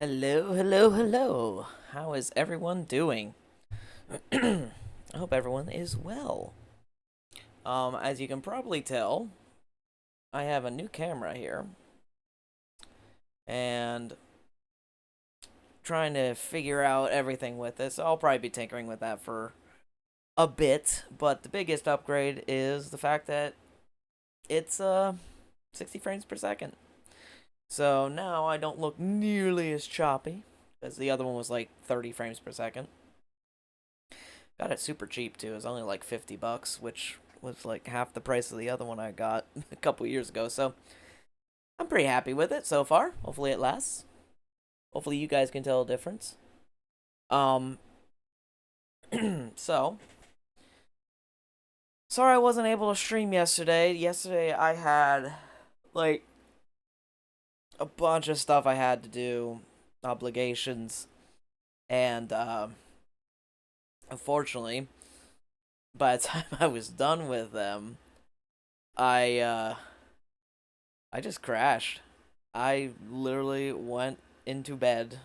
Hello, hello, hello. How is everyone doing? I hope everyone is well. As you can probably tell, I have a new camera here and trying to figure out everything with this. I'll probably be tinkering with that for a bit, but the biggest upgrade is the fact that it's 60 frames per second. So now I don't look nearly as choppy as the other one was like 30 frames per second. Got it super cheap too. It was only like $50, which was like half the price of the other one I got a couple years ago. So I'm pretty happy with it so far. Hopefully it lasts. Hopefully you guys can tell a difference. Um so sorry I wasn't able to stream yesterday. Yesterday I had like a bunch of stuff I had to do, obligations, and unfortunately by the time I was done with them, I I just crashed. I literally went into bed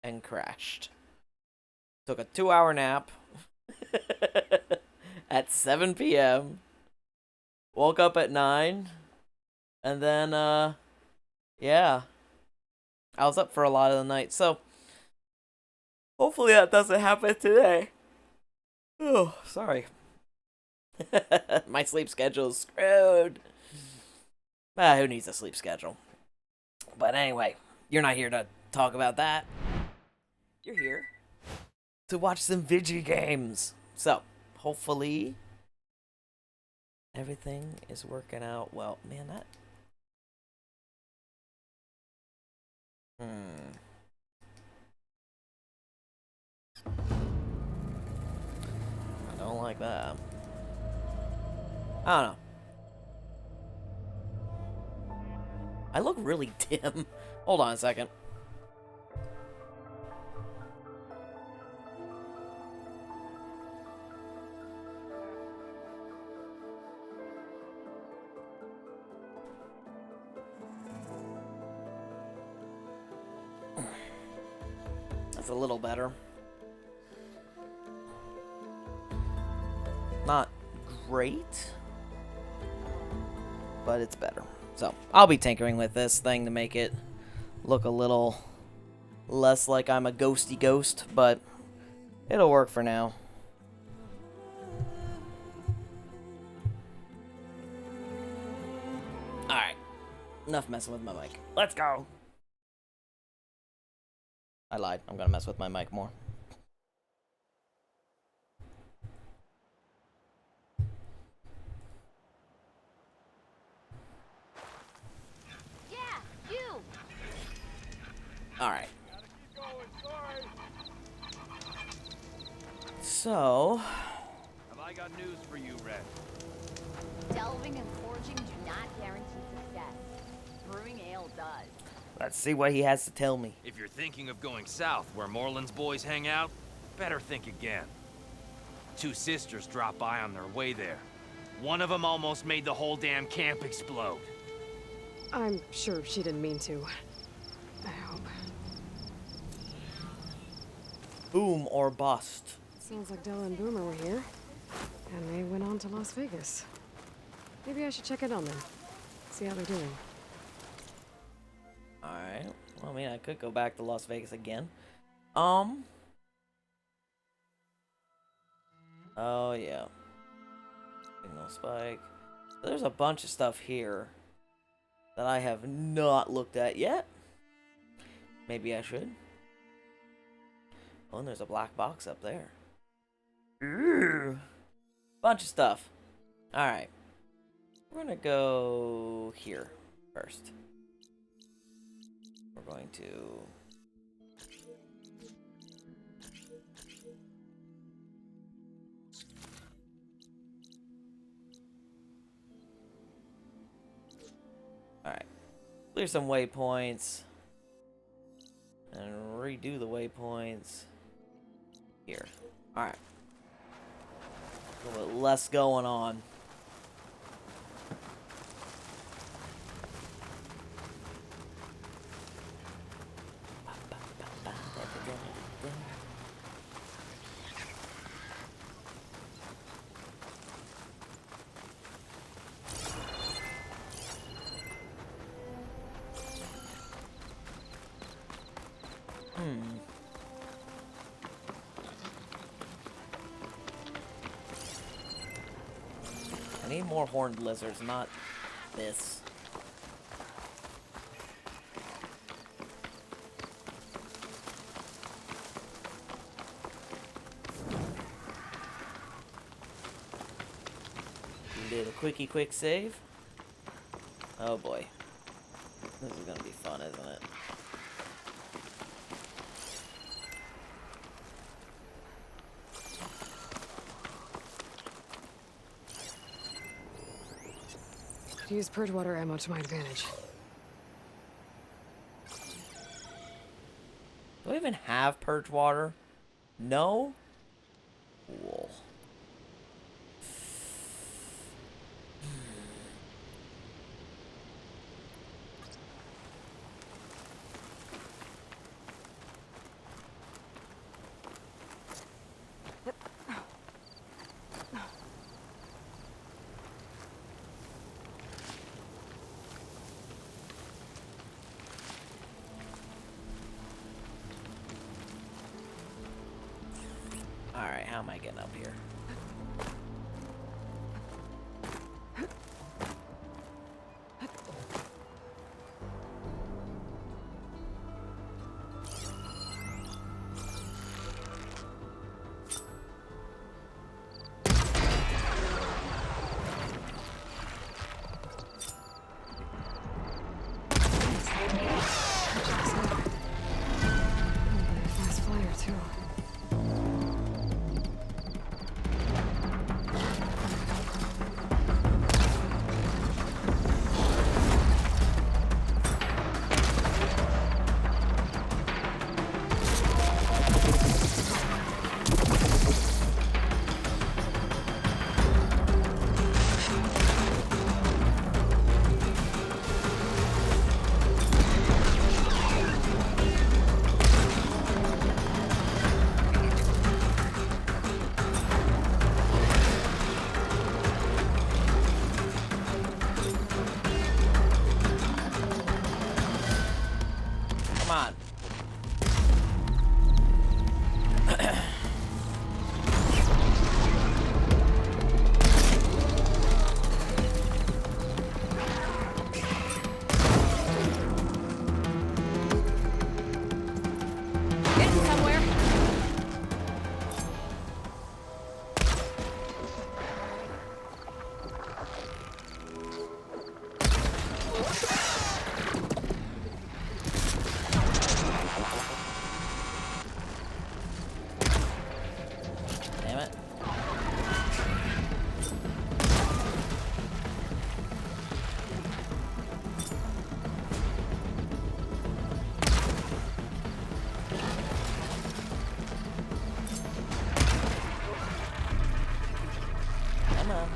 and crashed. Took a 2 hour nap at 7 p.m. Woke up at 9. And then, yeah. I was up for a lot of the night. So, hopefully that doesn't happen today. Oh, sorry. My sleep schedule is screwed. Who needs a sleep schedule? But anyway, you're not here to talk about that. You're here to watch some video games. So, hopefully, everything is working out well. Man, that. Hmm. I don't like that. I don't know. I look really dim. Hold on a second. That's a little better. Not great, but it's better. So, I'll be tinkering with this thing to make it look a little less like I'm a ghosty ghost, but it'll work for now. Alright, enough messing with my mic. Let's go! I lied. I'm gonna mess with my mic more. Yeah, you! Alright. So, Have I got news for you, Red? Delving and forging do not guarantee success. Brewing ale does. let's see what he has to tell me. If you're thinking of going south where Moreland's boys hang out, better think again. Two sisters dropped by on their way there. One of them almost made the whole damn camp explode. I'm sure she didn't mean to. I hope. Boom or bust. Sounds like Della and Boomer were here. And they went on to Las Vegas. Maybe I should check in on them. See how they're doing. Alright. Well, I mean, I could go back to Las Vegas again. Oh, yeah. Signal spike. There's a bunch of stuff here that I have not looked at yet. Maybe I should. Oh, and there's a black box up there. Ooh. Bunch of stuff. Alright. We're gonna go here first. We're going to... Alright. Clear some waypoints. And redo the waypoints. Here. Alright. A little bit less going on. Hmm. I need more horned lizards, not this. We did a quick save. Oh boy. This is gonna be fun, isn't it? Could use purge water ammo to my advantage. Do I even have purge water? No? Cool. Alright, how am I getting up here? Fast flyer, too. Come on. Getting somewhere. Damn it. Come on.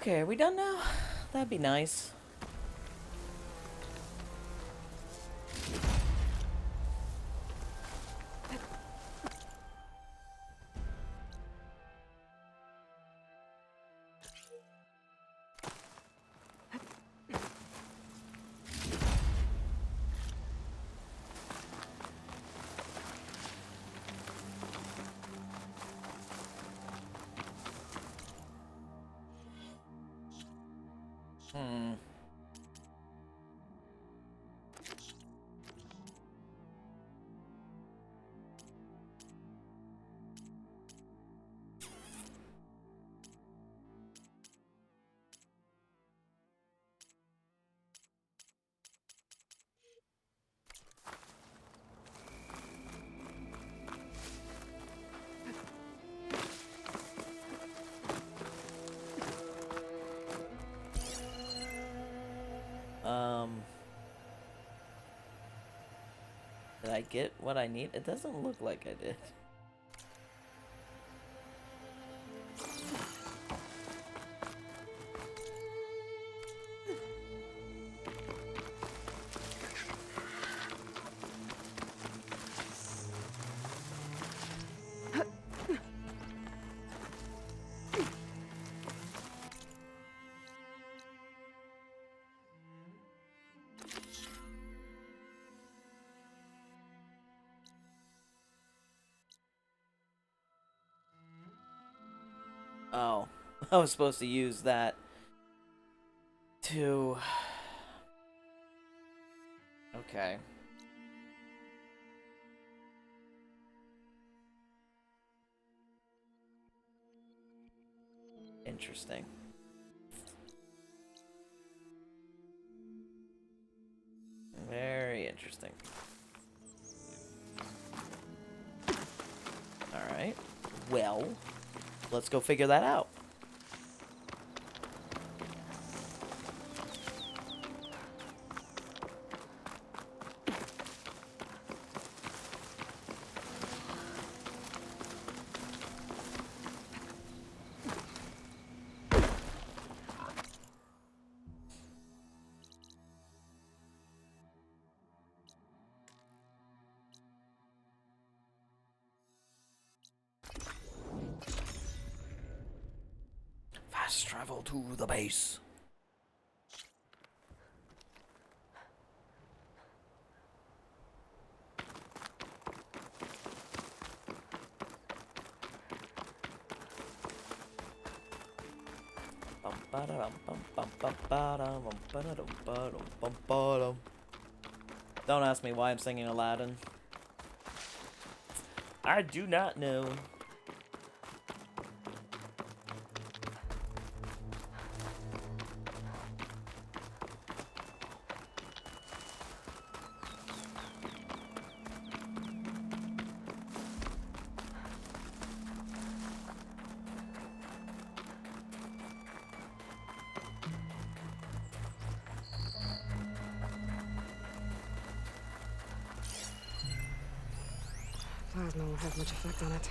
Okay, are we done now? That'd be nice. Hmm. Um, did I get what I need? It doesn't look like I did. Oh, I was supposed to use that to... Okay. Interesting. Very interesting. Alright. Well, let's go figure that out. Fast travel to the base. Don't ask me why I'm singing Aladdin. I do not know. Plasma won't have much effect on it.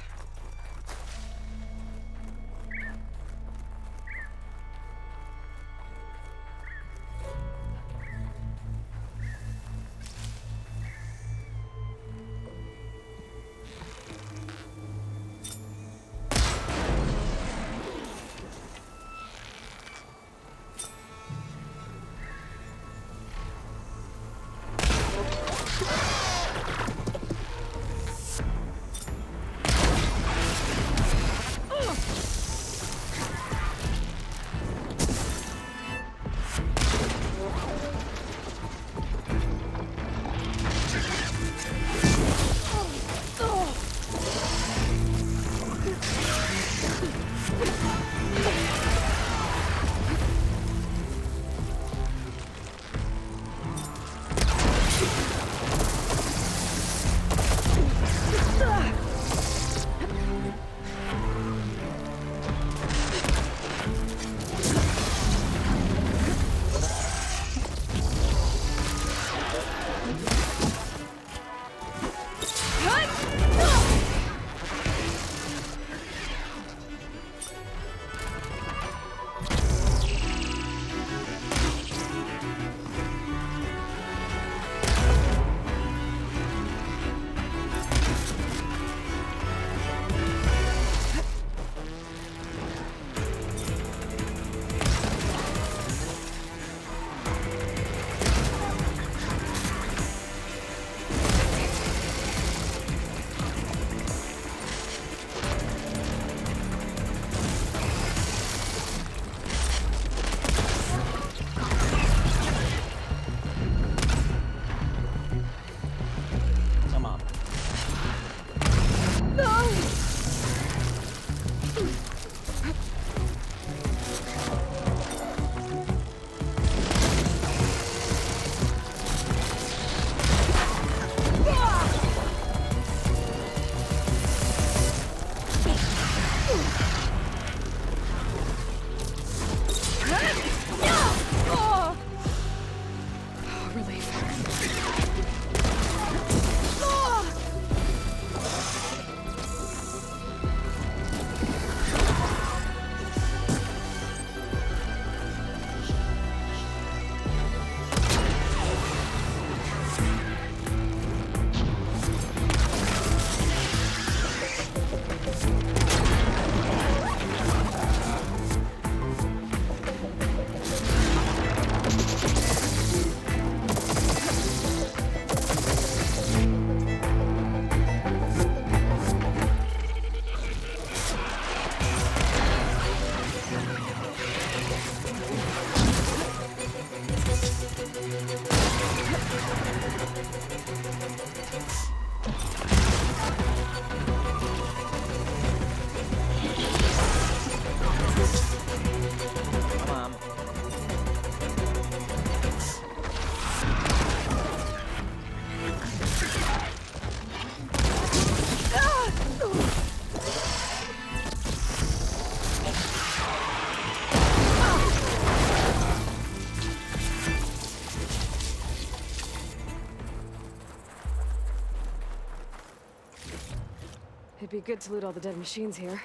It'd be good to loot all the dead machines here.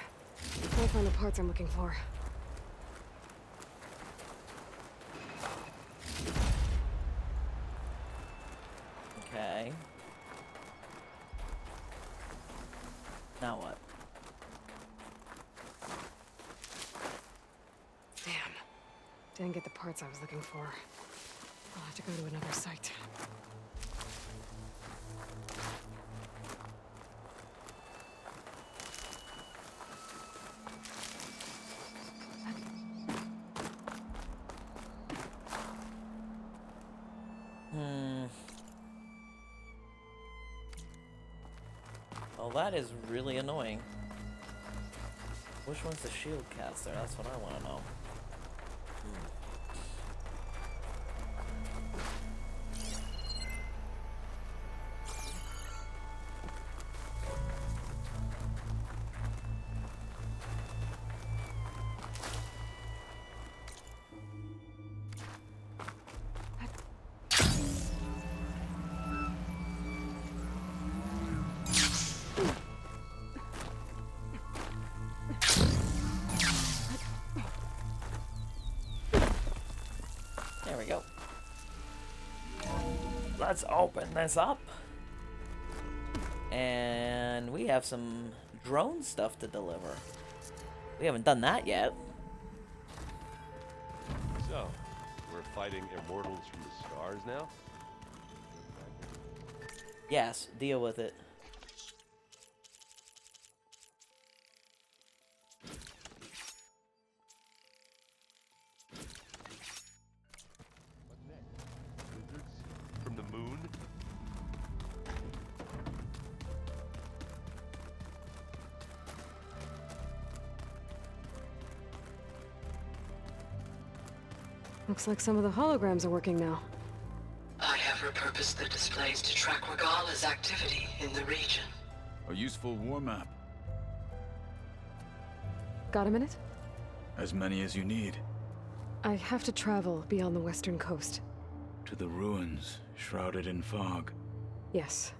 I'll find the parts I'm looking for. Okay. Now what? Damn. Didn't get the parts I was looking for. I'll have to go to another site. Well, that is really annoying. Which one's the shield caster? That's what I want to know. There we go. Let's open this up. And we have some drone stuff to deliver. We haven't done that yet. So, we're fighting immortals from the stars now? Yes, deal with it. What next? Lizards? From the moon? Looks like some of the holograms are working now. I have repurposed the displays to track Regala's activity in the region. A useful war map. Got a minute? As many as you need. I have to travel beyond the western coast. To the ruins, shrouded in fog. Yes,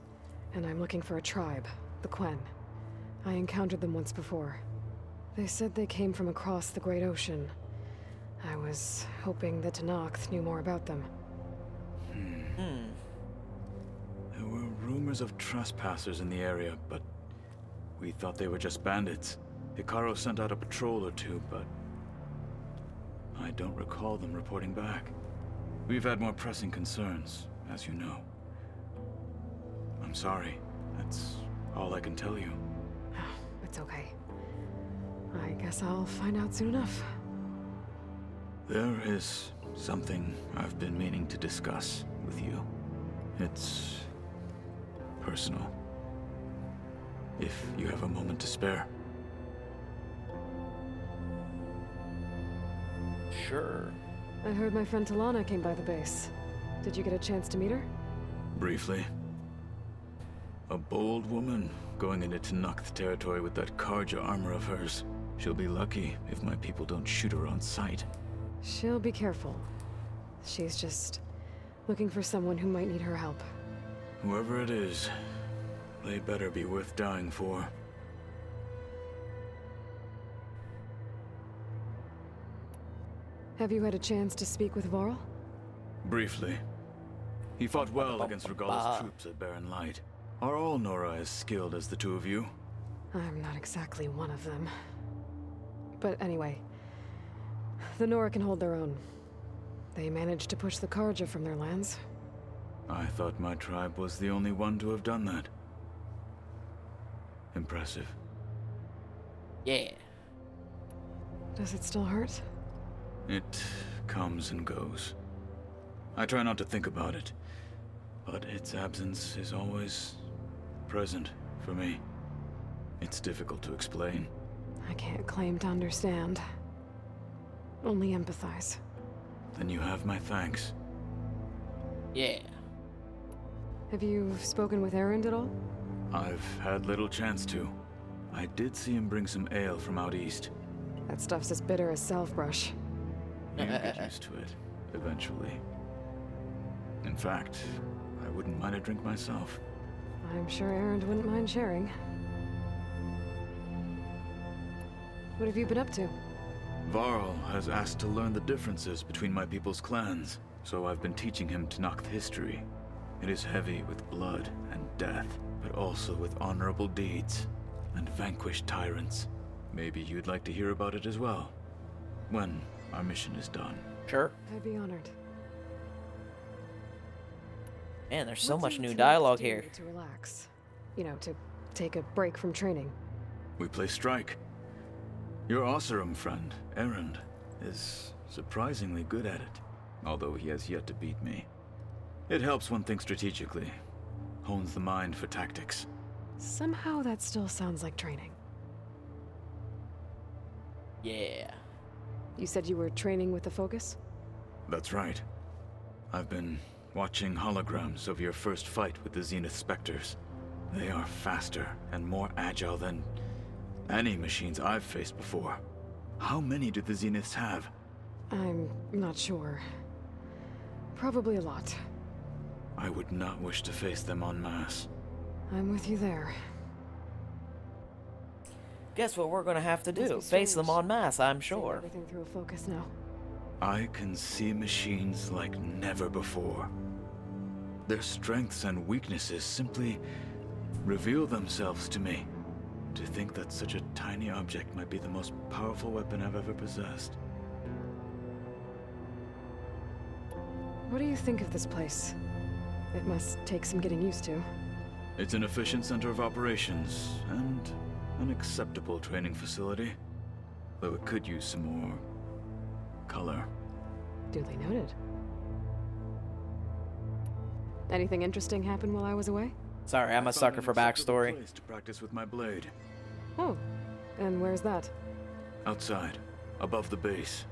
and I'm looking for a tribe, the Quen. I encountered them once before. They said they came from across the Great Ocean. I was hoping that Tenakth knew more about them. There were rumors of trespassers in the area, but we thought they were just bandits. Hikaru sent out a patrol or two, but I don't recall them reporting back. We've had more pressing concerns, as you know. I'm sorry. That's all I can tell you. It's okay. I guess I'll find out soon enough. There is something I've been meaning to discuss with you. It's personal. If you have a moment to spare. Sure. I heard my friend Talana came by the base. Did you get a chance to meet her? Briefly. A bold woman going into Tenakth territory with that Karja armor of hers. She'll be lucky if my people don't shoot her on sight. She'll be careful. She's just looking for someone who might need her help. Whoever it is, they better be worth dying for. Have you had a chance to speak with Varl? Briefly. He fought well against Regala's troops at Barren Light. Are all Nora as skilled as the two of you? I'm not exactly one of them. But anyway, the Nora can hold their own. They managed to push the Karja from their lands. I thought my tribe was the only one to have done that. Impressive. Yeah. Does it still hurt? It comes and goes. I try not to think about it, but its absence is always present for me. It's difficult to explain. I can't claim to understand. Only empathize. Then you have my thanks. Yeah. Have you spoken with Erend at all? I've had little chance to. I did see him bring some ale from out east. That stuff's as bitter as self-brush. You get used to it, eventually. In fact, I wouldn't mind a drink myself. I'm sure Erend wouldn't mind sharing. What have you been up to? Varl has asked to learn the differences between my people's clans, so I've been teaching him Tenakth history. It is heavy with blood and death, but also with honorable deeds and vanquished tyrants. Maybe you'd like to hear about it as well, when our mission is done. Sure. I'd be honored. Man, there's so What much do new Tenakth dialogue do here. to relax? You know, to take a break from training. We play strike. Your Oseram friend, Erend, is surprisingly good at it, although he has yet to beat me. It helps one think strategically, hones the mind for tactics. Somehow that still sounds like training. Yeah. You said you were training with the focus? That's right. I've been watching holograms of your first fight with the Zenith Spectres. They are faster and more agile than any machines I've faced before. How many do the Zeniths have? I'm not sure. Probably a lot. I would not wish to face them en masse. I'm with you there. Guess what we're gonna have to Must do? be Face them strange. en masse, I'm Seeing sure. everything through a focus now. I can see machines like never before. Their strengths and weaknesses simply reveal themselves to me. To think that such a tiny object might be the most powerful weapon I've ever possessed. What do you think of this place? It must take some getting used to. It's an efficient center of operations, and an acceptable training facility. Though it could use some more color. Duly noted. Anything interesting happen while I was away? Sorry, I'm a I found sucker an for acceptable backstory. place to practice with my blade. Oh, and where's that? Outside, above the base.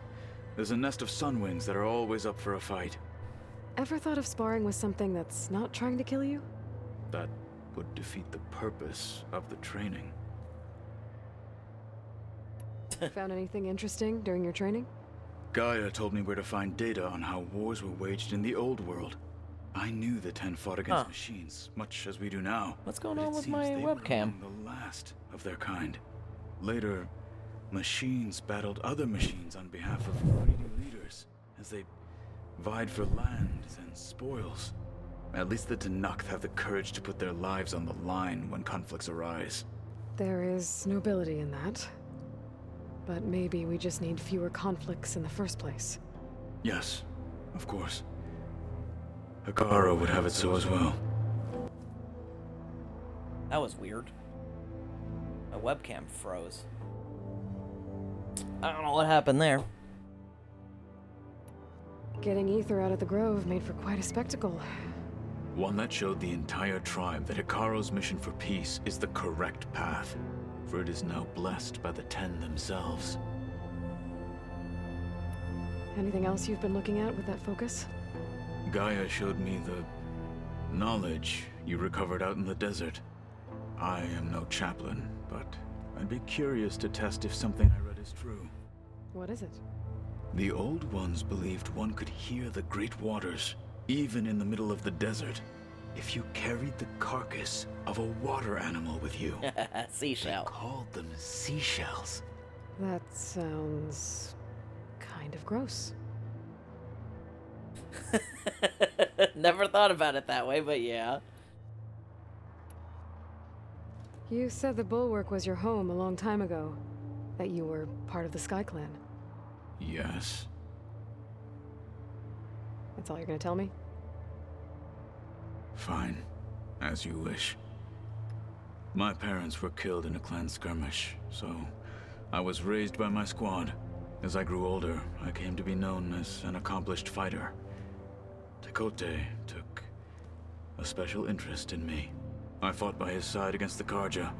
There's a nest of sunwings that are always up for a fight. Ever thought of sparring with something that's not trying to kill you? That would defeat the purpose of the training. Found anything interesting during your training? Gaia told me where to find data on how wars were waged in the old world. I knew the Ten fought against machines, much as we do now. What's going but on it with seems my they were webcam? among the last of their kind. Later, machines battled other machines on behalf of greedy leaders, as they vied for lands and spoils. At least the Tenakth have the courage to put their lives on the line when conflicts arise. There is nobility in that. But maybe we just need fewer conflicts in the first place. Yes, of course. Hekarro would have it so as well. That was weird. My webcam froze. I don't know what happened there. Getting Ether out of the grove made for quite a spectacle. One that showed the entire tribe that Hekarro's mission for peace is the correct path, for it is now blessed by the Ten themselves. Anything else you've been looking at with that focus? Gaia showed me the knowledge you recovered out in the desert. I am no chaplain, but I'd be curious to test if something I read is true. What is it? The old ones believed one could hear the great waters, even in the middle of the desert, if you carried the carcass of a water animal with you. They Seashell. called them seashells. That sounds kind of gross. Never thought about it that way, but yeah. You said the Bulwark was your home a long time ago. That you were part of the Sky Clan. Yes. That's all you're gonna tell me? Fine. As you wish. My parents were killed in a clan skirmish, so I was raised by my squad. As I grew older, I came to be known as an accomplished fighter. Tekote took a special interest in me. I fought by his side against the Karja,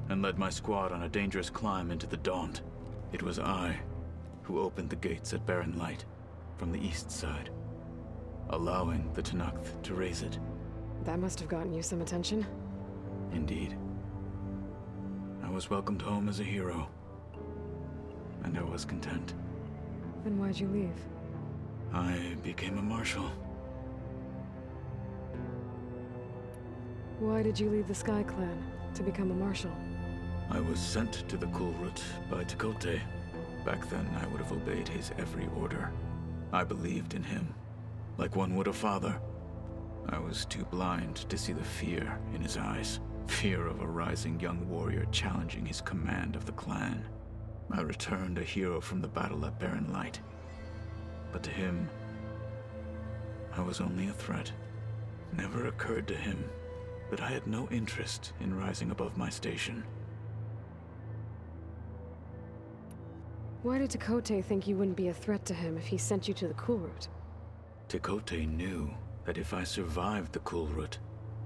and led my squad on a dangerous climb into the Daunt. It was I who opened the gates at Barren Light from the east side, allowing the Tenakth to raise it. That must have gotten you some attention. Indeed. I was welcomed home as a hero, and I was content. Then why'd you leave? I became a marshal. Why did you leave the Sky Clan to become a marshal? I was sent to the Kulrut by Tekote. Back then, I would have obeyed his every order. I believed in him, like one would a father. I was too blind to see the fear in his eyes. Fear of a rising young warrior challenging his command of the clan. I returned a hero from the battle at Barren Light. But to him, I was only a threat. Never occurred to him that I had no interest in rising above my station. Why did Tekote think you wouldn't be a threat to him if he sent you to the Kulrut? Tekote knew that if I survived the Kulrut,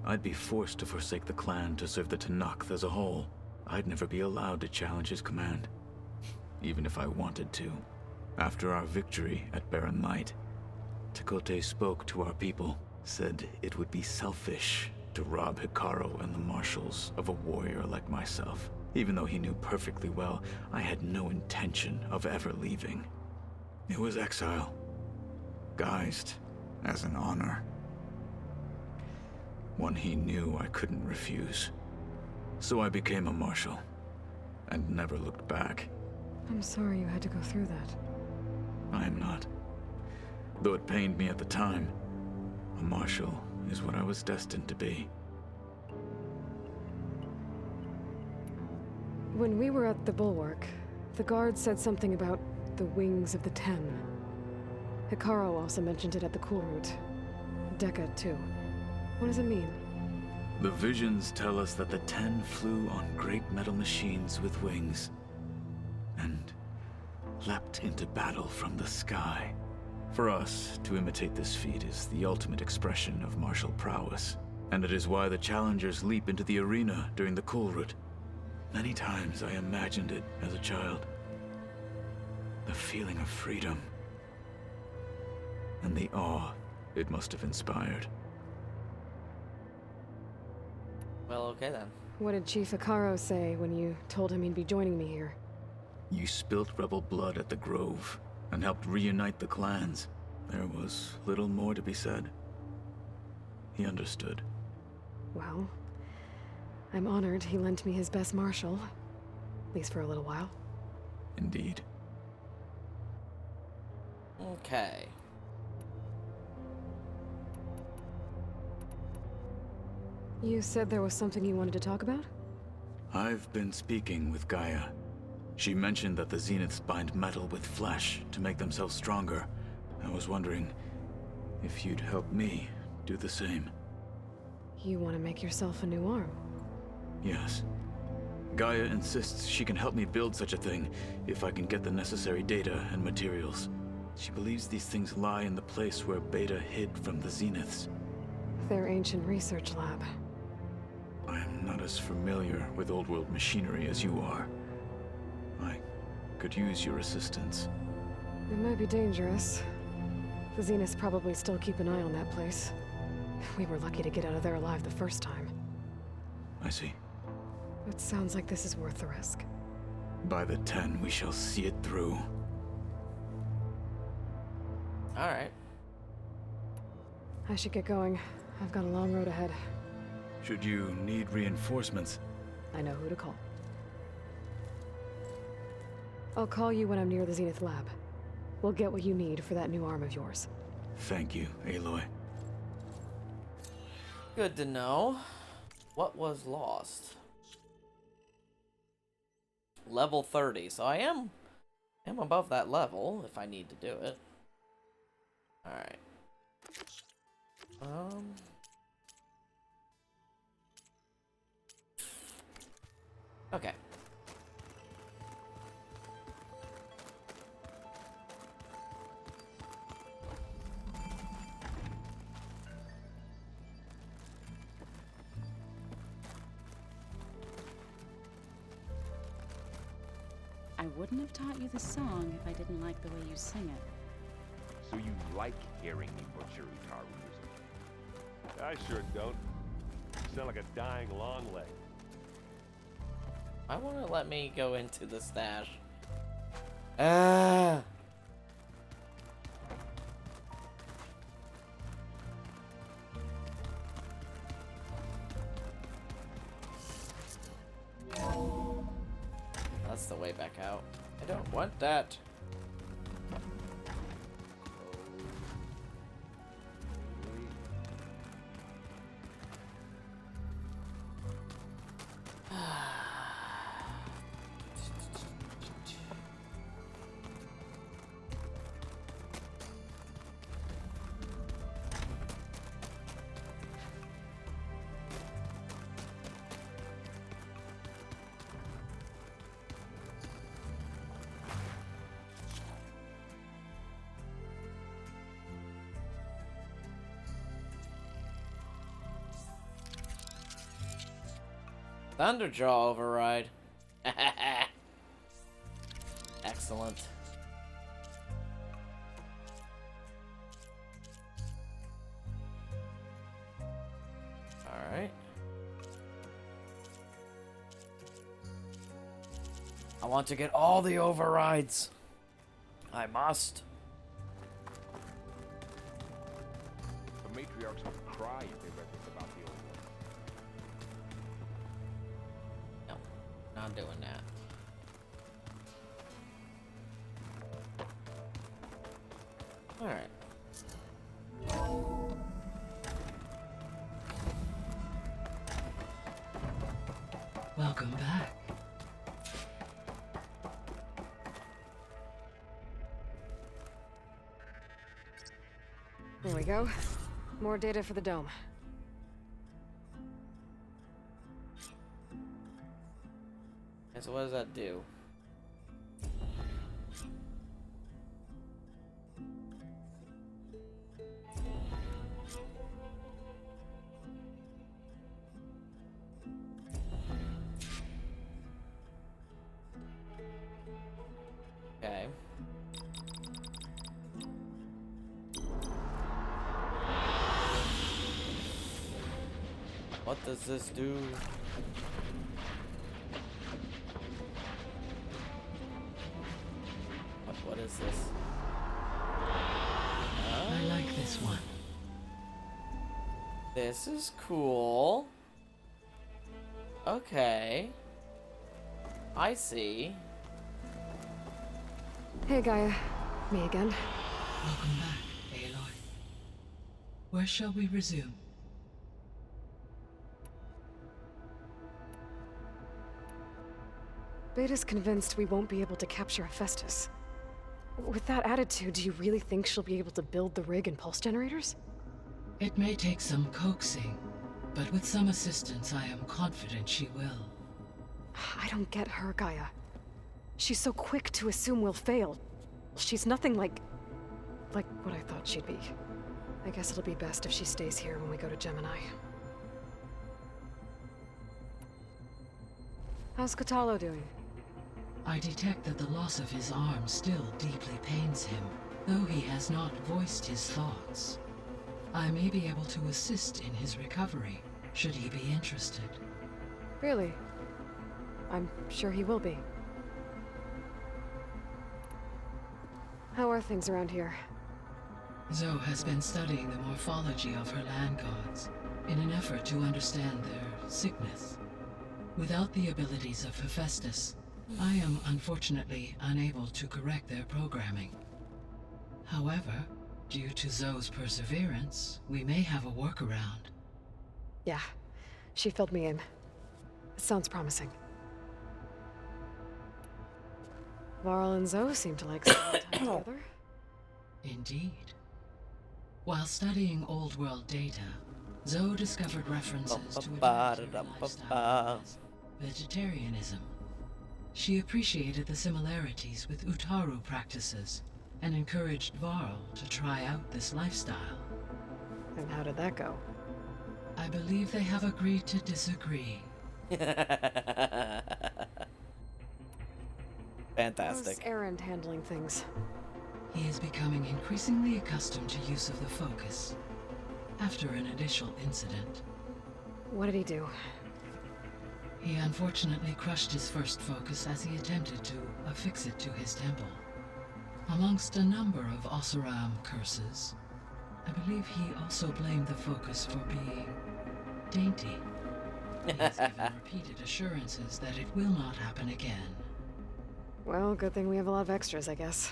I'd be forced to forsake the clan to serve the Tenakth as a whole. I'd never be allowed to challenge his command, even if I wanted to. After our victory at Barren Light, Tekote spoke to our people, said it would be selfish to rob Hikaru and the marshals of a warrior like myself. Even though he knew perfectly well I had no intention of ever leaving. It was exile, guised as an honor. One he knew I couldn't refuse. So I became a marshal, and never looked back. I'm sorry you had to go through that. I am not. Though it pained me at the time, a marshal is what I was destined to be. When we were at the Bulwark, the guard said something about the Wings of the Ten. Hikaru also mentioned it at the Kulrut. Dekka, too. What does it mean? The visions tell us that the Ten flew on great metal machines with wings, and leapt into battle from the sky. For us, to imitate this feat is the ultimate expression of martial prowess, and it is why the challengers leap into the arena during the Kulrut. Many times I imagined it as a child. The feeling of freedom, and the awe it must have inspired. Well, okay then. What did Chief Hikaru say when you told him he'd be joining me here? You spilt rebel blood at the Grove, and helped reunite the clans. There was little more to be said. He understood. Well, I'm honored he lent me his best marshal. At least for a little while. Indeed. Okay. You said there was something you wanted to talk about? I've been speaking with Gaia. She mentioned that the Zeniths bind metal with flesh to make themselves stronger. I was wondering if you'd help me do the same. You want to make yourself a new arm? Yes. Gaia insists she can help me build such a thing if I can get the necessary data and materials. She believes these things lie in the place where Beta hid from the Zeniths. Their ancient research lab. I am not as familiar with old world machinery as you are. I could use your assistance. It might be dangerous. The Zeniths probably still keep an eye on that place. We were lucky to get out of there alive the first time. I see. It sounds like this is worth the risk. By the 10, we shall see it through. Alright. I should get going. I've got a long road ahead. Should you need reinforcements? I know who to call. I'll call you when I'm near the Zenith lab. We'll get what you need for that new arm of yours. Thank you, Aloy. Good to know. What was lost? Level 30, so I am above that level if I need to do it. Alright. Okay. I wouldn't have taught you the song if I didn't like the way you sing it. So you like hearing me butcher Utaru music? I sure don't. You sound like a dying long leg. I want to let me go into the stash. Ah. That's the way back out. I don't want that. Thunderjaw override. Excellent. Alright. I want to get all the overrides. I must. The matriarchs would cry if they read this about the old one. No, not doing that. Alright. Welcome back. There we go. More data for the dome. And so what does that do? Okay. What does this do? What is this? I like this one. This is cool. Okay. I see. Hey, Gaia. Me again. Welcome back, Aloy. Where shall we resume? Beta's convinced we won't be able to capture Hephaestus. With that attitude, do you really think she'll be able to build the rig and pulse generators? It may take some coaxing, but with some assistance, I am confident she will. I don't get her, Gaia. She's so quick to assume we'll fail. She's nothing like what I thought she'd be. I guess it'll be best if she stays here when we go to Gemini. How's Katalo doing? I detect that the loss of his arm still deeply pains him, though he has not voiced his thoughts. I may be able to assist in his recovery, should he be interested. Really? I'm sure he will be. How are things around here? Zoe has been studying the morphology of her land gods in an effort to understand their sickness. Without the abilities of Hephaestus, I am unfortunately unable to correct their programming. However, due to Zoe's perseverance, we may have a workaround. Yeah, she filled me in. It sounds promising. Varl and Zoe seem to like spending time together. Indeed. While studying Old World data, Zoe discovered references to a lifestyle as vegetarianism. She appreciated the similarities with Utaru practices and encouraged Varl to try out this lifestyle. And how did that go? I believe they have agreed to disagree. Fantastic. How's Erend handling things? He is becoming increasingly accustomed to use of the focus after an initial incident. What did he do? He unfortunately crushed his first focus as he attempted to affix it to his temple. Amongst a number of Oseram curses, I believe he also blamed the focus for being dainty. He has given repeated assurances that it will not happen again. Well, good thing we have a lot of extras, I guess.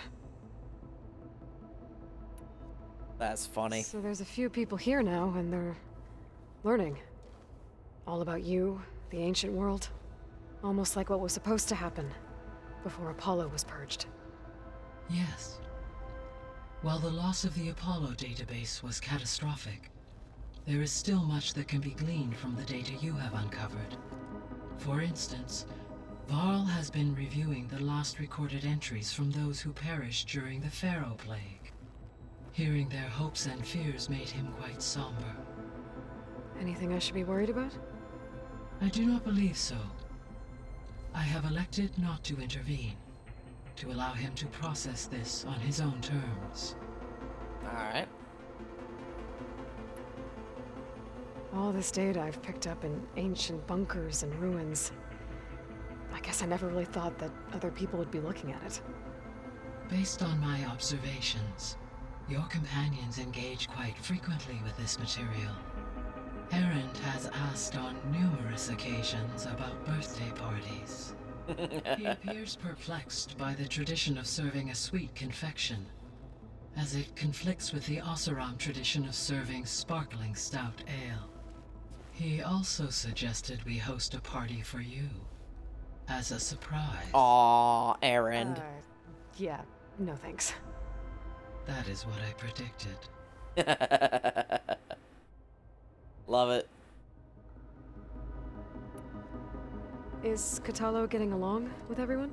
That's funny. So there's a few people here now, and they're learning. All about you, the ancient world. Almost like what was supposed to happen before Apollo was purged. Yes. While the loss of the Apollo database was catastrophic, there is still much that can be gleaned from the data you have uncovered. For instance, Varl has been reviewing the last recorded entries from those who perished during the Pharaoh Plague. Hearing their hopes and fears made him quite somber. Anything I should be worried about? I do not believe so. I have elected not to intervene, to allow him to process this on his own terms. Alright. All this data I've picked up in ancient bunkers and ruins. I guess I never really thought that other people would be looking at it. Based on my observations, your companions engage quite frequently with this material. Erend has asked on numerous occasions about birthday parties. He appears perplexed by the tradition of serving a sweet confection, as it conflicts with the Oseram tradition of serving sparkling stout ale. He also suggested we host a party for you, as a surprise. Aw, Erend. Yeah, no thanks. That is what I predicted. Love it. Is Katalo getting along with everyone?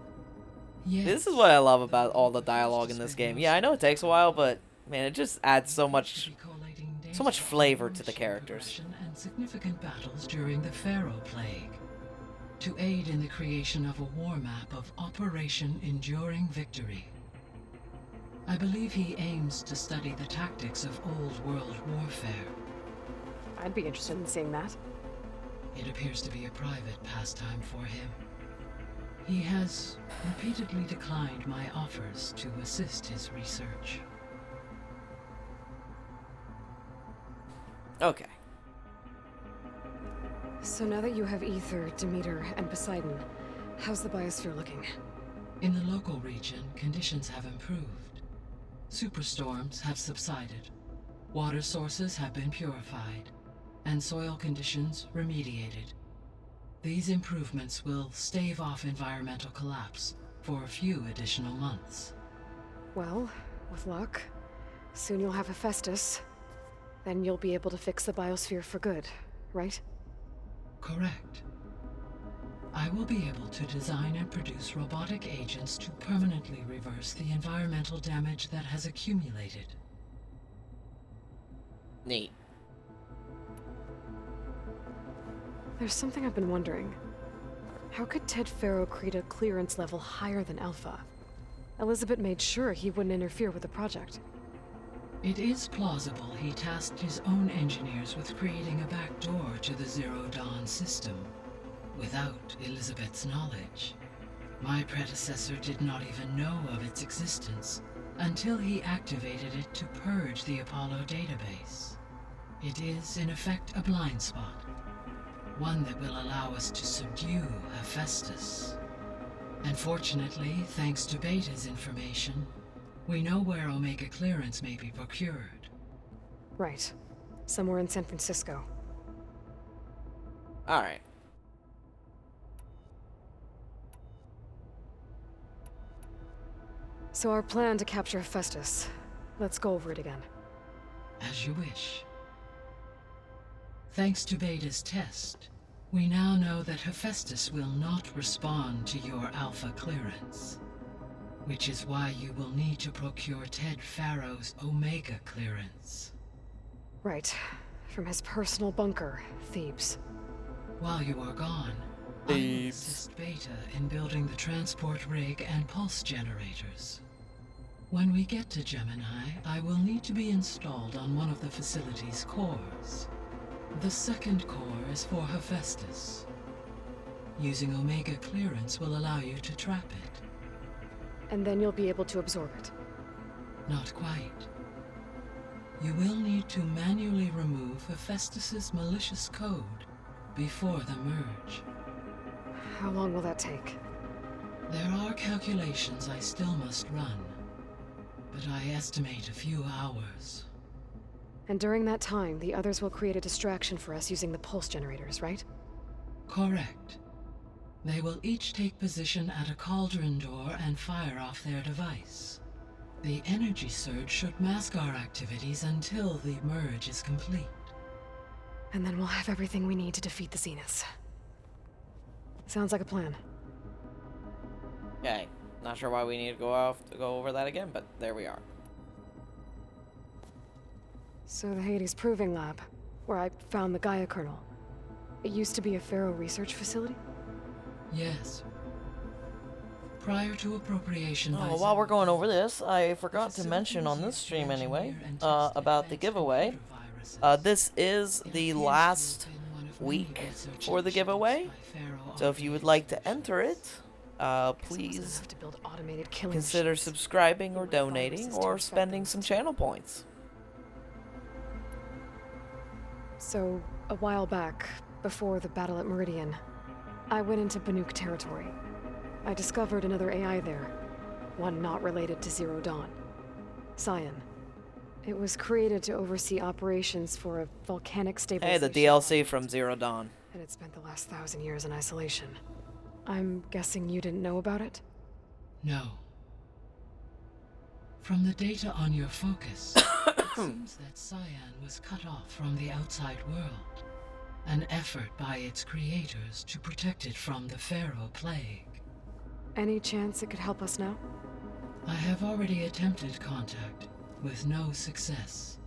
Yes. This is what I love about all the dialogue in this game. Yeah, I know it takes a while, but man, it just adds so much flavor to the characters. And significant battles during the Pharaoh Plague, to aid in the creation of a war map of Operation Enduring Victory. I believe he aims to study the tactics of old world warfare. I'd be interested in seeing that. It appears to be a private pastime for him. He has repeatedly declined my offers to assist his research. Okay. So now that you have Ether, Demeter, and Poseidon, how's the biosphere looking? In the local region, conditions have improved. Superstorms have subsided. Water sources have been purified, and soil conditions remediated. These improvements will stave off environmental collapse for a few additional months. Well, with luck, soon you'll have Hephaestus. Then you'll be able to fix the biosphere for good, right? Correct. I will be able to design and produce robotic agents to permanently reverse the environmental damage that has accumulated. Neat. There's something I've been wondering. How could Ted Faro create a clearance level higher than Alpha? Elizabeth made sure he wouldn't interfere with the project. It is plausible he tasked his own engineers with creating a backdoor to the Zero Dawn system, without Elizabeth's knowledge. My predecessor did not even know of its existence until he activated it to purge the Apollo database. It is, in effect, a blind spot, one that will allow us to subdue Hephaestus. And fortunately, thanks to Beta's information, we know where Omega clearance may be procured. Right. Somewhere in San Francisco. Alright. So our plan to capture Hephaestus. Let's go over it again. As you wish. Thanks to Beta's test, we now know that Hephaestus will not respond to your Alpha clearance. Which is why you will need to procure Ted Faro's Omega clearance. Right. From his personal bunker, Thebes. While you are gone, I will assist Beta in building the transport rig and pulse generators. When we get to Gemini, I will need to be installed on one of the facility's cores. The second core is for Hephaestus. Using Omega clearance will allow you to trap it. And then you'll be able to absorb it. Not quite. You will need to manually remove Hephaestus's malicious code before the merge. How long will that take? There are calculations I still must run, but I estimate a few hours. And during that time, the others will create a distraction for us using the pulse generators, right? Correct. They will each take position at a cauldron door and fire off their device. The energy surge should mask our activities until the merge is complete. And then we'll have everything we need to defeat the Zeniths. Sounds like a plan. Okay. Not sure why we need to go over that again, but there we are. So the Hades Proving Lab, where I found the Gaia kernel. It used to be a Pharaoh research facility? Yes. Prior to appropriation by Oh, while we're going over this, I forgot to mention on this stream anyway, about the giveaway. This is the last week for the giveaway, so if you would like to enter it, please Have to build automated killing consider machines. subscribing or donating or spending some channel points. So, a while back, before the battle at Meridian, I went into Banuk territory. I discovered another AI there, one not related to Zero Dawn. Cyan. It was created to oversee operations for a volcanic Hey, stabilization the DLC project, from Zero Dawn. and it spent the last 1,000 years in isolation. I'm guessing you didn't know about it? No. From the data on your focus, it seems that Cyan was cut off from the outside world. An effort by its creators to protect it from the Pharaoh Plague. Any chance it could help us now? I have already attempted contact, with no success.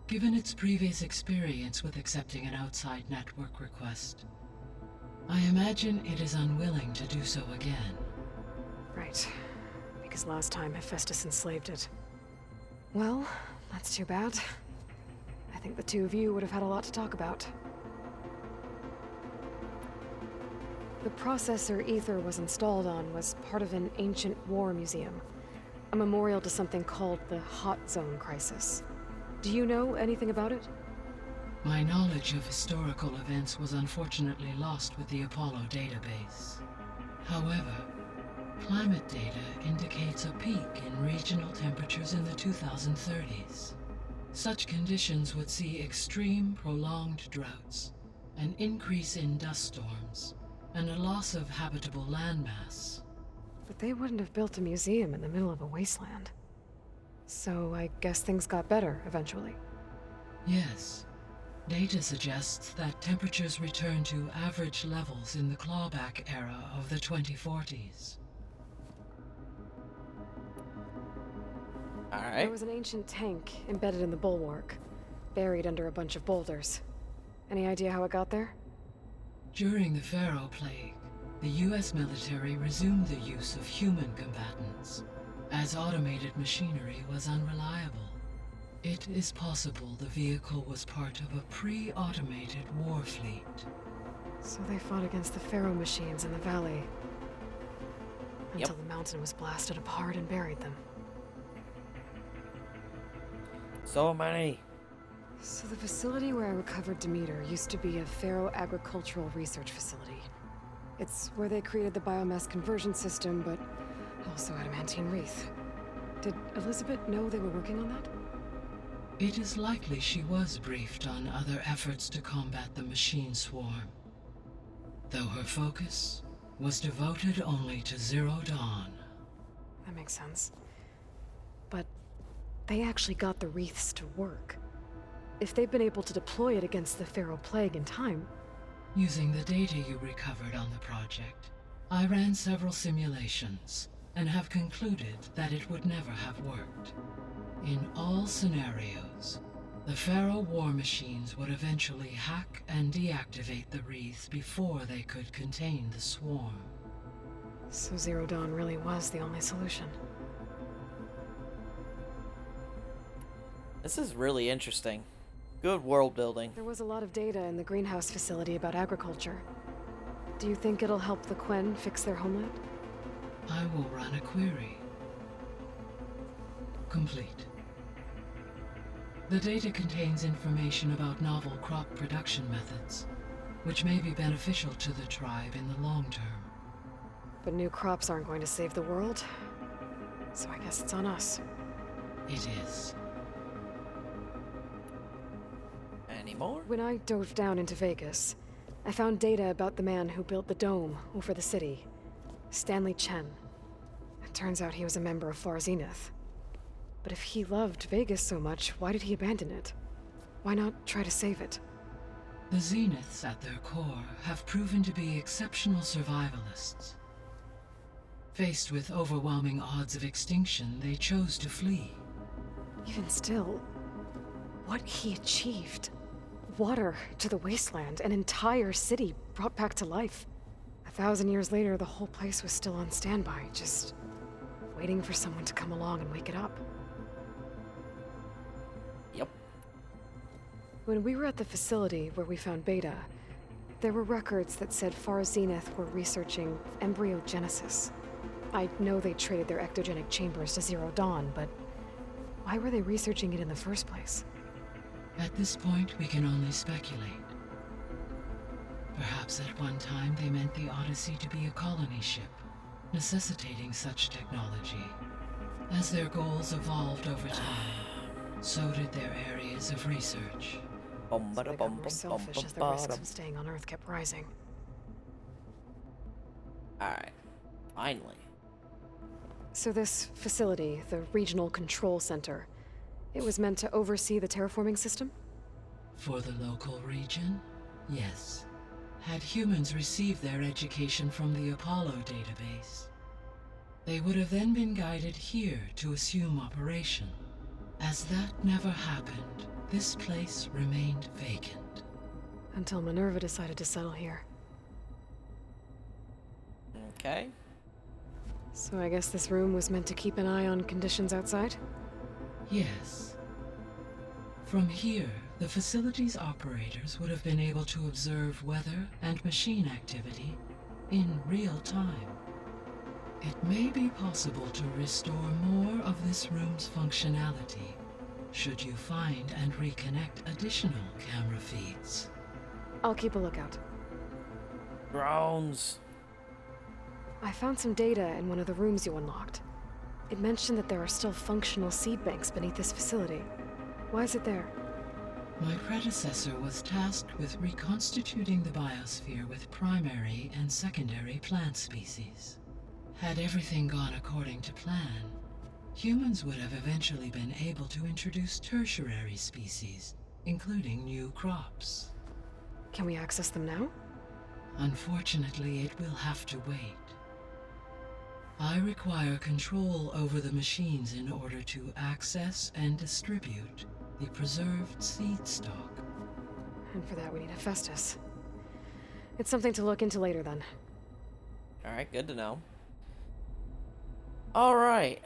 Given its previous experience with accepting an outside network request, I imagine it is unwilling to do so again. Right. Because last time Hephaestus enslaved it. Well, that's too bad. I think the two of you would have had a lot to talk about. The processor Ether was installed on was part of an ancient war museum. A memorial to something called the Hot Zone Crisis. Do you know anything about it? My knowledge of historical events was unfortunately lost with the Apollo database. However, climate data indicates a peak in regional temperatures in the 2030s. Such conditions would see extreme, prolonged droughts, an increase in dust storms, and a loss of habitable landmass. But they wouldn't have built a museum in the middle of a wasteland. So I guess things got better eventually. Yes. Data suggests that temperatures return to average levels in the clawback era of the 2040s. There Alright. was an ancient tank embedded in the bulwark, buried under a bunch of boulders. Any idea how it got there? During the Pharaoh Plague, the US military resumed the use of human combatants, as automated machinery was unreliable. It is possible the vehicle was part of a pre-automated war fleet. So they fought against the Pharaoh machines in the valley. Until the mountain was blasted apart and buried them. So many. So the facility where I recovered Demeter used to be a Pharaoh agricultural research facility. It's where they created the biomass conversion system, but also adamantine wreath. Did Elizabeth know they were working on that? It is likely she was briefed on other efforts to combat the machine swarm, though her focus was devoted only to Zero Dawn. That makes sense. But they actually got the wreaths to work. If they've been able to deploy it against the Pharaoh Plague in time... Using the data you recovered on the project, I ran several simulations and have concluded that it would never have worked. In all scenarios, the Pharaoh war machines would eventually hack and deactivate the wreaths before they could contain the swarm. So Zero Dawn really was the only solution. This is really interesting. Good world building. There was a lot of data in the greenhouse facility about agriculture. Do you think it'll help the Quen fix their homeland? I will run a query. Complete. The data contains information about novel crop production methods, which may be beneficial to the tribe in the long term. but new crops aren't going to save the world. So I guess it's on us. It is. Any more? When I dove down into Vegas, I found data about the man who built the dome over the city. Stanley Chen. It turns out he was a member of Far Zenith. But if he loved Vegas so much, why did he abandon it? Why not try to save it? The Zeniths at their core have proven to be exceptional survivalists. Faced with overwhelming odds of extinction, they chose to flee. Even still, what he achieved. Water to the wasteland, an entire city brought back to life. 1,000 years later, the whole place was still on standby, just waiting for someone to come along and wake it up. Yep. When we were at the facility where we found Beta, there were records that said Far Zenith were researching embryogenesis. I know they traded their ectogenic chambers to Zero Dawn, but why were they researching it in the first place? At this point, we can only speculate. Perhaps at one time they meant the Odyssey to be a colony ship, necessitating such technology. As their goals evolved over time, so did their areas of research. So they got more selfish as the risks of staying on Earth kept rising. Alright. Finally. So this facility, the Regional Control Center, it was meant to oversee the terraforming system? For the local region, yes. Had humans received their education from the Apollo database, they would have then been guided here to assume operation. As that never happened, this place remained vacant. Until Minerva decided to settle here. Okay. So I guess this room was meant to keep an eye on conditions outside? Yes. From here, the facility's operators would have been able to observe weather and machine activity in real time. It may be possible to restore more of this room's functionality, should you find and reconnect additional camera feeds. I'll keep a lookout. Drones. I found some data in one of the rooms you unlocked. It mentioned that there are still functional seed banks beneath this facility. Why is it there? My predecessor was tasked with reconstituting the biosphere with primary and secondary plant species. Had everything gone according to plan, humans would have eventually been able to introduce tertiary species, including new crops. Can we access them now? Unfortunately, it will have to wait. I require control over the machines in order to access and distribute the preserved seed stock. And for that we need Hephaestus. It's something to look into later then. Alright, good to know. Alright.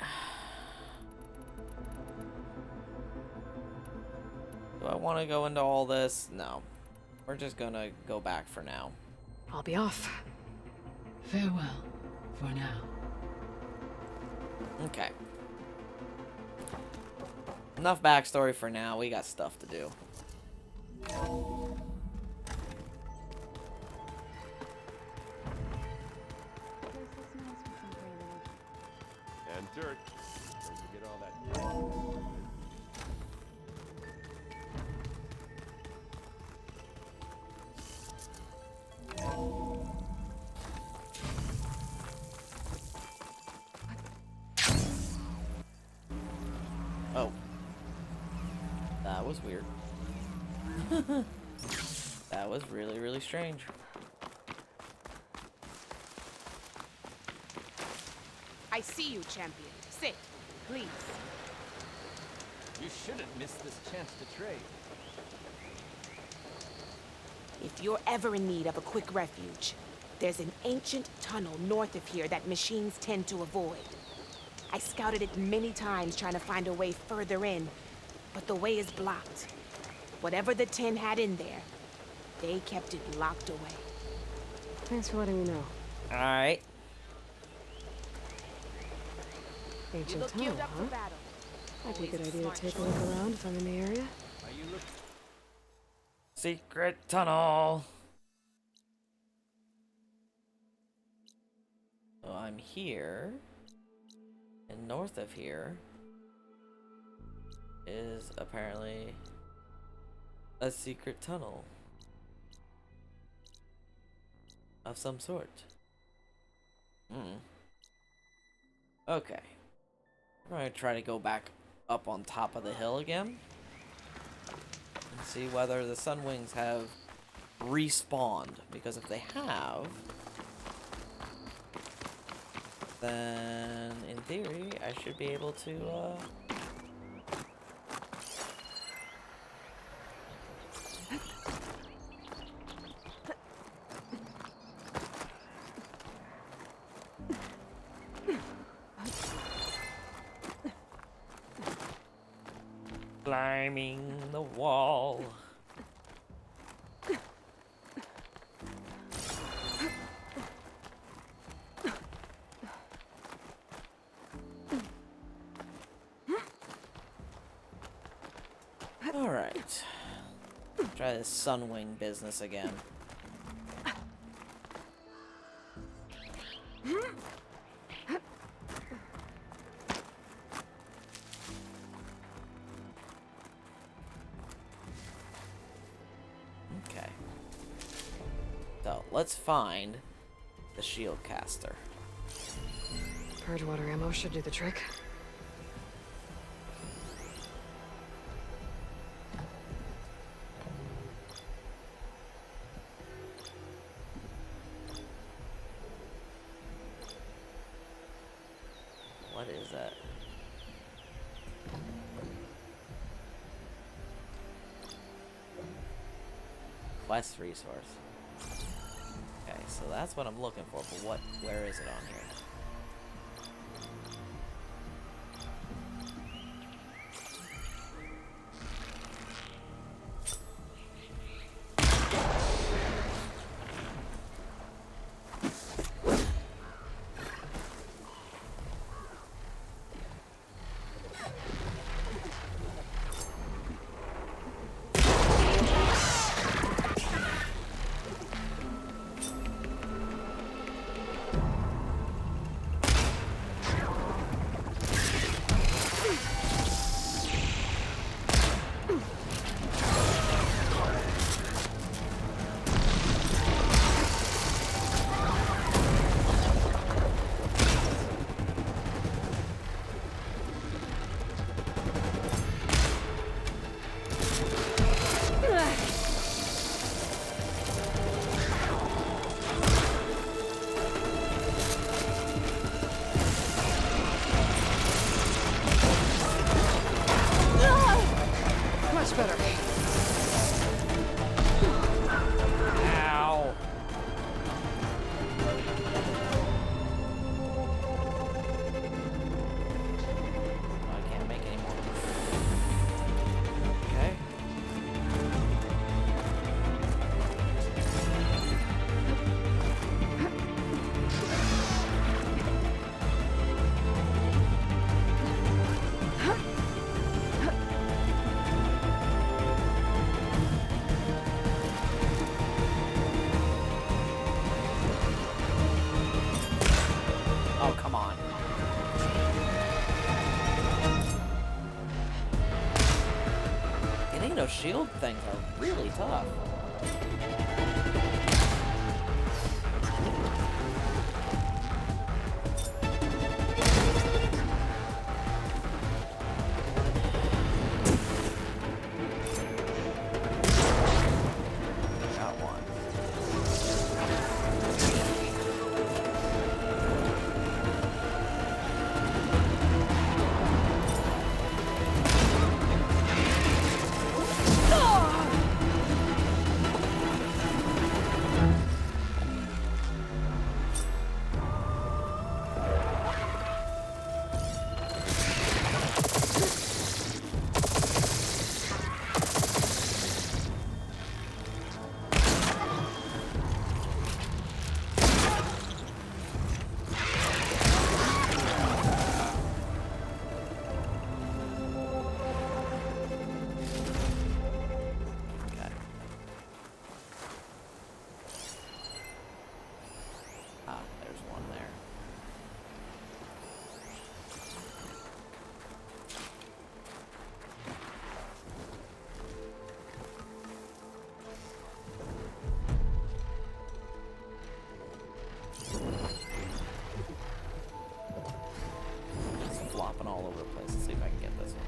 Do I want to go into all this? No. We're just gonna go back for now. I'll be off. Farewell, for now. Okay. Enough backstory for now. We got stuff to do. And dirt. Don't forget all that. Oh. That was weird. That was really, really strange. I see you, champion. Sit, please. You shouldn't miss this chance to trade. If you're ever in need of a quick refuge, there's an ancient tunnel north of here that machines tend to avoid. I scouted it many times trying to find a way further in, but the way is blocked. Whatever the 10 had in there, they kept it locked away. Thanks for letting me know. Alright. You Ancient look tunnel, geared up for huh? battle. Might be a Always good a idea to smart take a choice. look around if I'm in the area. Are you looking? Secret tunnel. Oh, I'm here, and north of here is apparently a secret tunnel of some sort. Okay. I'm gonna try to go back up on top of the hill again and see whether the Sunwings have respawned, because if they have, then in theory I should be able to climbing the wall. Alright. Try this Sunwing business again. Okay. So, let's find the shield caster. Purge water ammo should do the trick. What is that? Quest resource. Okay, so that's what I'm looking for, but where is it on here? Much better. Ow! I can't make any more. Okay. Oh, come on. Getting those shield things are really tough. Got one. all over the place. Let's see if I can get this one.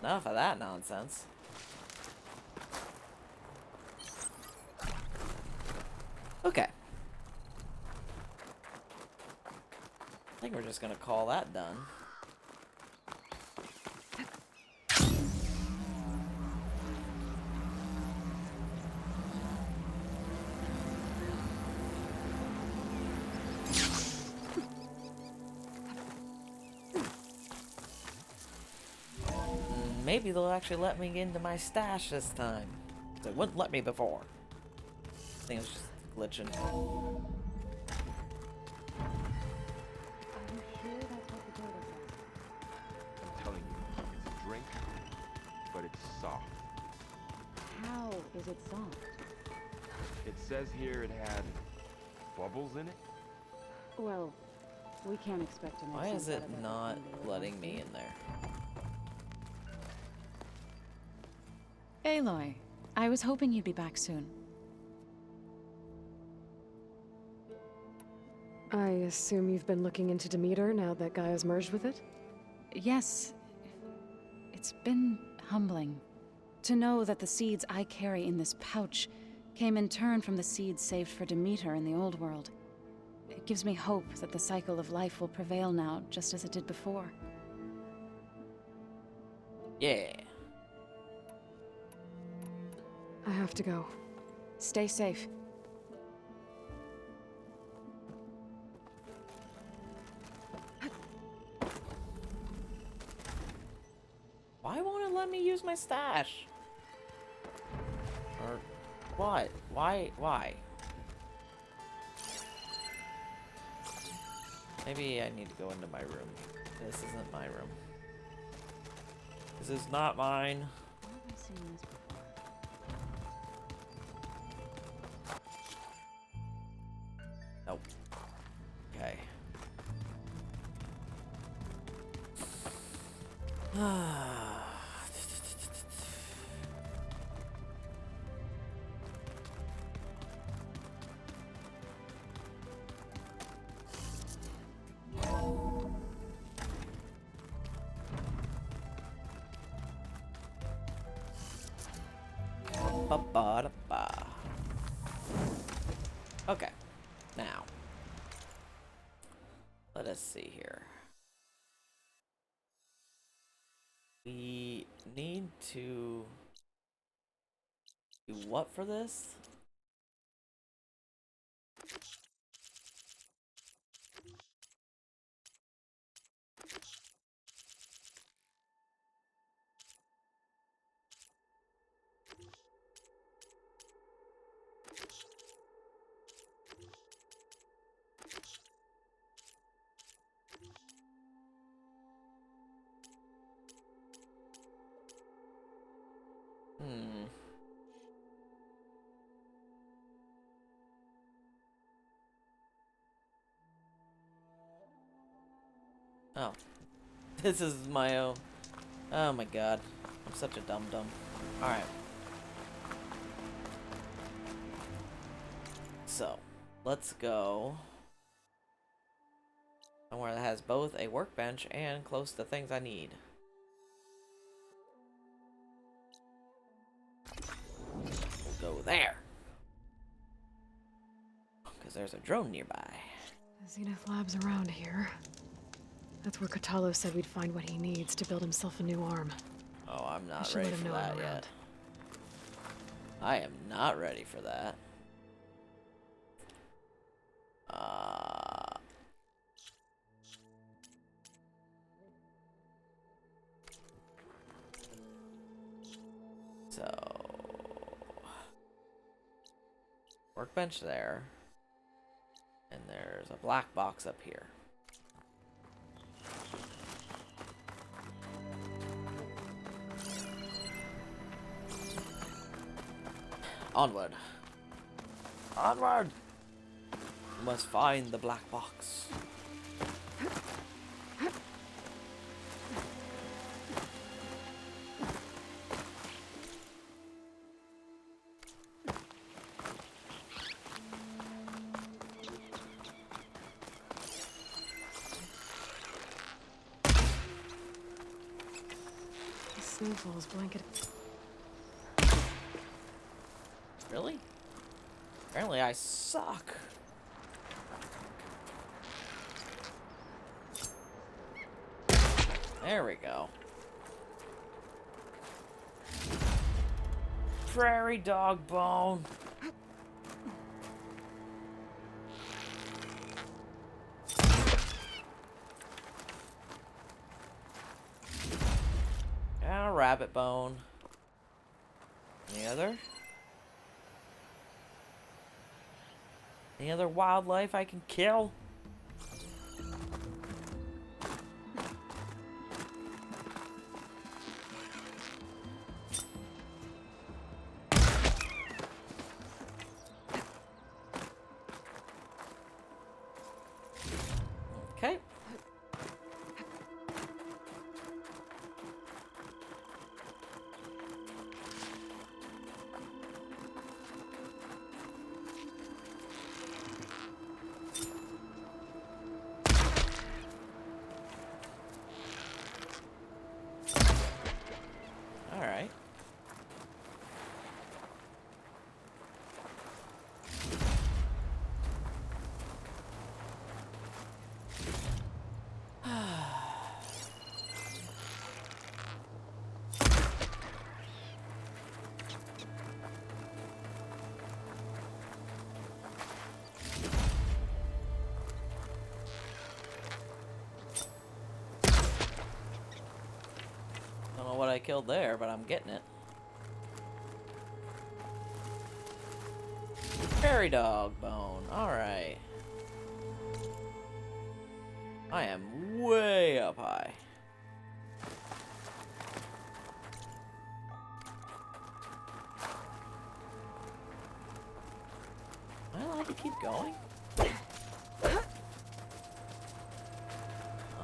Enough of that nonsense. Okay. I think we're just gonna call that done. Maybe they'll actually let me into my stash this time. They wouldn't let me before. I think it's just glitching. I'm telling you, it's a drink, but it's soft. How is it soft? It says here it had bubbles in it. Well, we can't expect to make Why is sense it out of not everything they letting want me to. in there? Aloy, I was hoping you'd be back soon. I assume you've been looking into Demeter now that Gaia's merged with it? Yes. It's been humbling to know that the seeds I carry in this pouch came in turn from the seeds saved for Demeter in the old world. It gives me hope that the cycle of life will prevail now, just as it did before. Yeah. I have to go. Stay safe. Why won't it let me use my stash? Or what? Why? Maybe I need to go into my room. This isn't my room. This is not mine. Where have I seen this before? Nope. Okay. Ba-ba-da-ba. Okay. Now. Let us see here. We need to do what for this? Oh. This is my own. Oh my god. I'm such a dum-dum. Alright. So, let's go somewhere that has both a workbench and close to things I need. We'll go there. Because there's a drone nearby. The Zenith Lab's around here. That's where Katalo said we'd find what he needs to build himself a new arm. Oh, I'm I not should ready let him for know that I'm yet. around. I am not ready for that. So workbench there, and there's a black box up here. Onward. Onward! We must find the black box. The snowfall's blanket. Really? Apparently I suck. There we go. Prairie dog bone. And a rabbit bone. Any other? Any other wildlife I can kill? Okay. All right. Don't know what I killed there, but I'm getting it. Prairie dog bone. Alright. I am way up high. Am I allowed to keep going?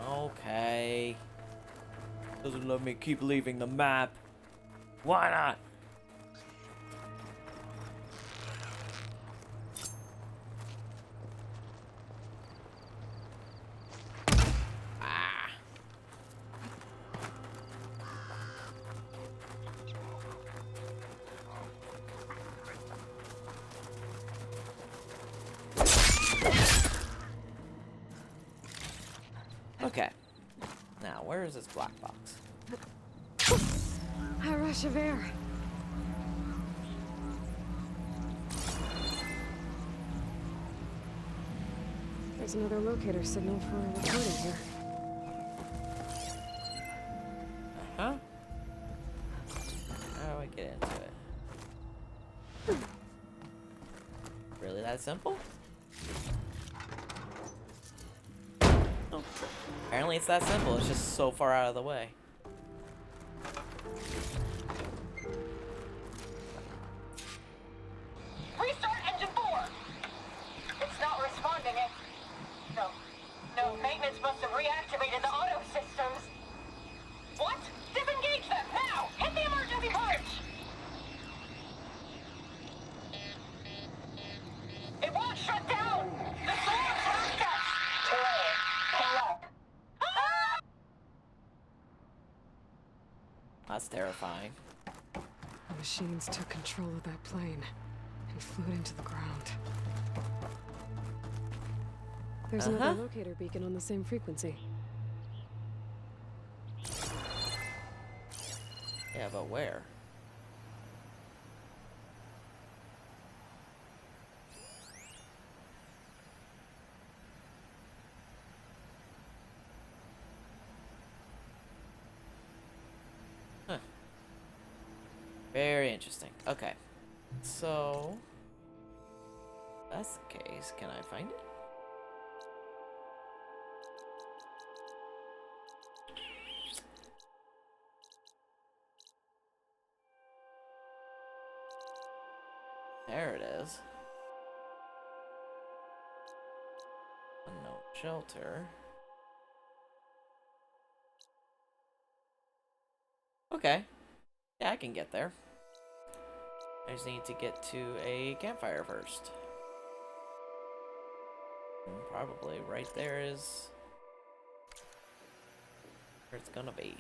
Okay. Doesn't let me keep leaving the map. Why not? Ah. Okay. Now, where is this black box? A rush of air. There's another locator signal for a recording here. Huh? How do I get into it? Really that simple? Oh. Apparently it's that simple, it's just so far out of the way. Restart engine 4! It's not responding. No. No, maintenance must have reactivated the auto systems. What? Disengage them, now! Hit the emergency punch! It won't shut down! The solar process! Collect. Ah! That's terrifying. The machines took control of that plane and flew it into the ground. There's another locator beacon on the same frequency. Yeah, but where? Huh. Very interesting. Okay. So, if that's the case, can I find it? There it is. Unknown shelter. Okay. Yeah, I can get there. I just need to get to a campfire first. And probably right there is where it's gonna be.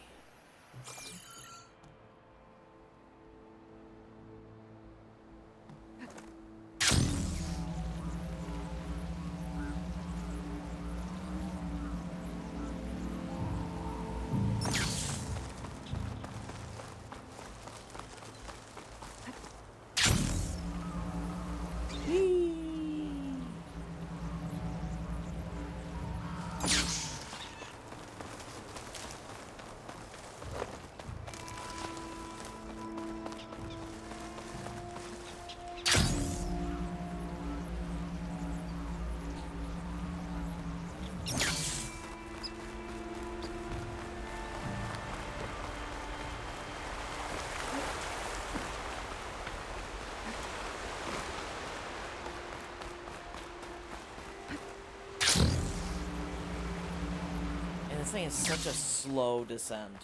This thing is such a slow descent.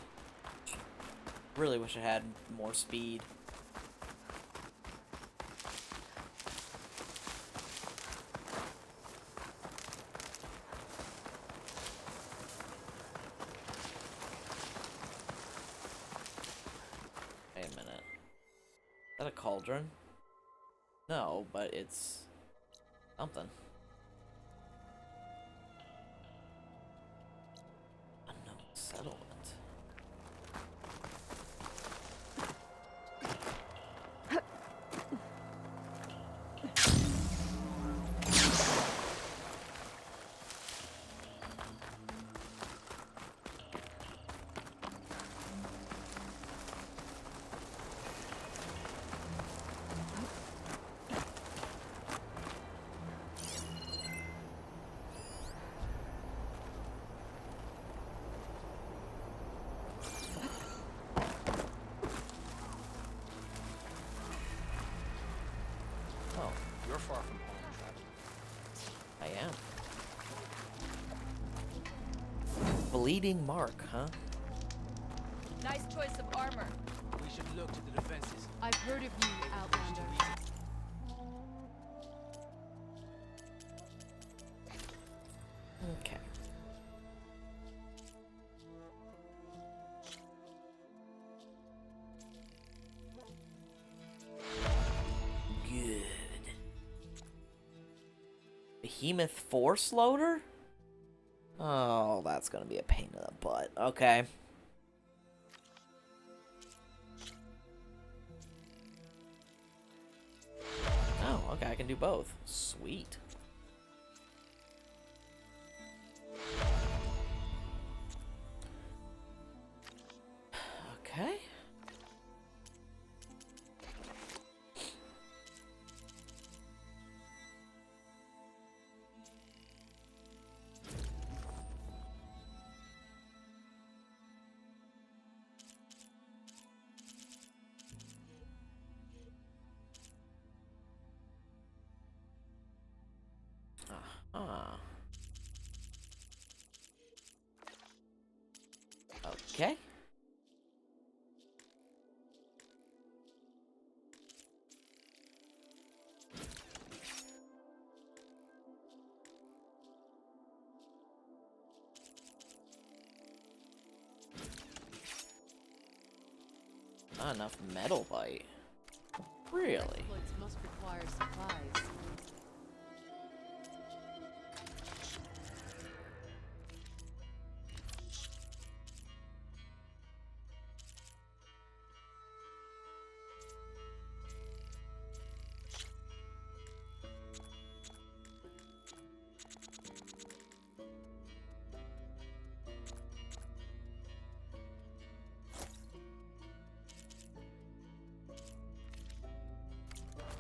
Really wish it had more speed. Wait a minute. Is that a cauldron? No, but it's something. Unknown settlement. Oh, You're far from home, traveler. I am. Bleeding mark, huh? Nice choice of armor. We should look to the defenses. I've heard of you, Outlander. Okay. Good. Behemoth Force Loader? Oh, that's gonna be a pain in the butt. Okay. Oh, okay, I can do both. Sweet. Okay. Not enough metal bite. Really? Exploits must require supplies.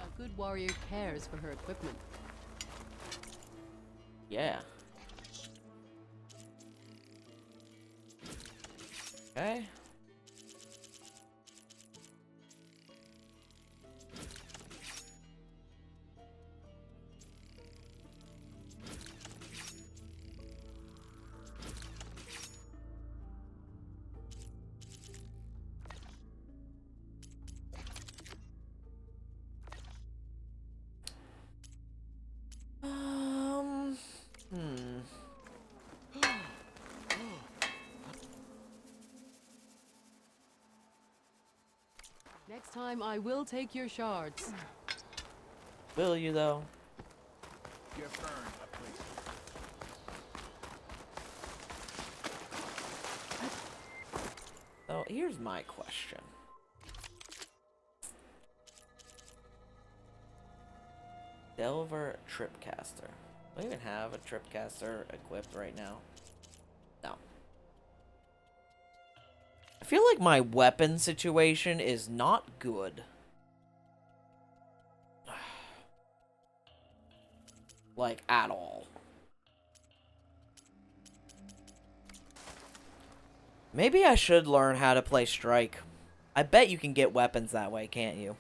A good warrior cares for her equipment. Yeah. Okay. Hmm. Next time I will take your shards. Will you though? You're burned, a place. So here's my question. Delver Tripcaster. Do I even have a Tripcaster equipped right now? No. I feel like my weapon situation is not good. Like, at all. Maybe I should learn how to play Strike. I bet you can get weapons that way, can't you?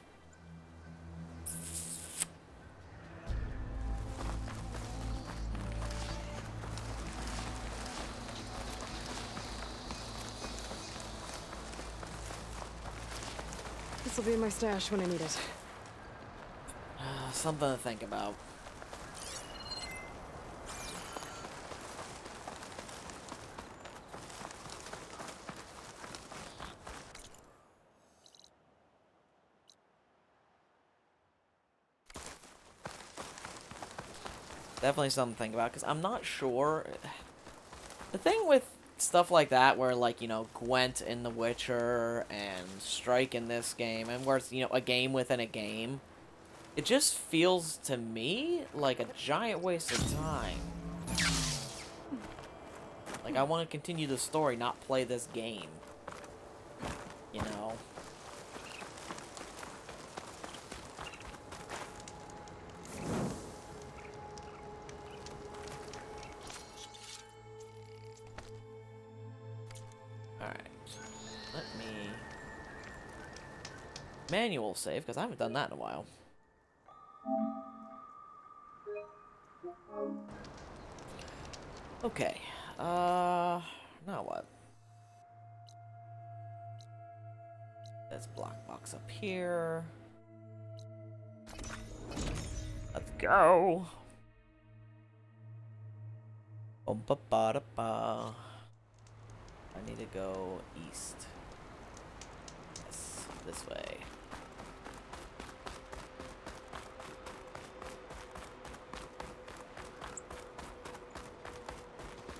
This will be in my stash when I need it. Something to think about. Definitely something to think about, because I'm not sure. The thing with stuff like that, where, like, you know, Gwent in The Witcher and Strike in this game, and where it's, you know, a game within a game, it just feels to me like a giant waste of time. Like, I want to continue the story, not play this game. You know? Alright. Let me... manual save, because I haven't done that in a while. Okay. Now what? There's a block box up here. Let's go. Ba-ba-da-ba. I need to go east. Yes, this way.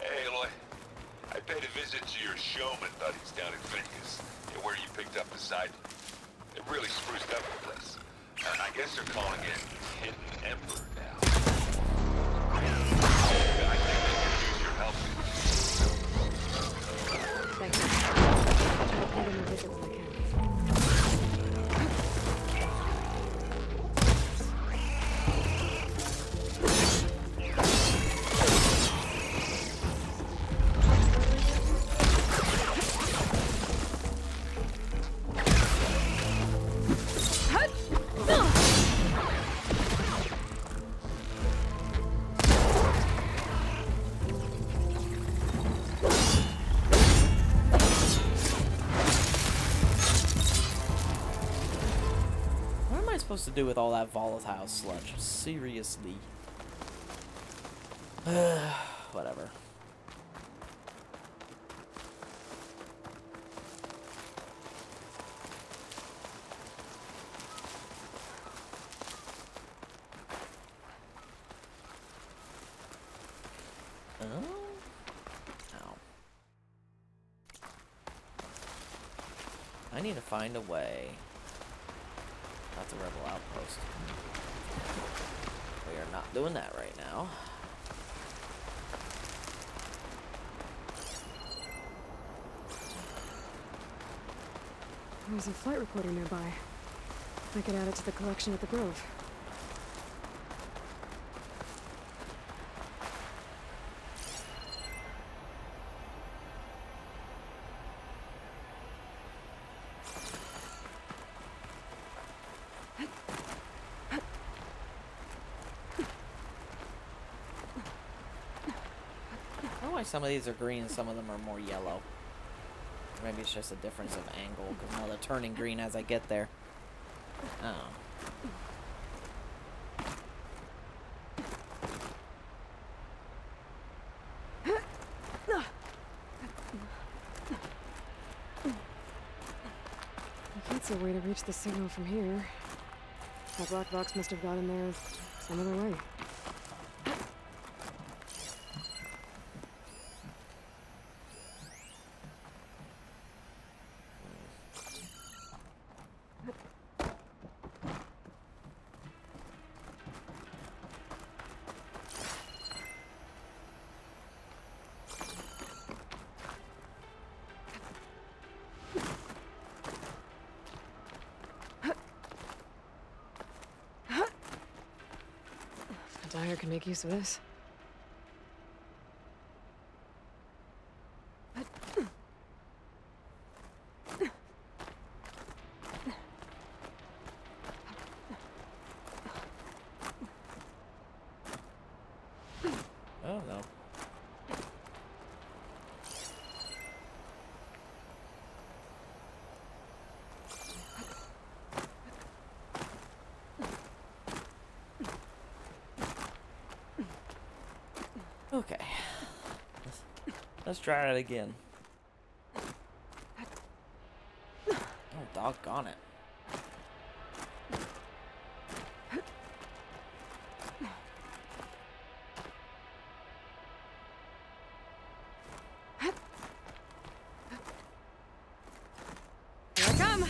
Hey, Aloy. I paid a visit to your showman buddies down in Vegas, where you picked up the side. It really spruced up the place. And I guess they're calling it Hidden Emperor now. I think they could use your help. Thank you. I'll pay them a visit when I can. Supposed to do with all that volatile sludge? Seriously. Whatever. Ow. I need to find a way. That's a rebel outpost. We are not doing that right now. There's a flight recorder nearby. I could add it to the collection at the Grove. I don't know why some of these are green and some of them are more yellow. Maybe it's just a difference of angle, because now they're turning green as I get there. Oh. I can't see a way to reach the signal from here. That black box must have gotten there some other way. Dyer can make use of this. Oh no. Okay. Let's try it again. Oh, doggone it. Here I come!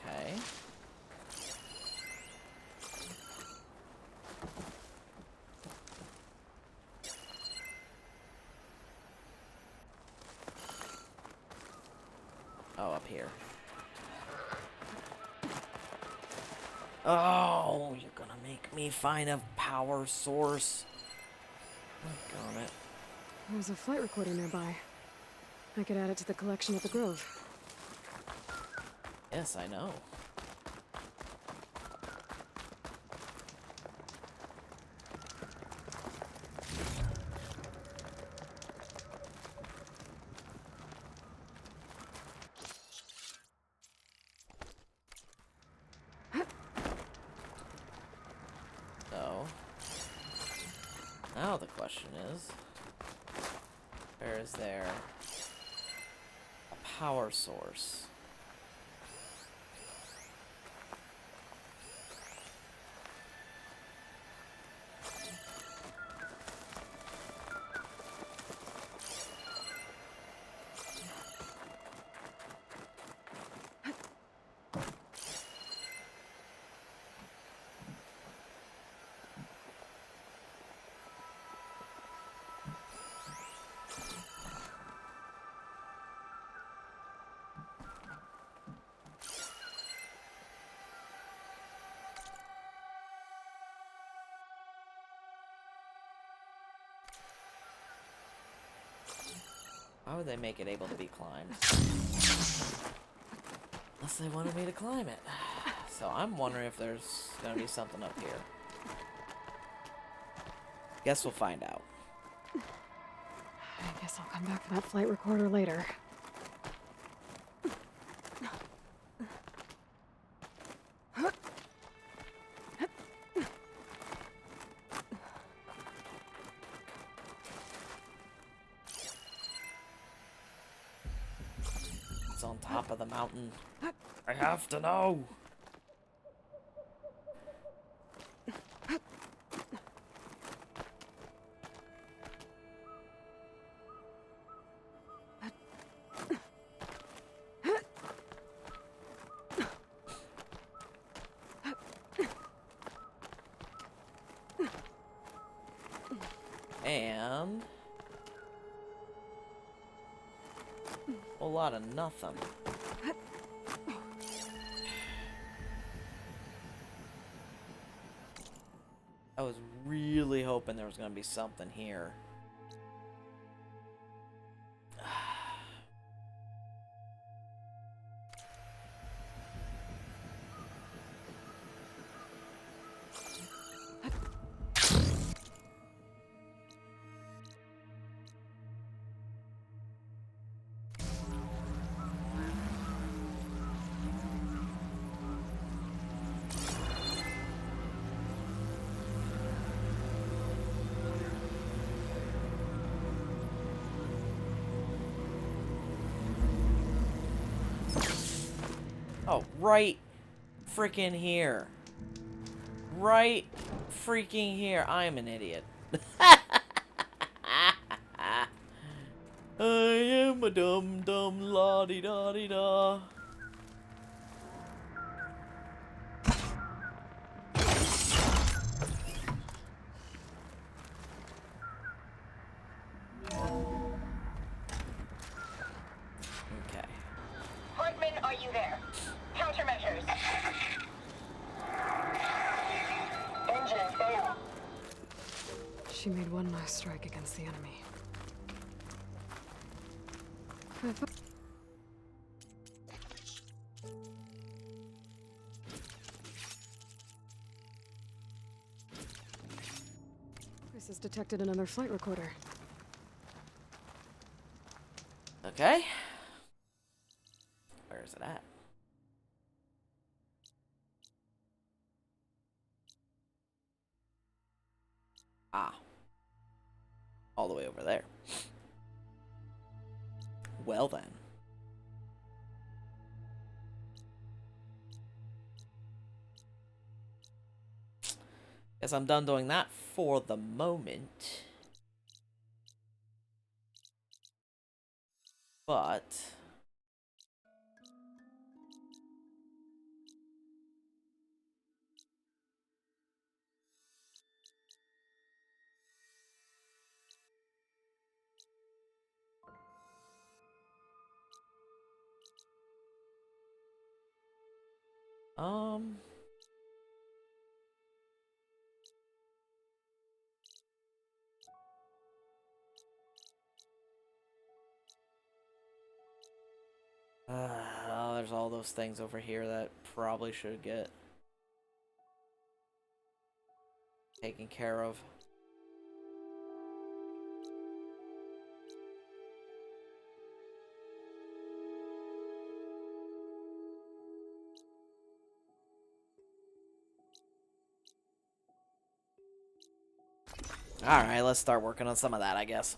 Okay. Oh, up here. Oh, you're gonna make me find a power source. Doggone it. There's a flight recorder nearby. I could add it to the collection at the Grove. Yes, I know. So, now the question is, where is there a power source? Why would they make it able to be climbed? Unless they wanted me to climb it. So I'm wondering if there's gonna be something up here. Guess we'll find out. I guess I'll come back for that flight recorder later. top of the mountain? I have to know. And a whole lot of nothing. I was really hoping there was going to be something here. Oh, right freaking here. Right freaking here. I am an idiot. I am a dum-dum la-di-da-di-da. Okay. Hartman, are you there? Countermeasures. Engine fail. She made one last strike against the enemy. I thought Chris has detected another flight recorder. Okay. Where is it at? Ah. All the way over there. Well then. Guess I'm done doing that for the moment. But um there's all those things over here that probably should get taken care of. Alright, let's start working on some of that, I guess.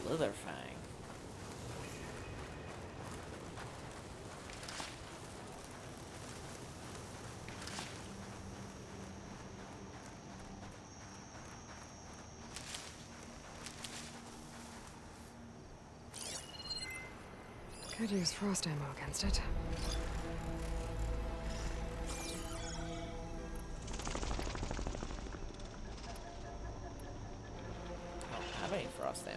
Slitherfang. Could use frost ammo against it. I don't have any frost ammo.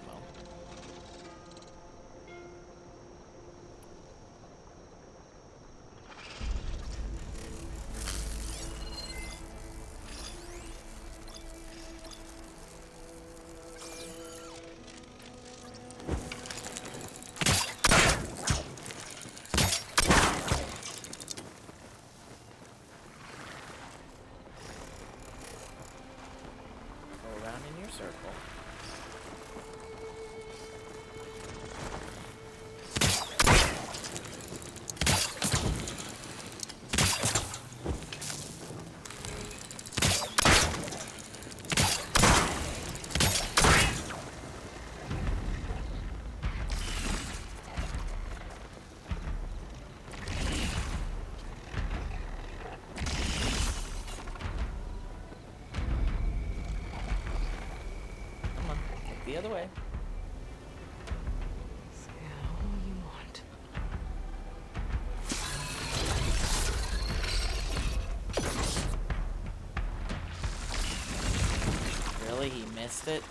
Go around in your circle. the other way. Say all you want. Really? He missed it?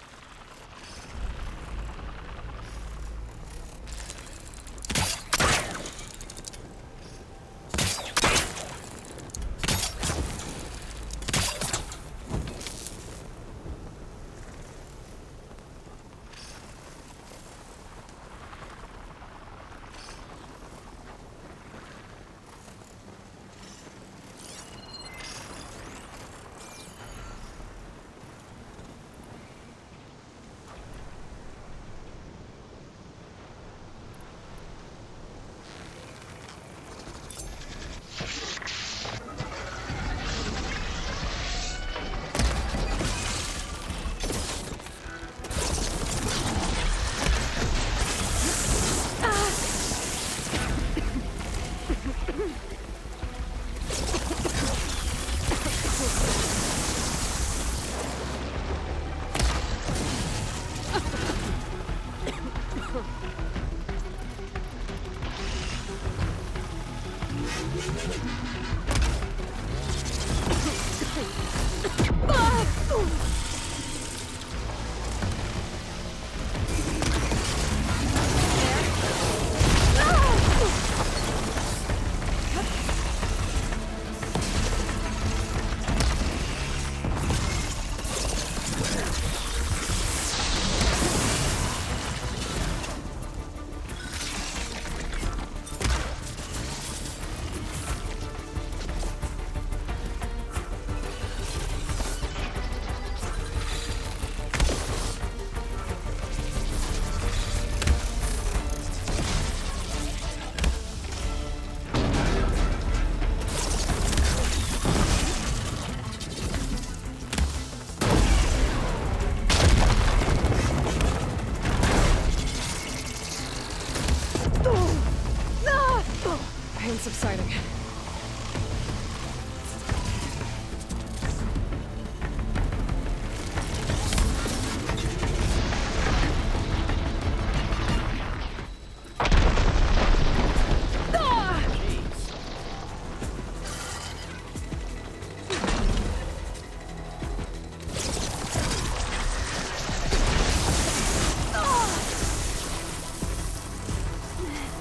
Pain subsiding.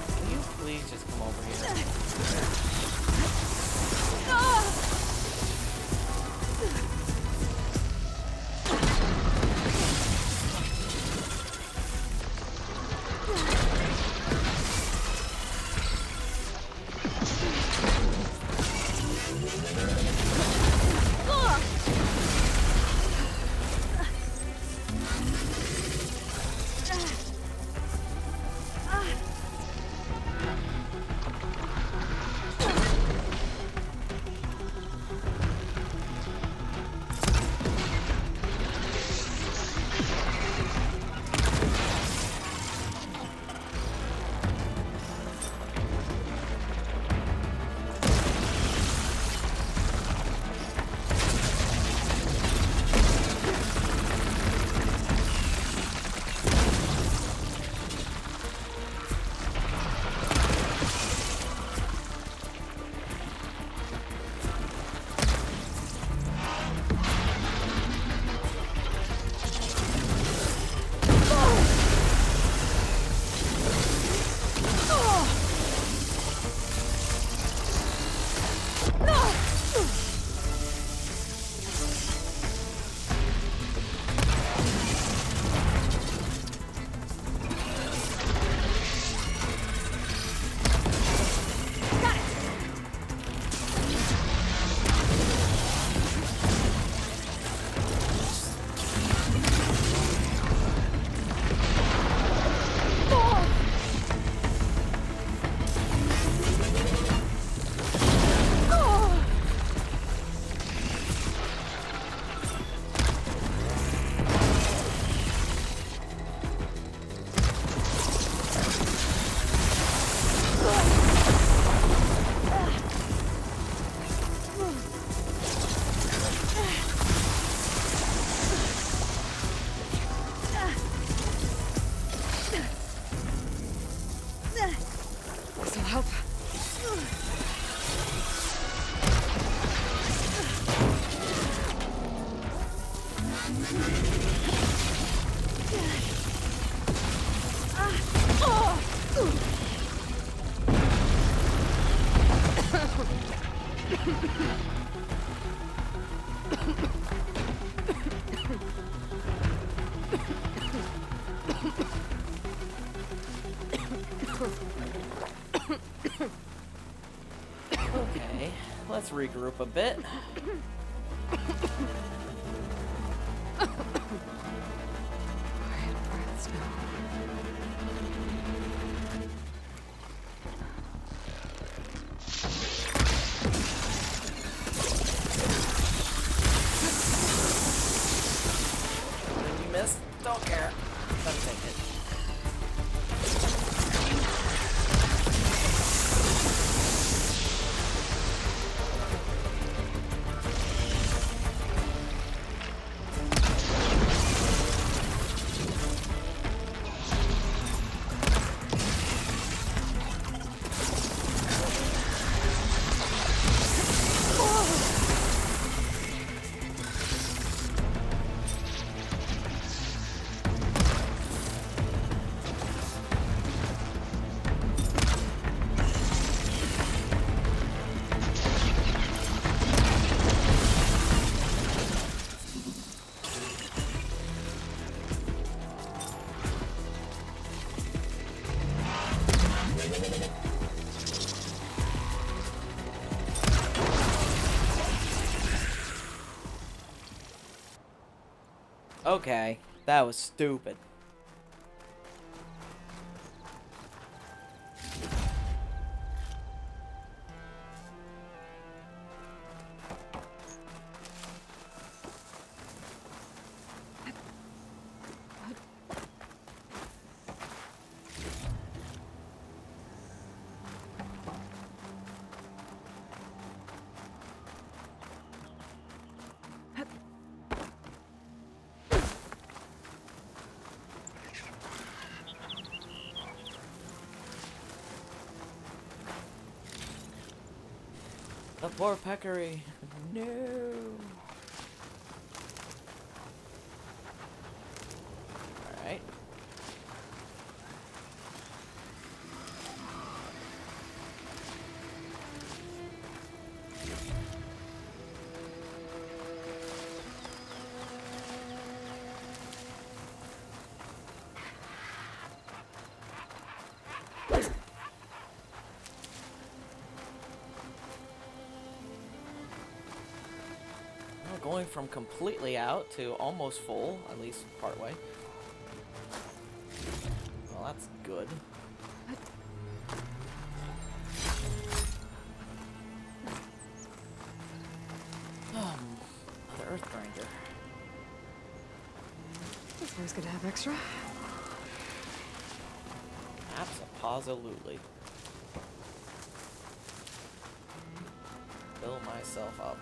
Can you please just come over here? Okay, let's regroup a bit. Quiet breaths now. Did you miss? Don't care. Let me take it. Okay, that was stupid. The poor peccary. No. Alright. Going from completely out to almost full, at least partway. Well, that's good. Another earth grinder. It's always good to have extra. Absolutely. Fill myself up.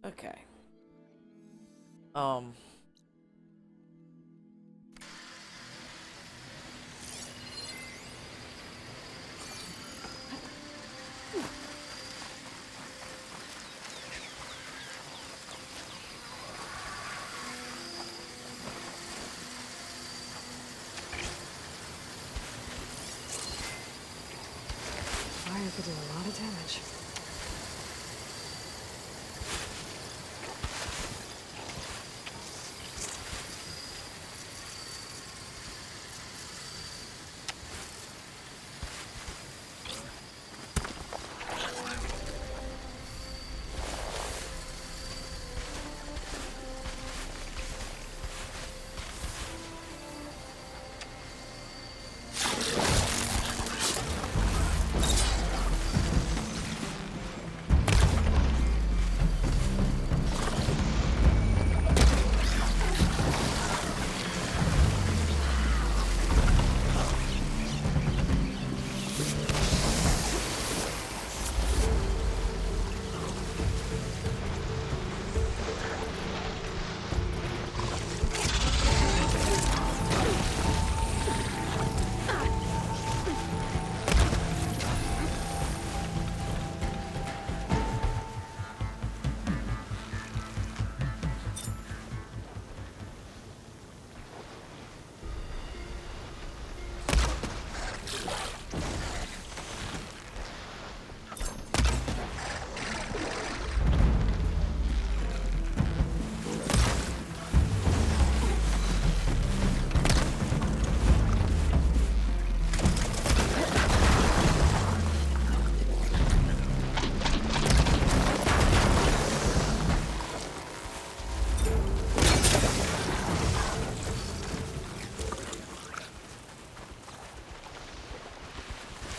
Okay. Fire could do a lot of damage.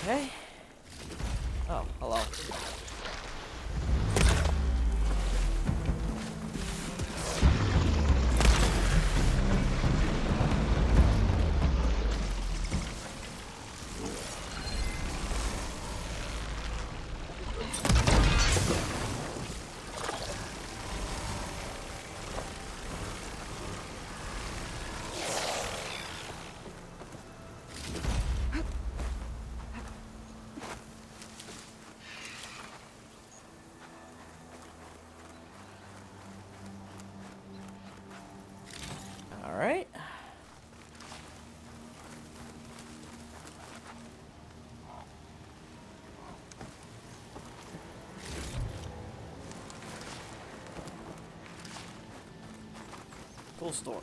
Okay. Oh, hello. All right. Cool store.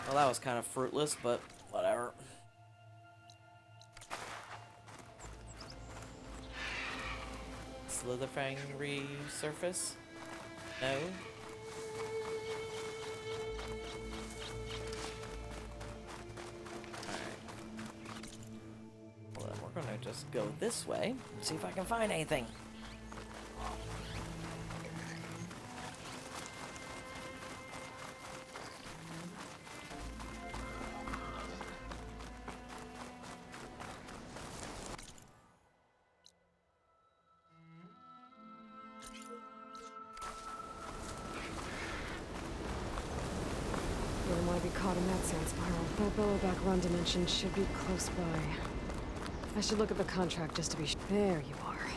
Well, that was kind of fruitless, but whatever. Slitherfang resurface? No. Alright. Well, then we're gonna just go this way and see if I can find anything. You don't want to be caught in that sand spiral. The Billowback Run dimension should be close by. I should look at the contract just to be sure. There you are.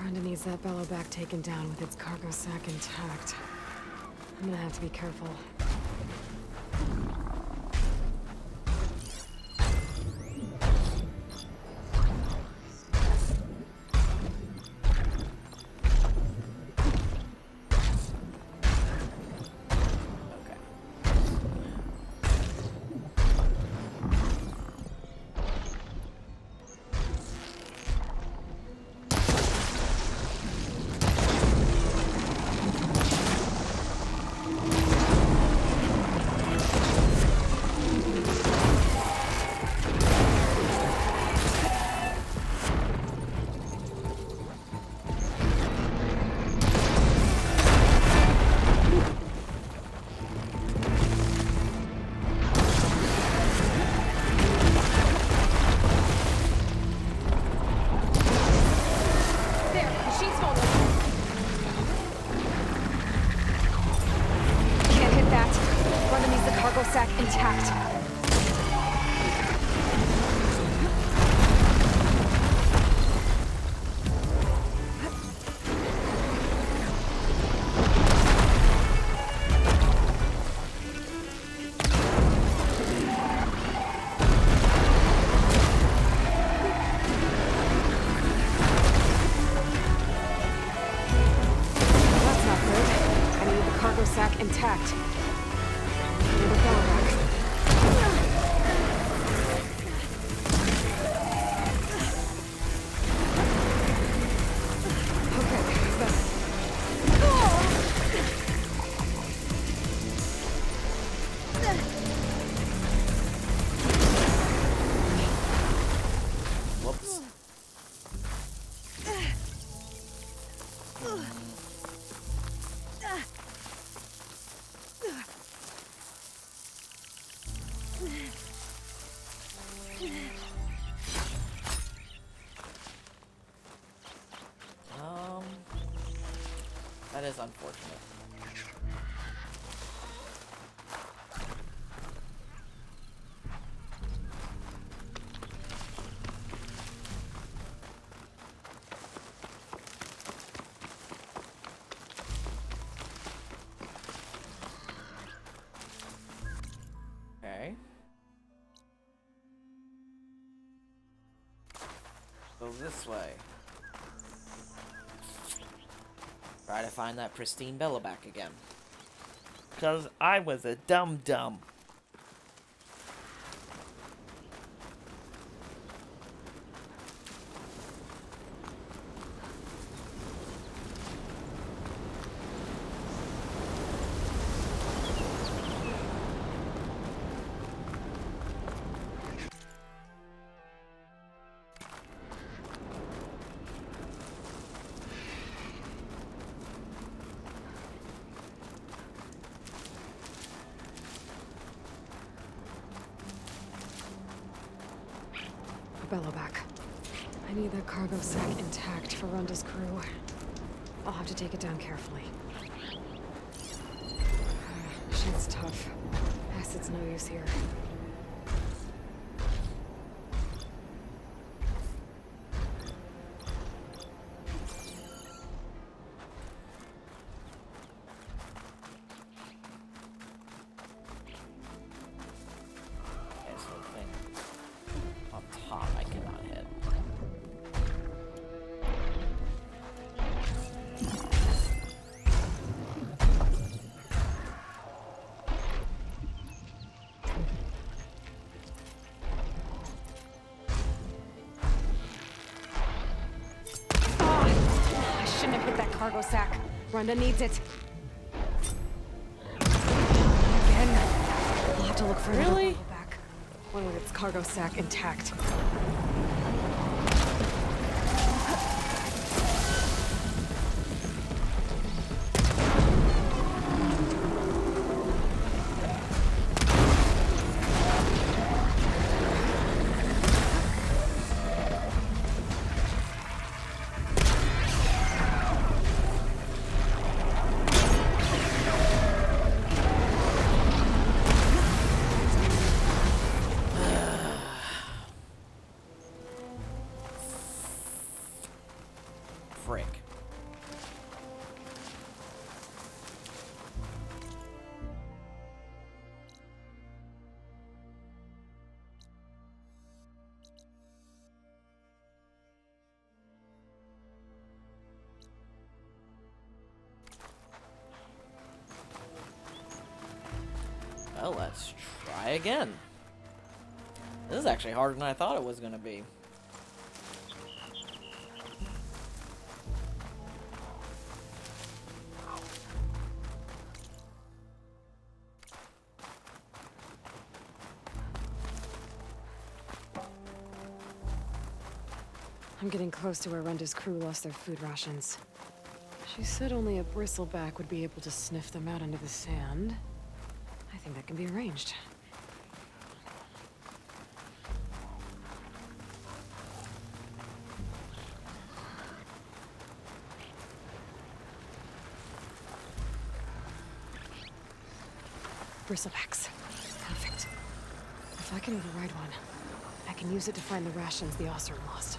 Rhonda needs that Bellowback taken down with its cargo sack intact. I'm gonna have to be careful. sack intact. That's not good. I need the cargo sack intact. Need a bell back. Okay, better. Whoops. That is unfortunate. Okay. Go this way. Try to find that pristine Bella back again. Because I was a dum-dum. Bellow back. I need that cargo sack intact for Runda's crew. I'll have to take it down carefully. Shit's tough. Acid's no use here. Okay, so the thing on top I cannot hit. I shouldn't have hit that cargo sack. Runda needs it. Again. I'll have to look for another Really? bellow back. One with its cargo sack intact. Frick. Well, let's try again. This is actually harder than I thought it was going to be. I'm getting close to where Runda's crew lost their food rations. She said only a bristleback would be able to sniff them out into the sand. I think that can be arranged. Bristlebacks. Perfect. If I can override one, I can use it to find the rations the Ossern lost.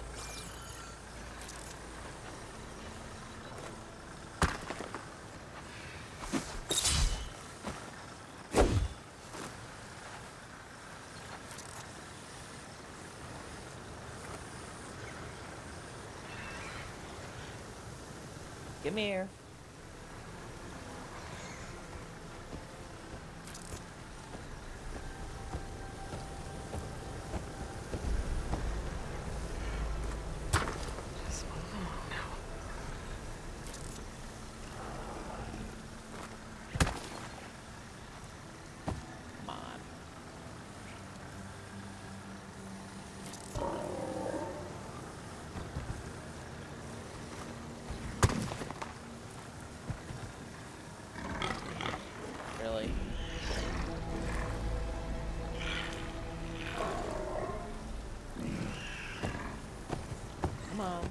Give me here. Just one more now. Come on. Really? Come on.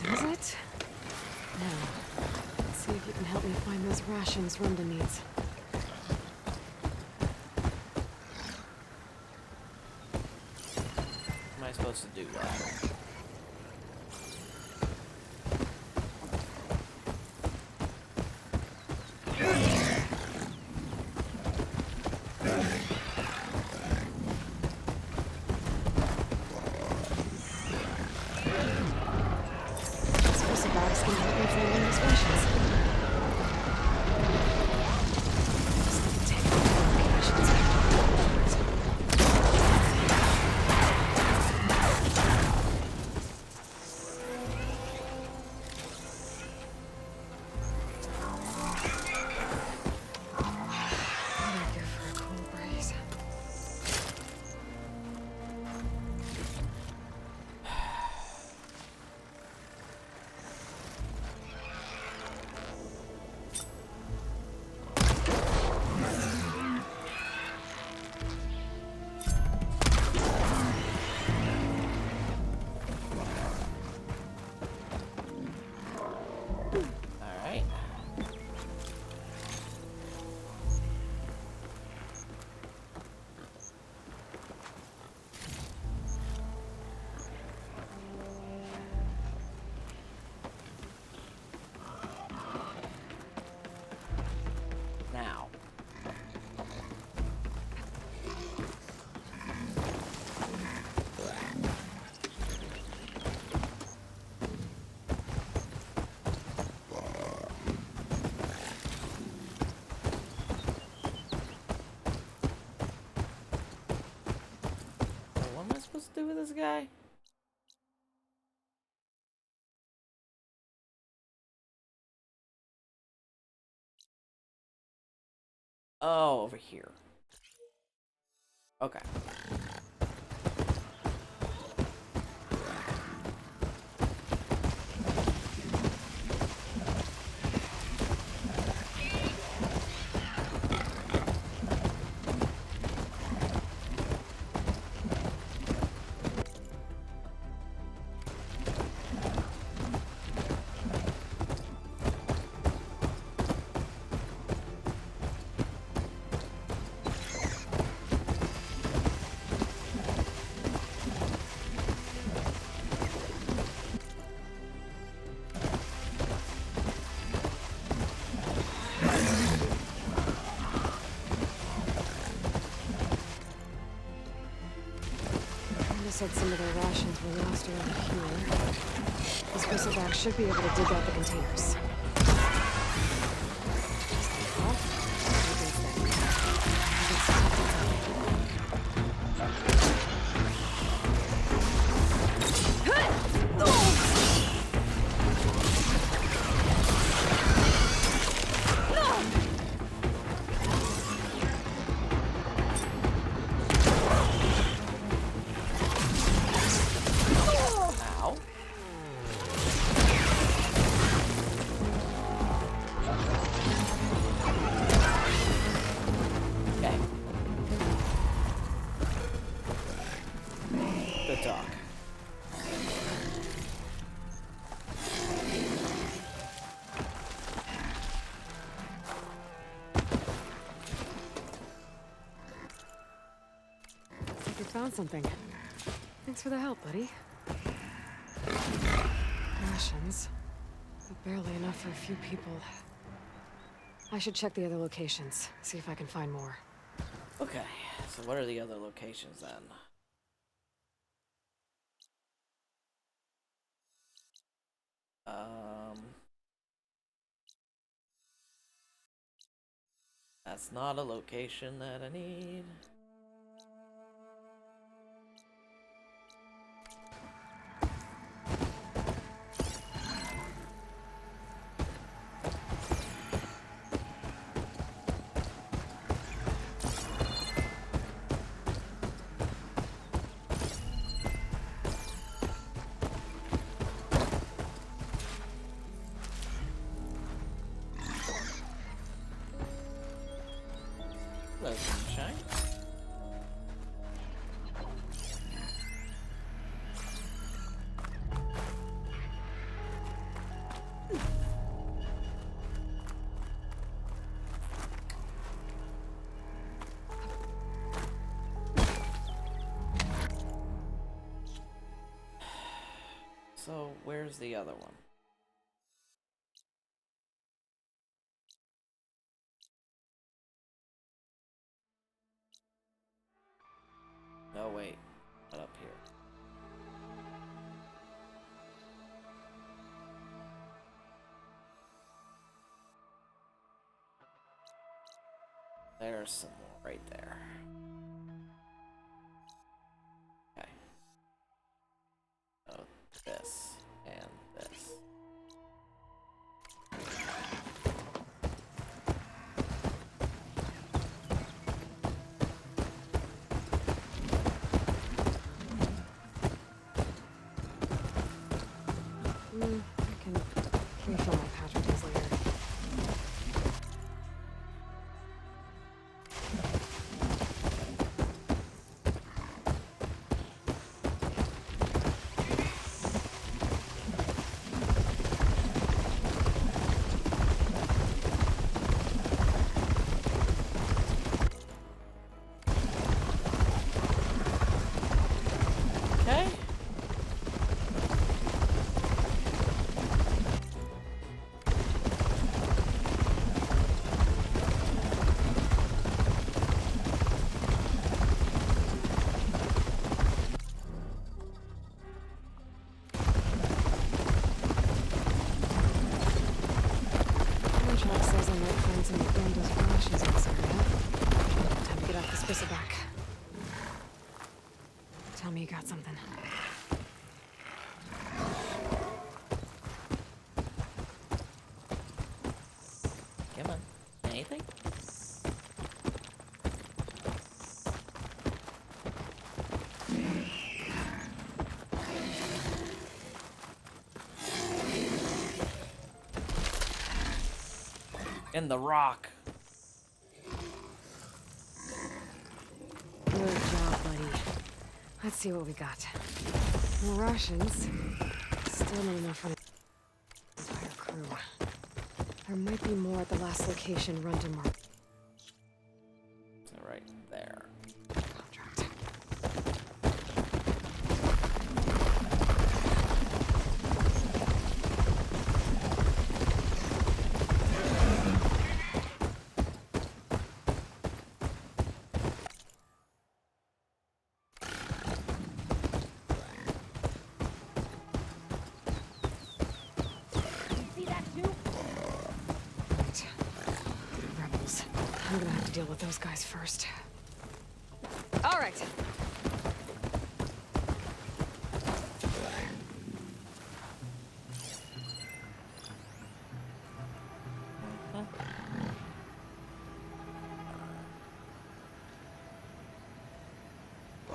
Is it? Now, let's see if you can help me find those rations Runda needs. Am I supposed to do that? guy? Oh, over here. Okay. Said some of their rations were lost around here. This Bristleback should be able to dig out the containers. Found something. Thanks for the help, buddy. Rations. But barely enough for a few people. I should check the other locations, see if I can find more. Okay, so what are the other locations then? That's not a location that I need. Hello, sunshine. So, where's the other one? No, wait. Not up here. There's some more right there. Okay. So, this and this. I can refill my patches later. Okay. Contract says I might find some Brando's rations in this area. Time to get off this bristleback. Tell me you got something. In the rock. Good job, buddy. Let's see what we got. More rations. Still not enough for the entire crew. There might be more at the last location run to mark. Right there. Contract. See that too? Right. Rebels. I'm gonna have to deal with those guys first. All right.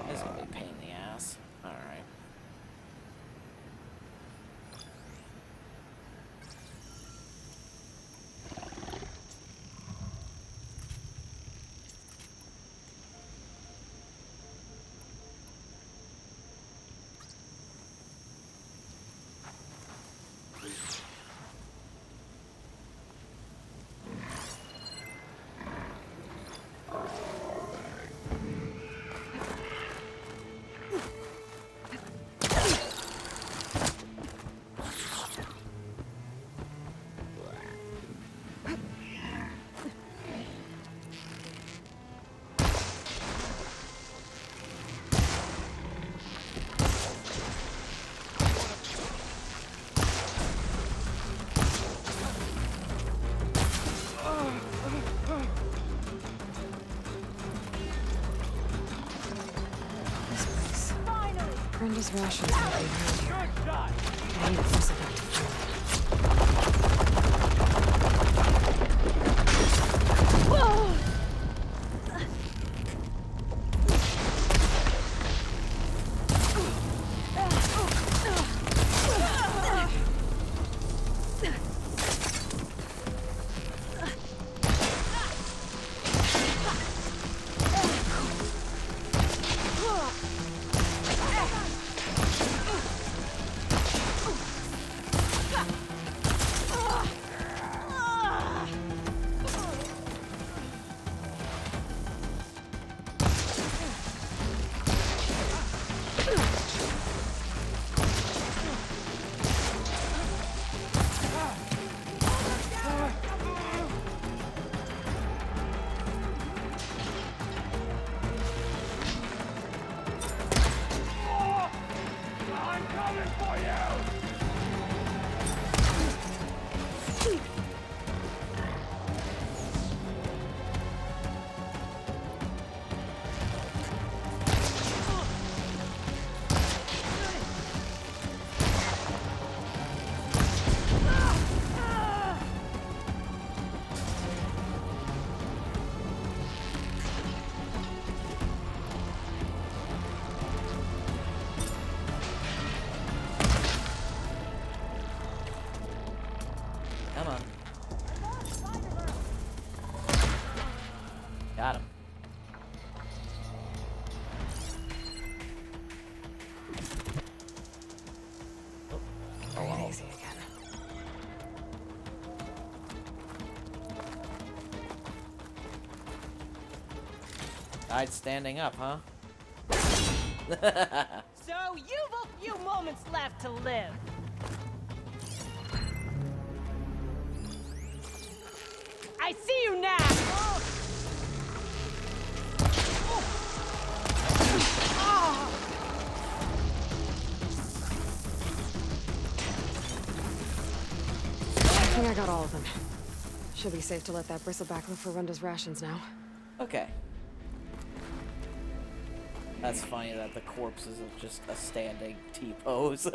This is gonna be a pain in the ass. Alright. Brenda's rations might be around here. I need to force it back to Come on. Got him. Breathe easy again. Died standing up, huh? So you've a few moments left to live. I see you now! I think I got all of them. Should be safe to let that bristleback look for Runda's rations now. Okay. That's funny that the corpse is just a standing T-pose.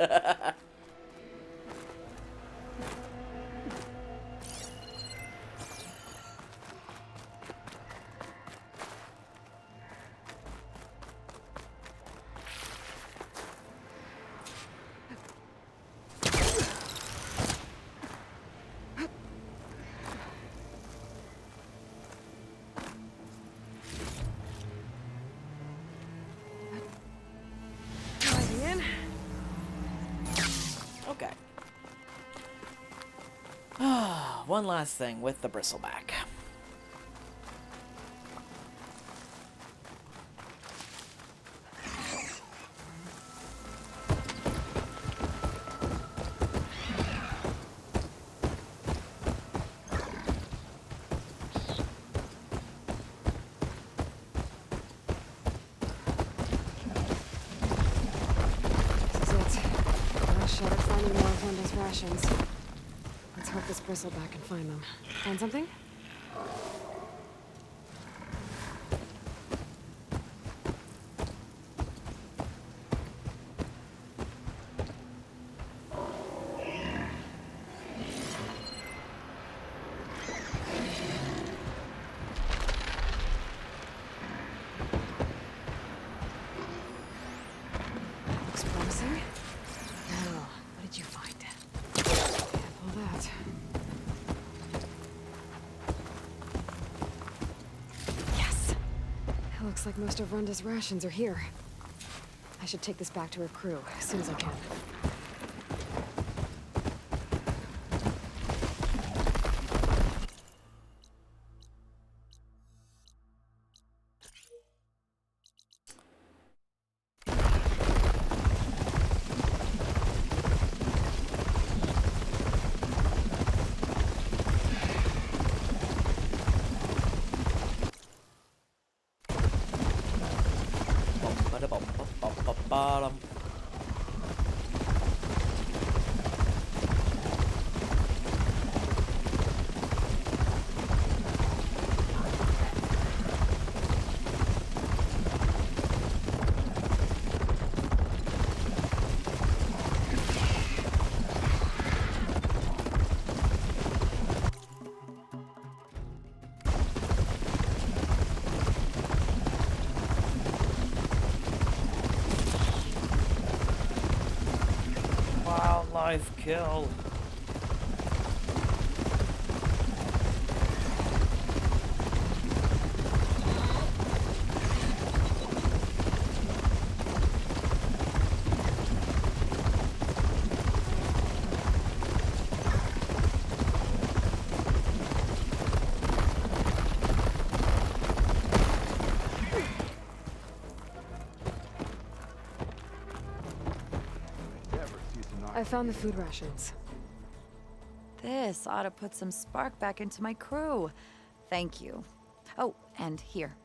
Okay. One last thing with the bristleback. This is it. Last shot at finding more of Linda's rations. Let's hope this bristleback can find them. Find something? Looks promising. Now, what did you find? Careful that. Yes! It looks like most of Runda's rations are here. I should take this back to her crew as soon as I can. Bottom. Wildlife kill. I found the food rations. This ought to put some spark back into my crew. Thank you. Oh, and here.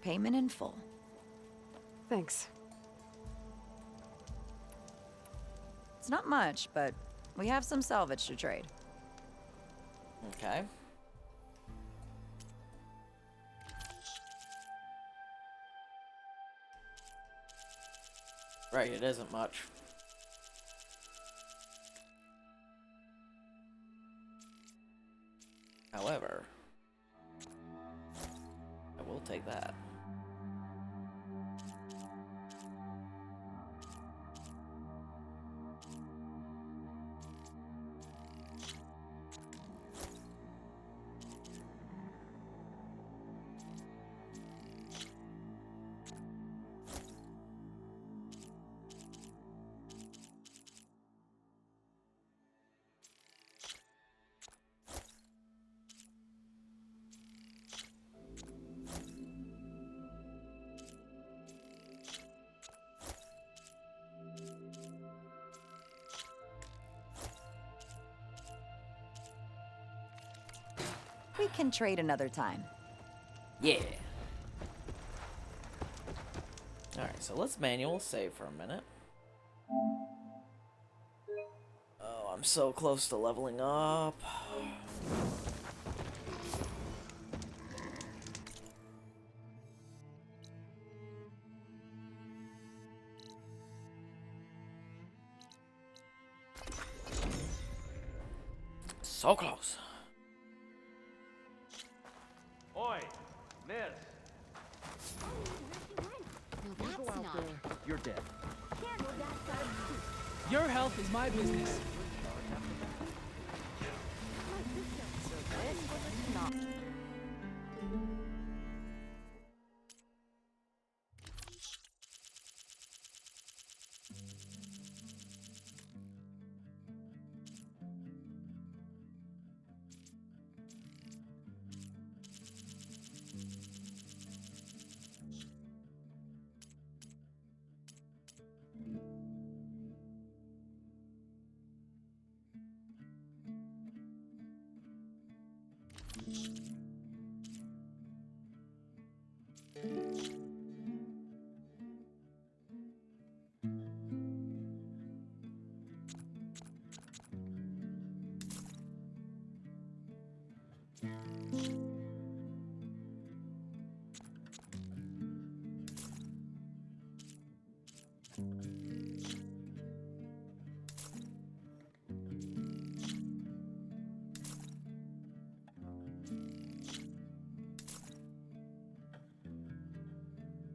Payment in full. Thanks. It's not much, but we have some salvage to trade. Okay. Right, it isn't much. However, I will take that. We can trade another time. Yeah. Alright, so let's manual save for a minute. Oh, I'm so close to leveling up. So close. Oi, miss. No, that's not. You're dead. Your health is my business.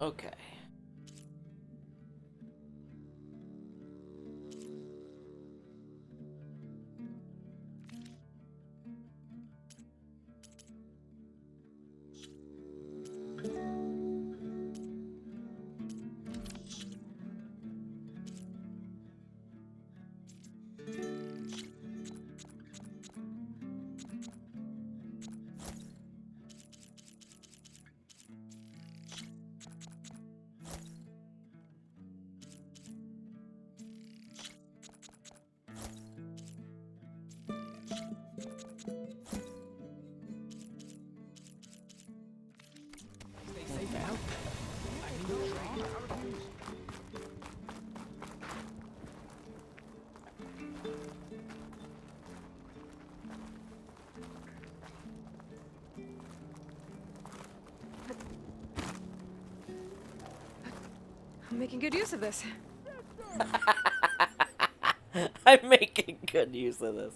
Okay. Stay safe out there. I need to try. I refuse. I'm making good use of this. I'm making good use of this.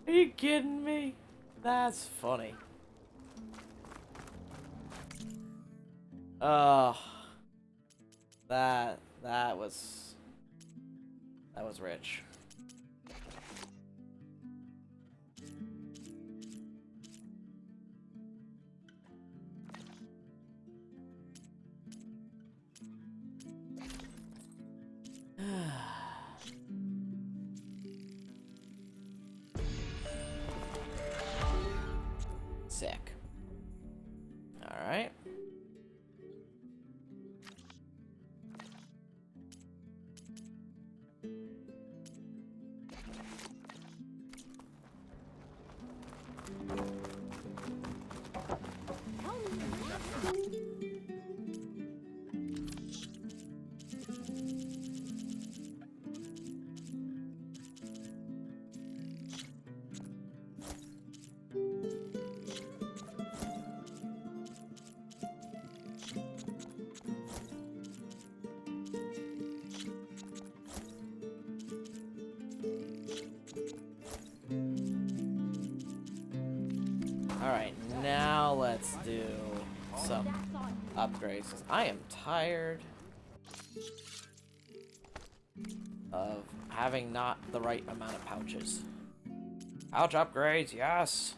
Are you kidding me? That's funny. Oh, that was rich. Sick. All right. Alright, now let's do some upgrades. 'Cause I am tired of having not the right amount of pouches. Pouch upgrades, yes!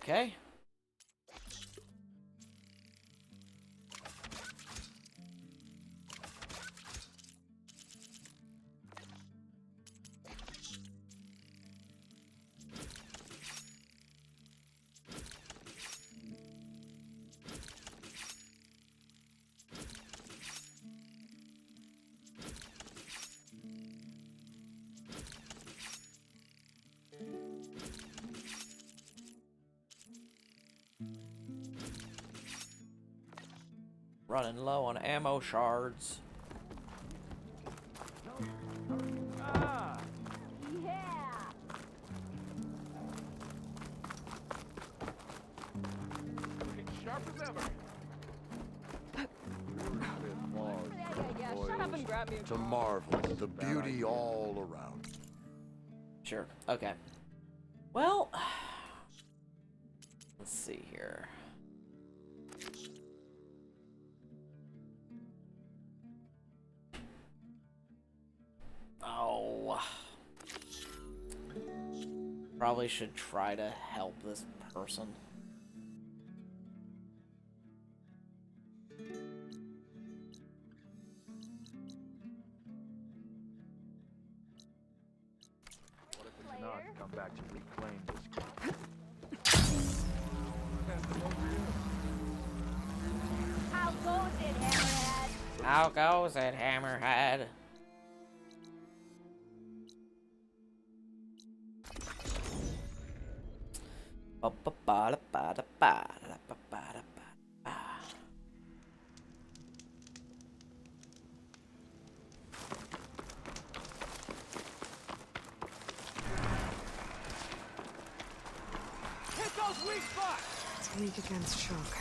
Okay. Running low on ammo shards. Ah! Yeah! Looking sharp as ever. Yeah, shut up and grab me. To marvel at the beauty all around. Sure, okay. Well, let's see here. Oh. Probably should try to help this person. back to reclaim this. How goes it, Hammerhead? How goes it, Hammerhead? Hit those weak spots! It's weak against shock.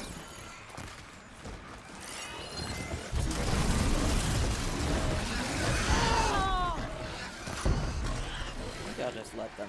I think I'll just let them.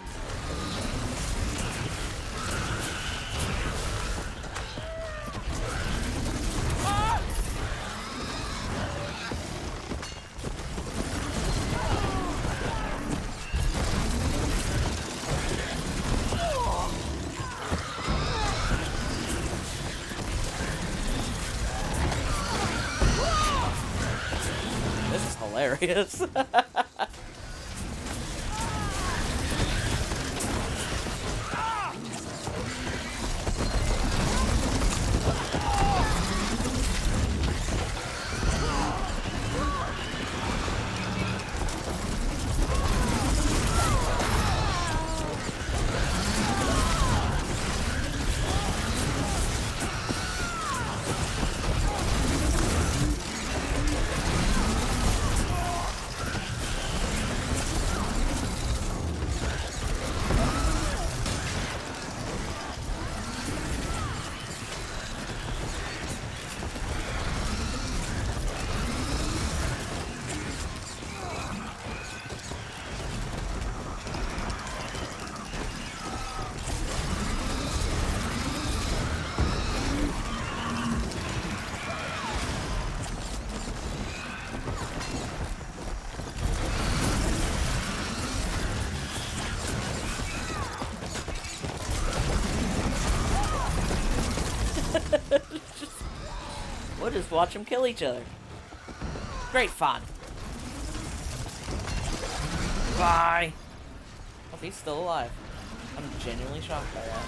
This is hilarious. We'll just watch them kill each other. Great fun. Bye. Oh, he's still alive. I'm genuinely shocked by that.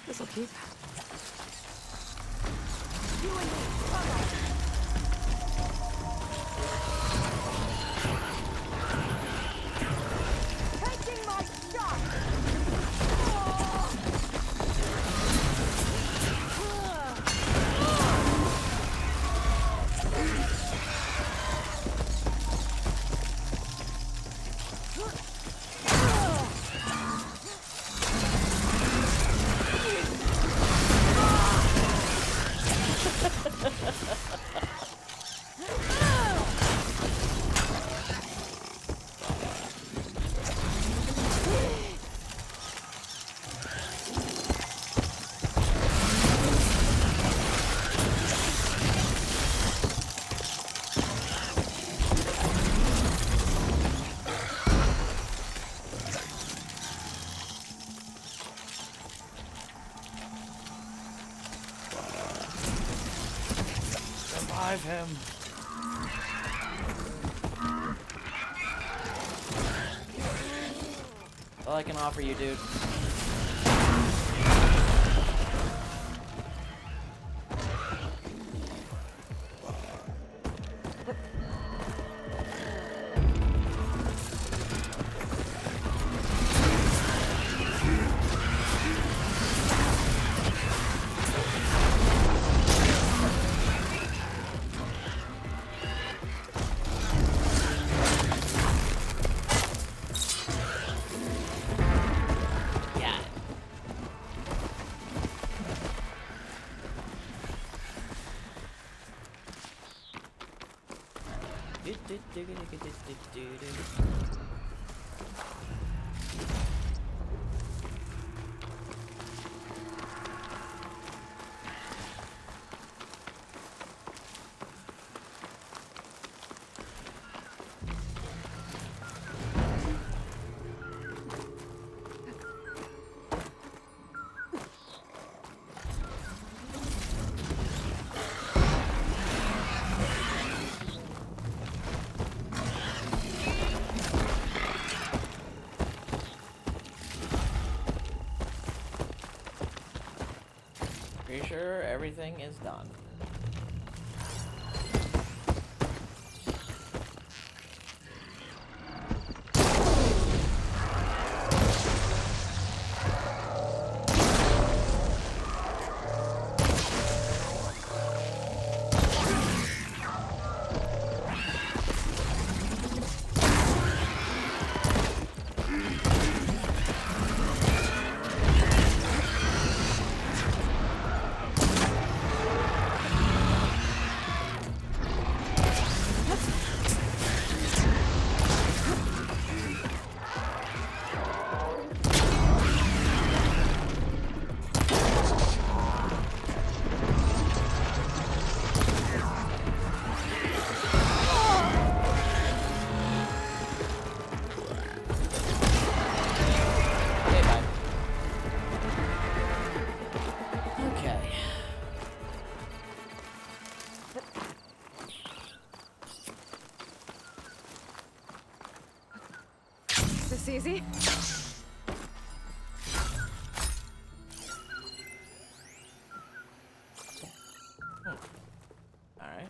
This'll keep. You and me, come on. Taking my shot. Revive him. All I can offer you, dude. Pretty sure everything is done. This easy? Alright.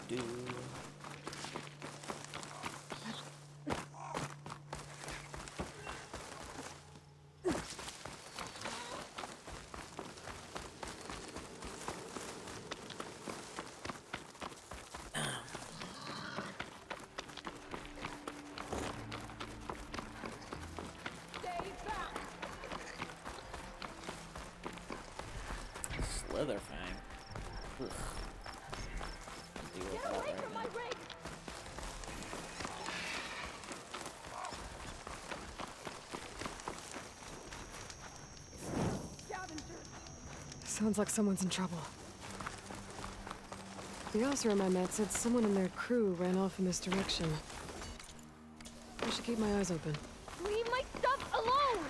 Do. Slitherfang. Ugh. Deal with that right now. Sounds like someone's in trouble. The officer I met said someone in their crew ran off in this direction. I should keep my eyes open. Leave my stuff alone!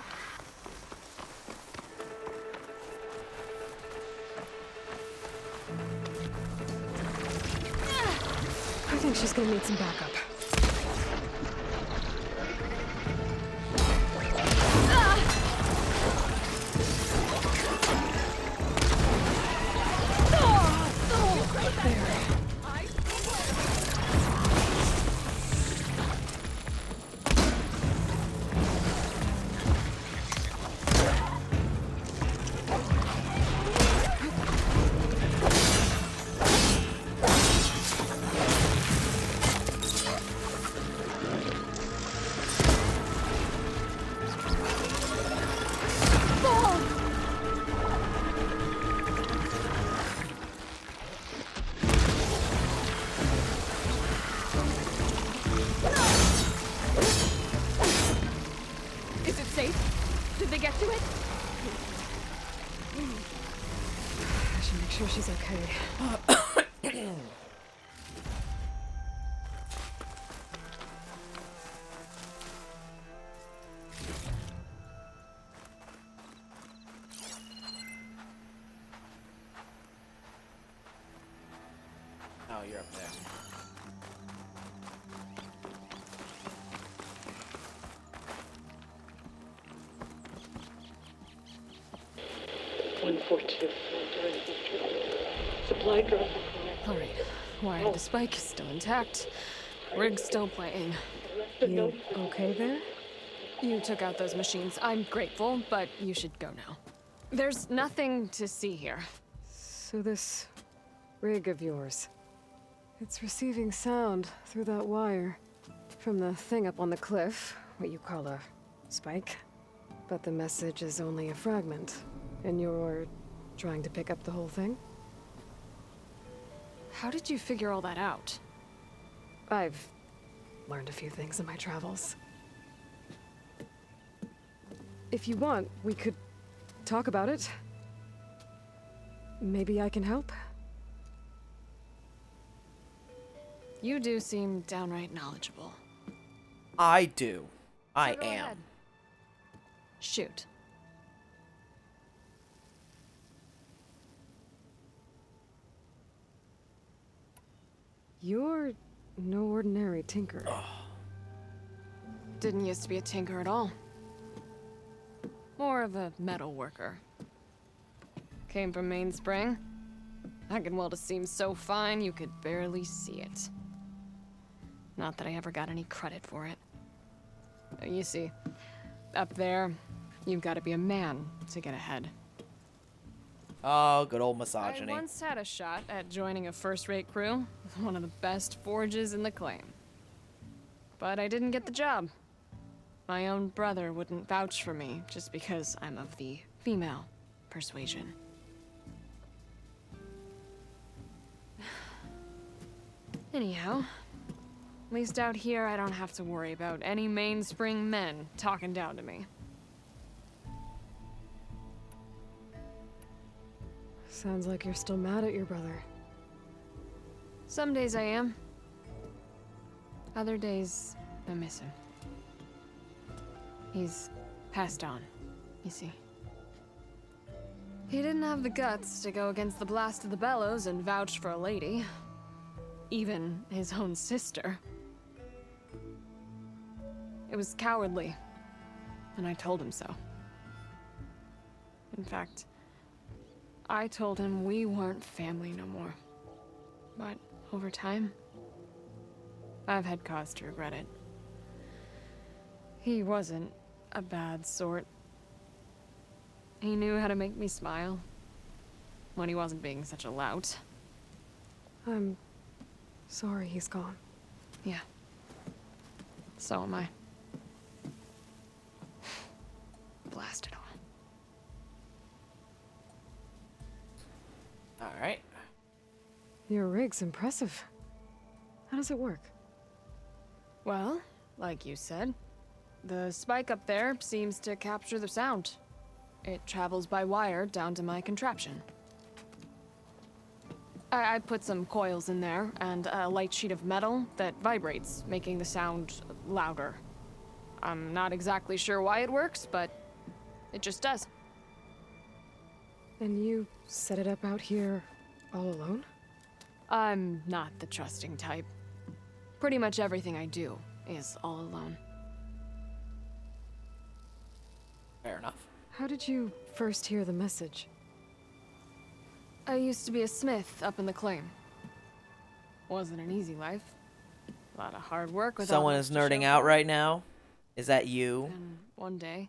I think she's gonna need some backup. they get to it? I should make sure she's okay. Oh, you're up there. Supply drop. All right. Wire the spike is still intact. Rig's still playing. You okay there? You took out those machines. I'm grateful, but you should go now. There's nothing to see here. So this rig of yours, it's receiving sound through that wire from the thing up on the cliff, what you call a spike. But the message is only a fragment, and you're trying to pick up the whole thing? How did you figure all that out? I've learned a few things in my travels. If you want, we could talk about it. Maybe I can help? You do seem downright knowledgeable. I do. I So go am. ahead. Shoot. You're no ordinary tinker. Didn't used to be a tinker at all. More of a metal worker. Came from Mainspring. I can weld a seam so fine you could barely see it. Not that I ever got any credit for it. You see, up there, you've got to be a man to get ahead. Oh, good old I misogyny. once had a shot at joining a first-rate crew with one of the best forges in the claim. But I didn't get the job. My own brother wouldn't vouch for me just because I'm of the female persuasion. Anyhow, at least out here I don't have to worry about any mainspring men talking down to me. Sounds like you're still mad at your brother. Some days I am. Other days, I miss him. He's passed on, you see. He didn't have the guts to go against the blast of the bellows and vouch for a lady. Even his own sister. It was cowardly, and I told him so. In fact, I told him we weren't family no more. But over time, I've had cause to regret it. He wasn't a bad sort. He knew how to make me smile when he wasn't being such a lout. I'm sorry he's gone. Yeah. So am I. Blast it all. Alright. Your rig's impressive. How does it work? Well, like you said, the spike up there seems to capture the sound. It travels by wire down to my contraption. I put some coils in there and a light sheet of metal that vibrates, making the sound louder. I'm not exactly sure why it works, but it just does. And you set it up out here all alone? I'm not the trusting type. Pretty much everything I do is all alone. Fair enough. How did you first hear the message? I used to be a smith up in the claim. Wasn't an easy life. A lot of hard work without Someone much is to nerding show out for it. right now. Is that you? And one day,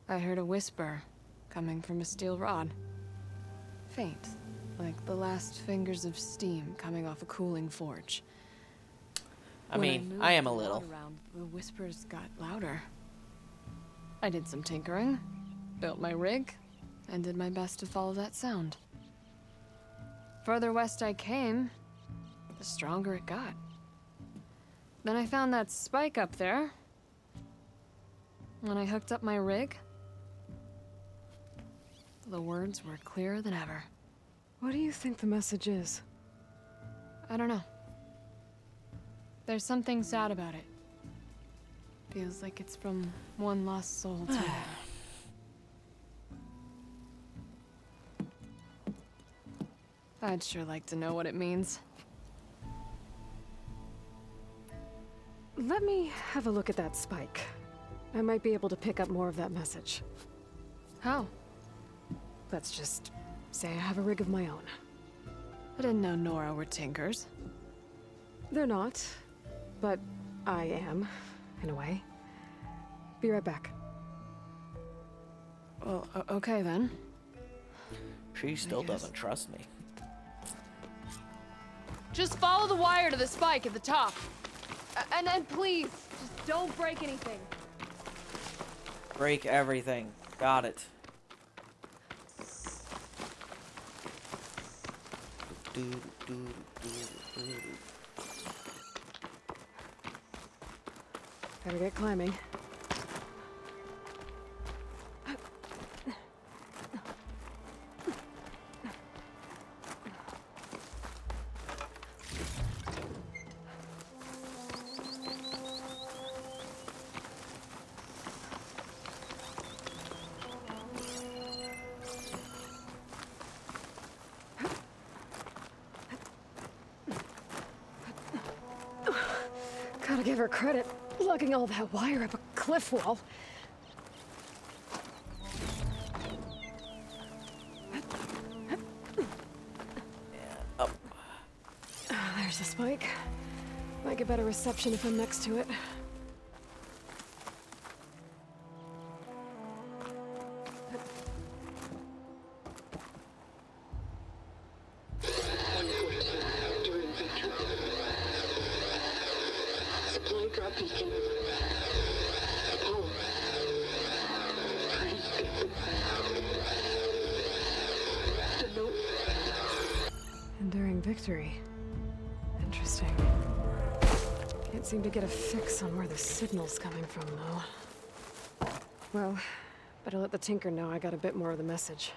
I heard a whisper coming from a steel rod. Faint, like the last fingers of steam coming off a cooling forge. I When mean, moved I am the a rod little. around, the whispers got louder. I did some tinkering, built my rig, and did my best to follow that sound. Further west I came, the stronger it got. Then I found that spike up there. When I hooked up my rig, The words were clearer than ever. What do you think the message is? I don't know. There's something sad about it. Feels like it's from one lost soul to another. I'd sure like to know what it means. Let me have a look at that spike. I might be able to pick up more of that message. How? Let's just say I have a rig of my own. I didn't know Nora were tinkers. They're not, but I am, in a way. Be right back. Well, okay then. She still doesn't trust me. Just follow the wire to the spike at the top. And please, just don't break anything. Break everything. Got it. Gotta get climbing. Gotta give her credit, lugging all that wire up a cliff wall. Up. There's the spike. Might get better reception if I'm next to it. Enduring victory. Interesting. Can't seem to get a fix on where the signal's coming from, though. Well, better let the Tinker know I got a bit more of the message.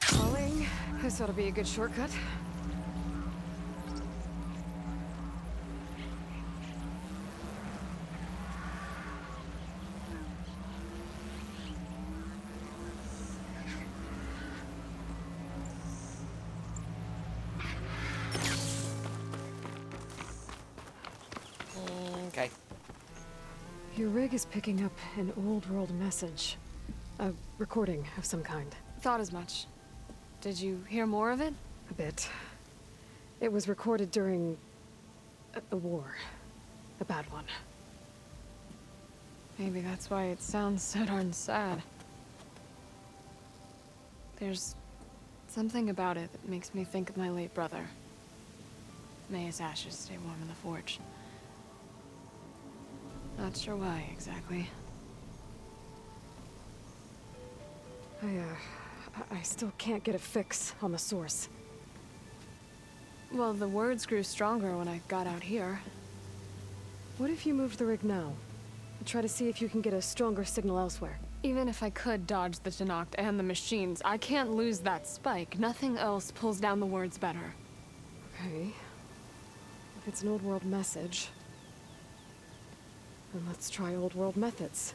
Falling. This ought to be a good shortcut. Okay. Your rig is picking up an old world message. A recording of some kind. Thought as much. Did you hear more of it? A bit. It was recorded during a war. A bad one. Maybe that's why it sounds so darn sad. There's something about it that makes me think of my late brother. May his ashes stay warm in the forge. Not sure why, exactly. I still can't get a fix on the source. Well, the words grew stronger when I got out here. What if you moved the rig now? Try to see if you can get a stronger signal elsewhere. Even if I could dodge the Tenakth and the machines, I can't lose that spike. Nothing else pulls down the words better. Okay. If it's an old world message, then let's try old world methods.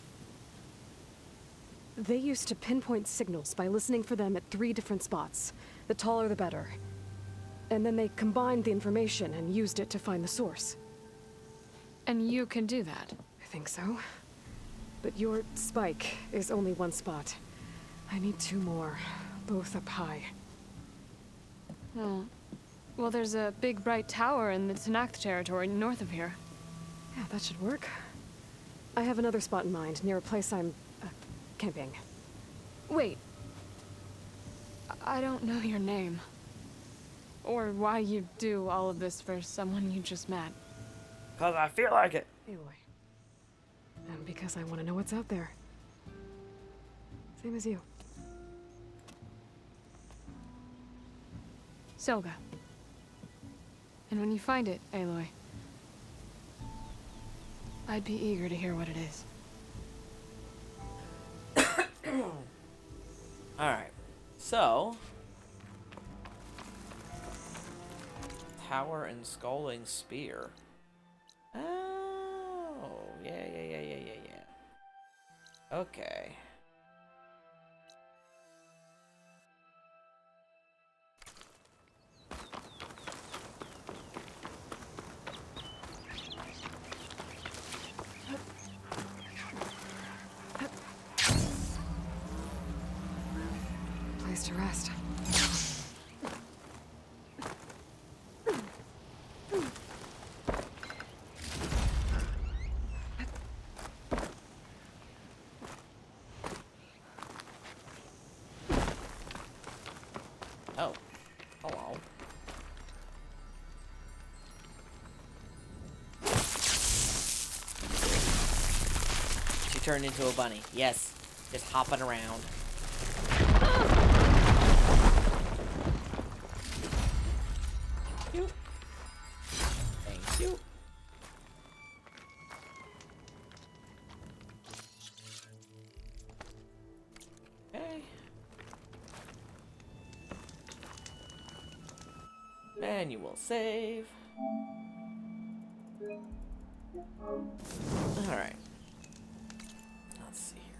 They used to pinpoint signals by listening for them at 3 different spots. The taller the better. And then they combined the information and used it to find the source. And you can do that? I think so. But your spike is only 1 spot. I need 2 more, both up high. Oh. Well, there's a big bright tower in the Tenakth territory north of here. Yeah, that should work. I have another spot in mind, near a place I'm camping. Wait. I don't know your name. Or why you do all of this for someone you just met. 'Cause I feel like it. Aloy. And because I want to know what's out there. Same as you. Silga. And when you find it, Aloy, I'd be eager to hear what it is. Alright. So. Tower and Sculling Spear. Oh. Yeah. Okay. Place to rest. Oh. Hello. She turned into a bunny. Yes. Just hopping around. Thank you. Thank you. Okay. Manual save. Alright. Let's see here.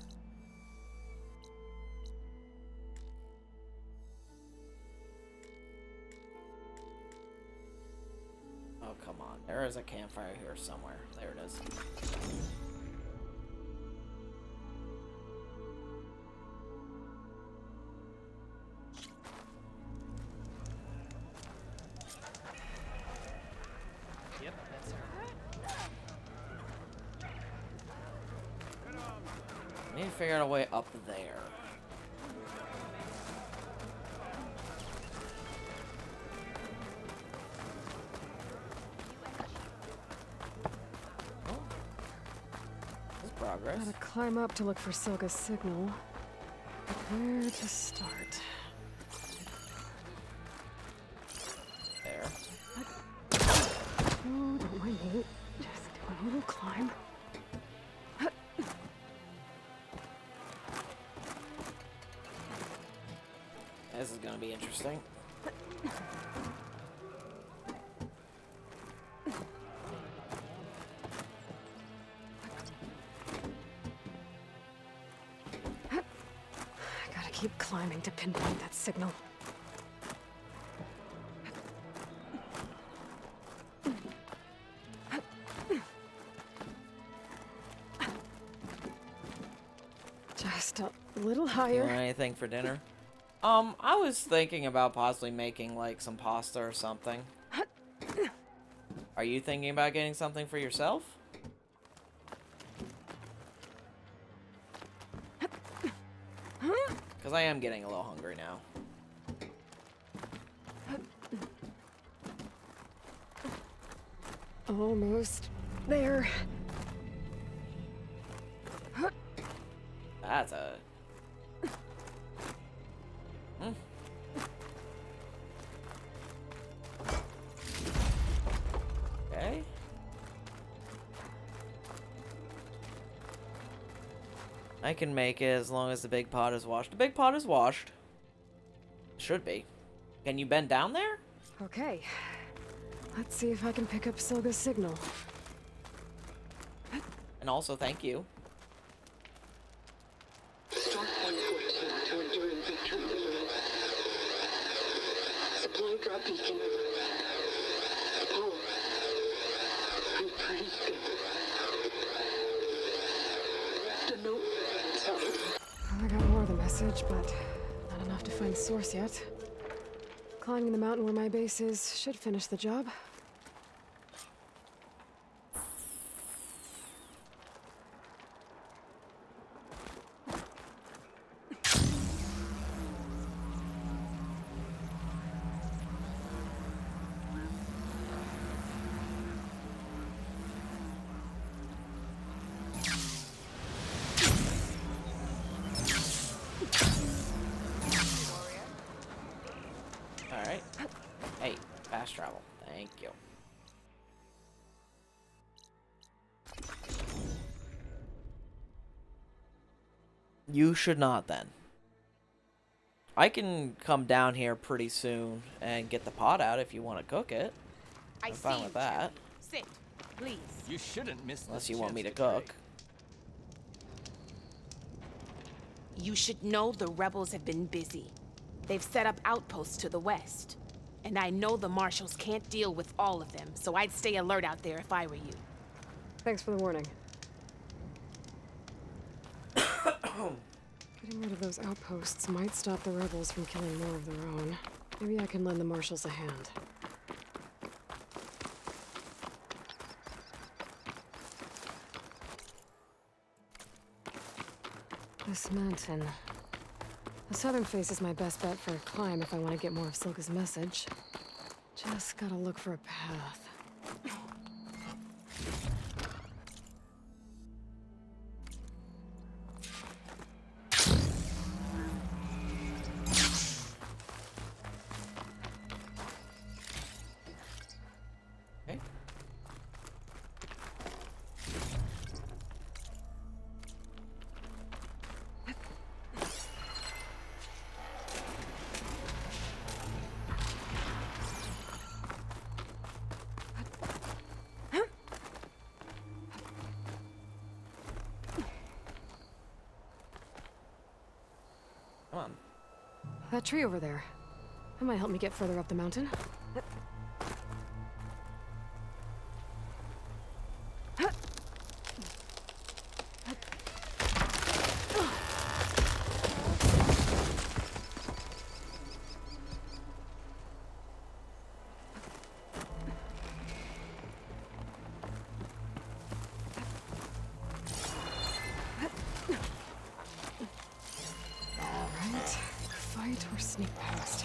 Oh, come on. There is a campfire here somewhere. There it is. Yep, that's her. I need to figure out a way up there. Oh. This is progress. Gotta climb up to look for Silga's signal. But where to start? There. Oh, don't mind me. Just do a little climb. This is gonna be interesting. I gotta keep climbing to pinpoint that signal. Just a little You higher. want anything for dinner? I was thinking about possibly making like some pasta or something. Are you thinking about getting something for yourself? Because I am getting a little hungry now. Almost there. That's a... Hmm. Okay. I can make it as long as the big pot is washed. The big pot is washed. Should be. Can you bend down there? Okay. Let's see if I can pick up Silga's signal. And also, thank you. Start 114 to endure inventory. Supply drop beacon. Apollo. I'm pretty good. The note. I got more of the message, but not enough to find the source yet. Climbing the mountain where my base is should finish the job. Alright. Hey, fast travel. Thank you. You should not then. I can come down here pretty soon and get the pot out if you want to cook it. I'm fine with that. Sit, please. You shouldn't miss Unless this you want me chance to cook. You should know the rebels have been busy. They've set up outposts to the west. And I know the marshals can't deal with all of them, so I'd stay alert out there if I were you. Thanks for the warning. Getting rid of those outposts might stop the rebels from killing more of their own. Maybe I can lend the marshals a hand. This mountain. The southern face is my best bet for a climb if I want to get more of Silka's message. Just gotta look for a path. Okay. Come on. That tree over there. That might help me get further up the mountain. Alright. Fight or sneak past.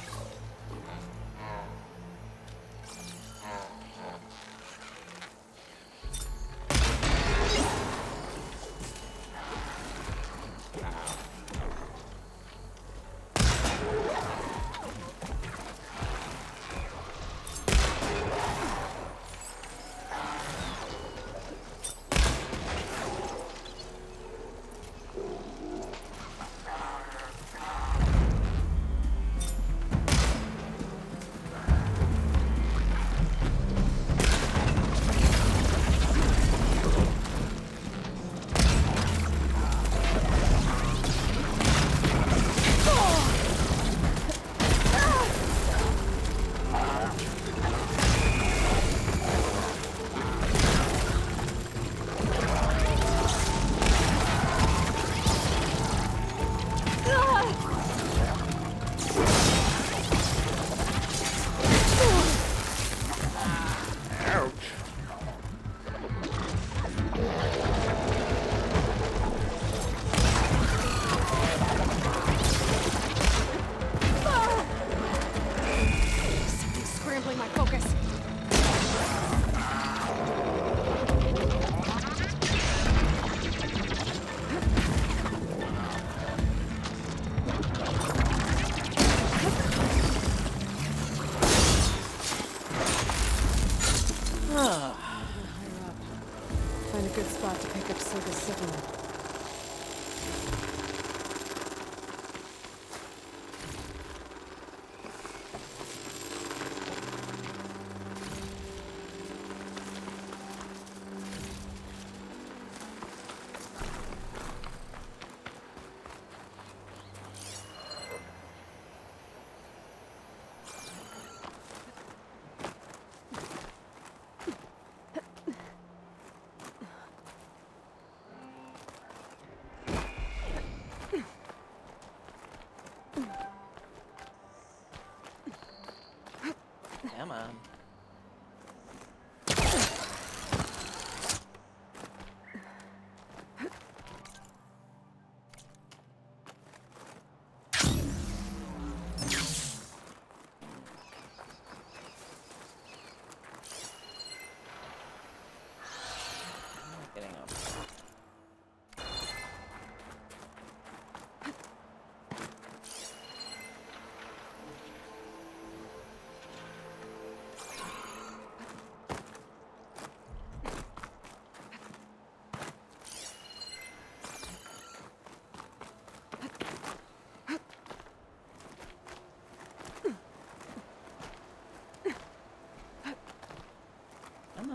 Scrambling my focus. Find a good spot to pick up Silka's signal.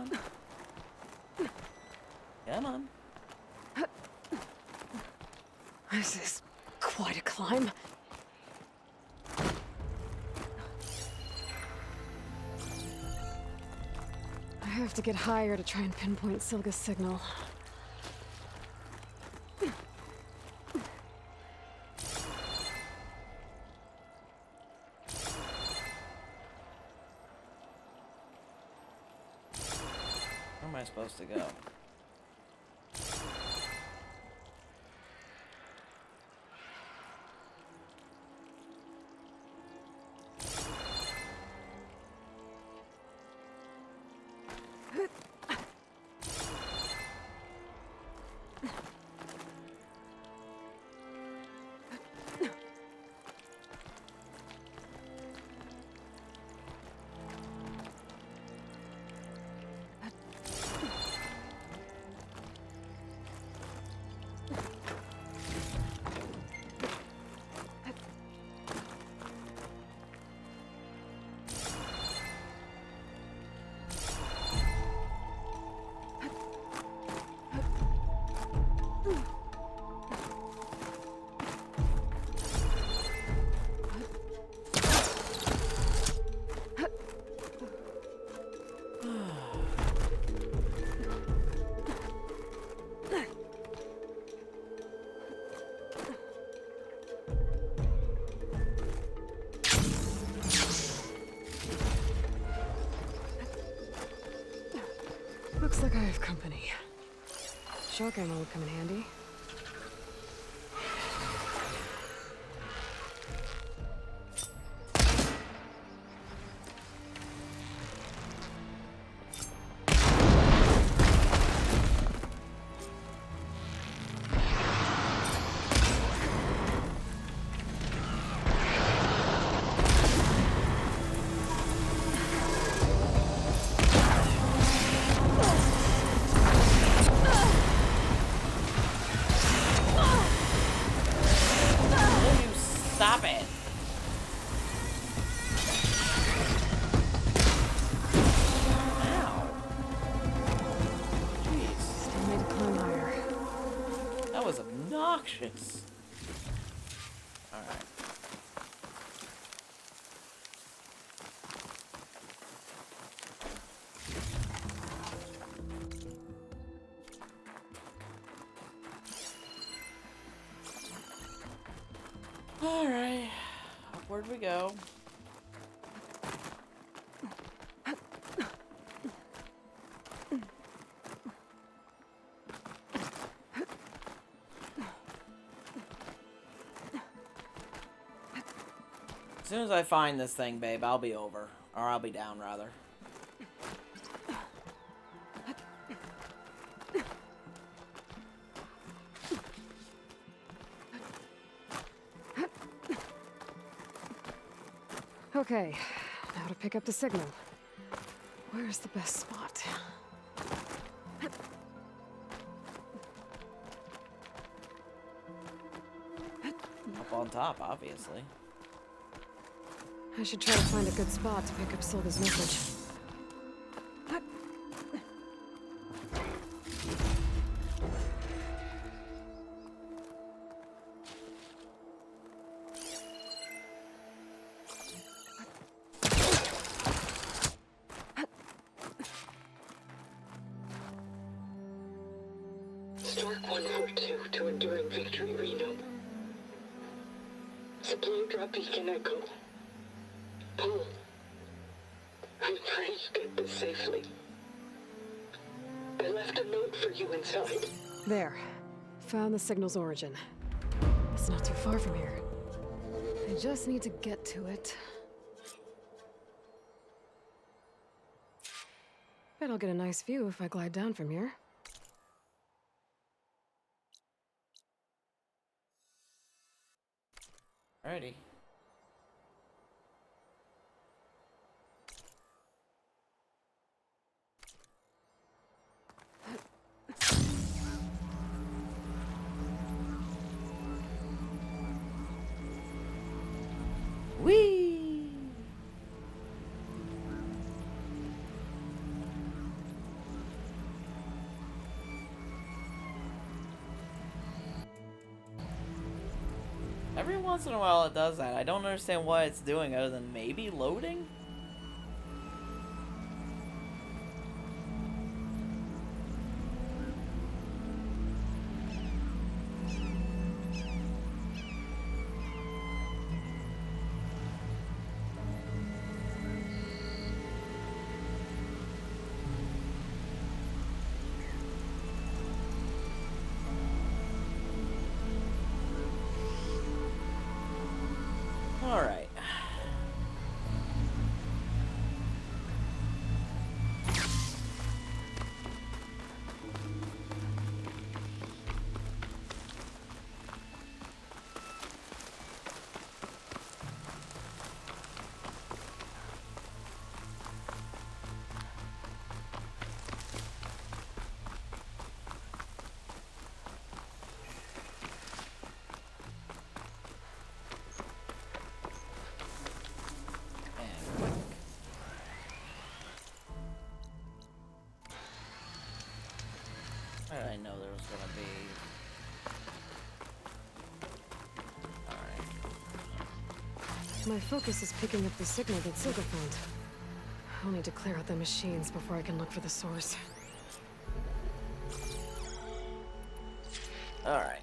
on. Come on. This is quite a climb. I have to get higher to try and pinpoint Silga's signal. Where am I supposed to go? Looks like I have company. Shock ammo would come in handy. Stop it! Ow. Jeez. Still need to climb higher. That was obnoxious. Alright. Alright. Upward we go. As soon as I find this thing, babe, I'll be over. Or I'll be down, rather. Okay, now to pick up the signal. Where's the best spot? Up on top, obviously. I should try to find a good spot to pick up Silga's message. Stork 142 to Enduring Victory, Reno. Supply drop beacon echo. Pull. I'm trying to get this safely. I left a note for you inside. There. Found the signal's origin. It's not too far from here. I just need to get to it. Bet I'll get a nice view if I glide down from here. Alrighty. Whee! every once in a while it does that. I don't understand what it's doing other than maybe loading? Alright. I know there was gonna be. Alright. My focus is picking up the signal that Silka found. I'll need to clear out the machines before I can look for the source. Alright.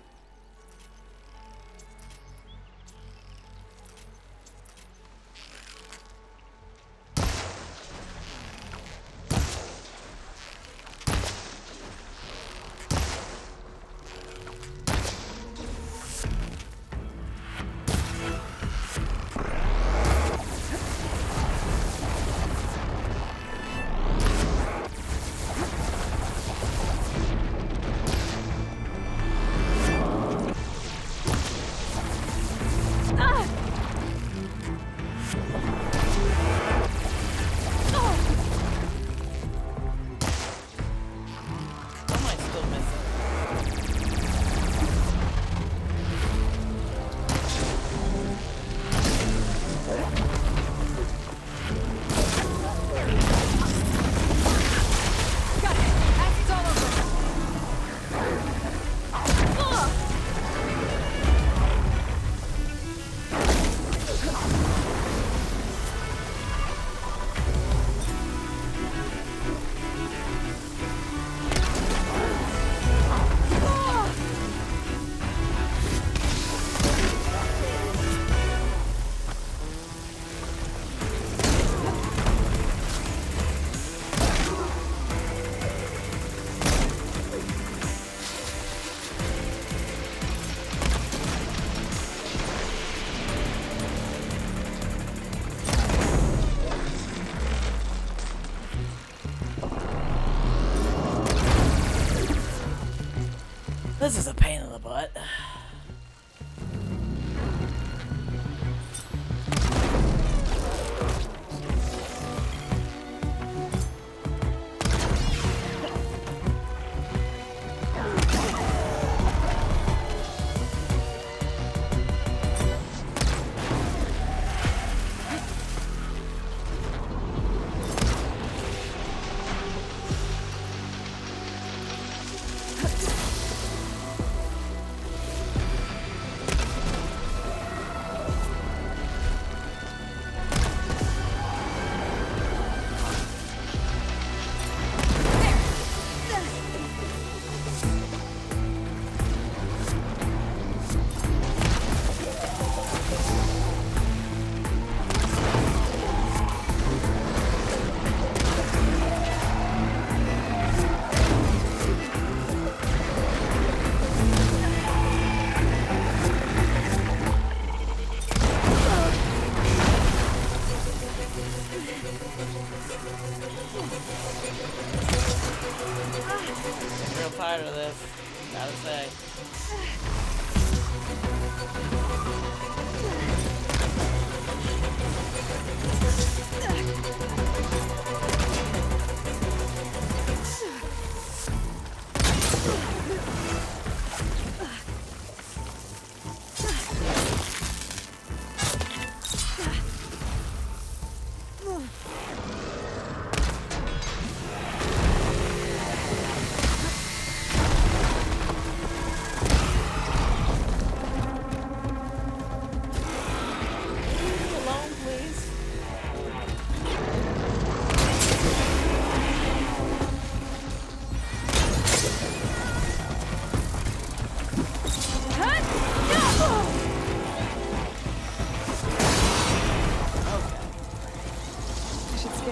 This is a pain in the butt.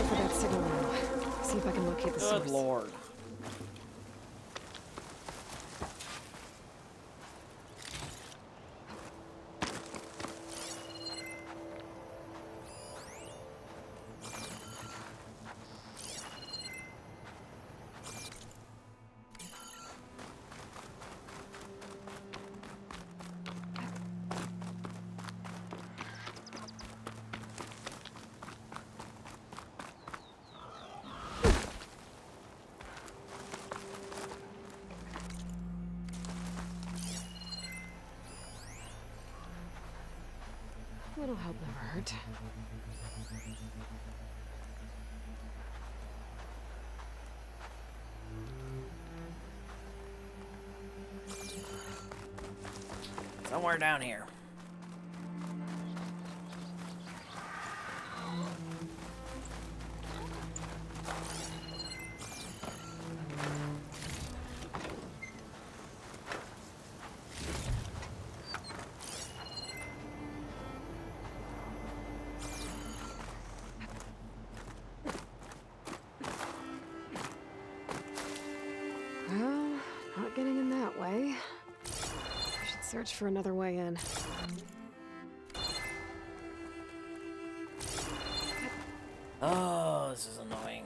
for that signal now. See if I can locate the source. Good lord. Little help never hurt. Somewhere down here. Well, not getting in that way. I should search for another way in. Oh, this is annoying.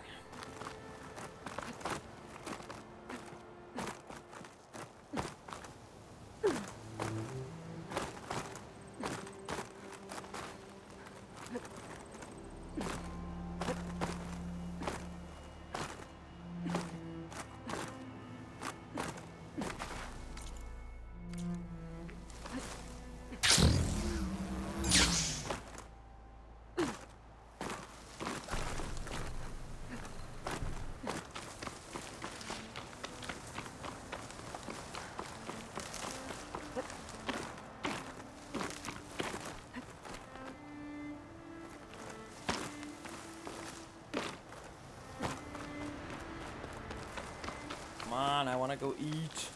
Come on, I want to go eat.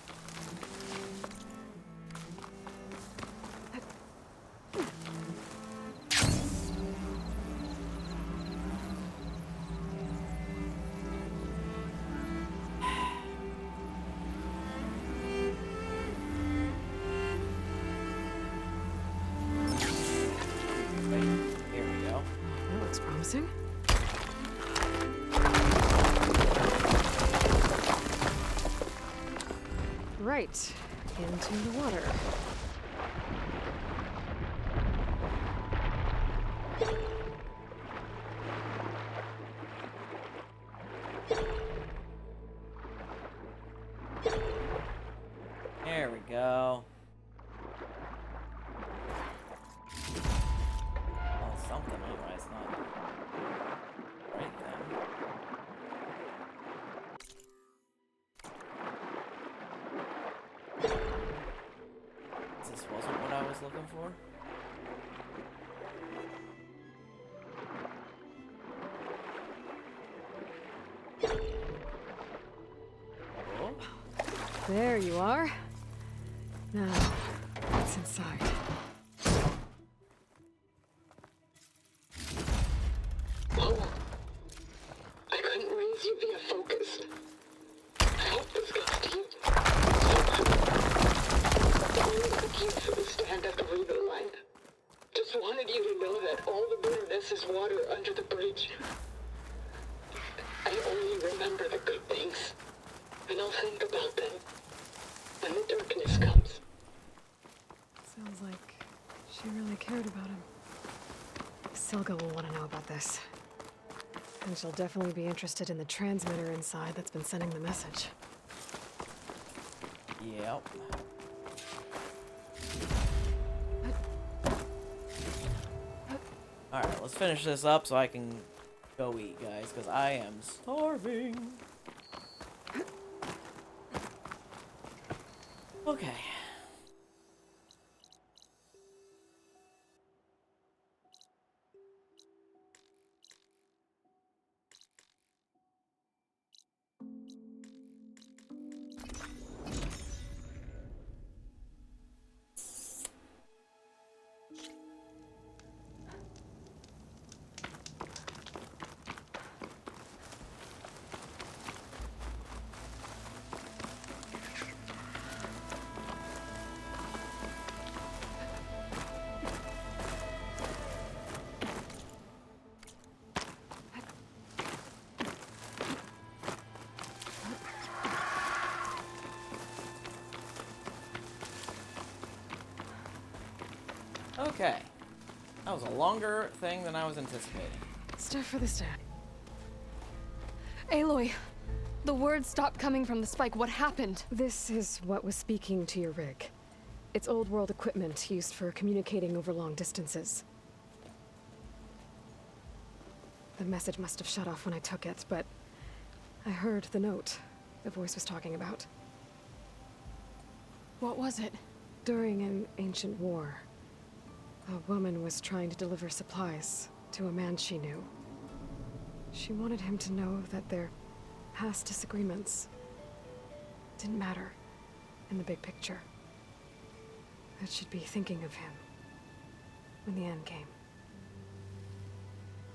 Wait, here we go. That looks promising. Right, into the water. There we go. Well, something anyway, it's not right then. This wasn't what I was looking for. Oh. There you are. Now, what's inside? Paul, I couldn't raise you via focus. I hope this gets to you. Only took you for the stand at the river line. Just wanted you to know that all the bitterness is water under the bridge. I only remember the good things, and I'll think about them when the darkness comes. Sounds like she really cared about him. Silga will want to know about this. And she'll definitely be interested in the transmitter inside that's been sending the message. Yep. Alright, let's finish this up so I can go eat, guys, because I am starving. Okay. Okay. That was a longer thing than I was anticipating. Stuff for the stack. Aloy, the words stopped coming from the spike. What happened? This is what was speaking to your rig. It's old world equipment used for communicating over long distances. The message must have shut off when I took it, but I heard the note the voice was talking about. What was it? During an ancient war, a woman was trying to deliver supplies to a man she knew. She wanted him to know that their past disagreements didn't matter in the big picture. That she'd be thinking of him when the end came.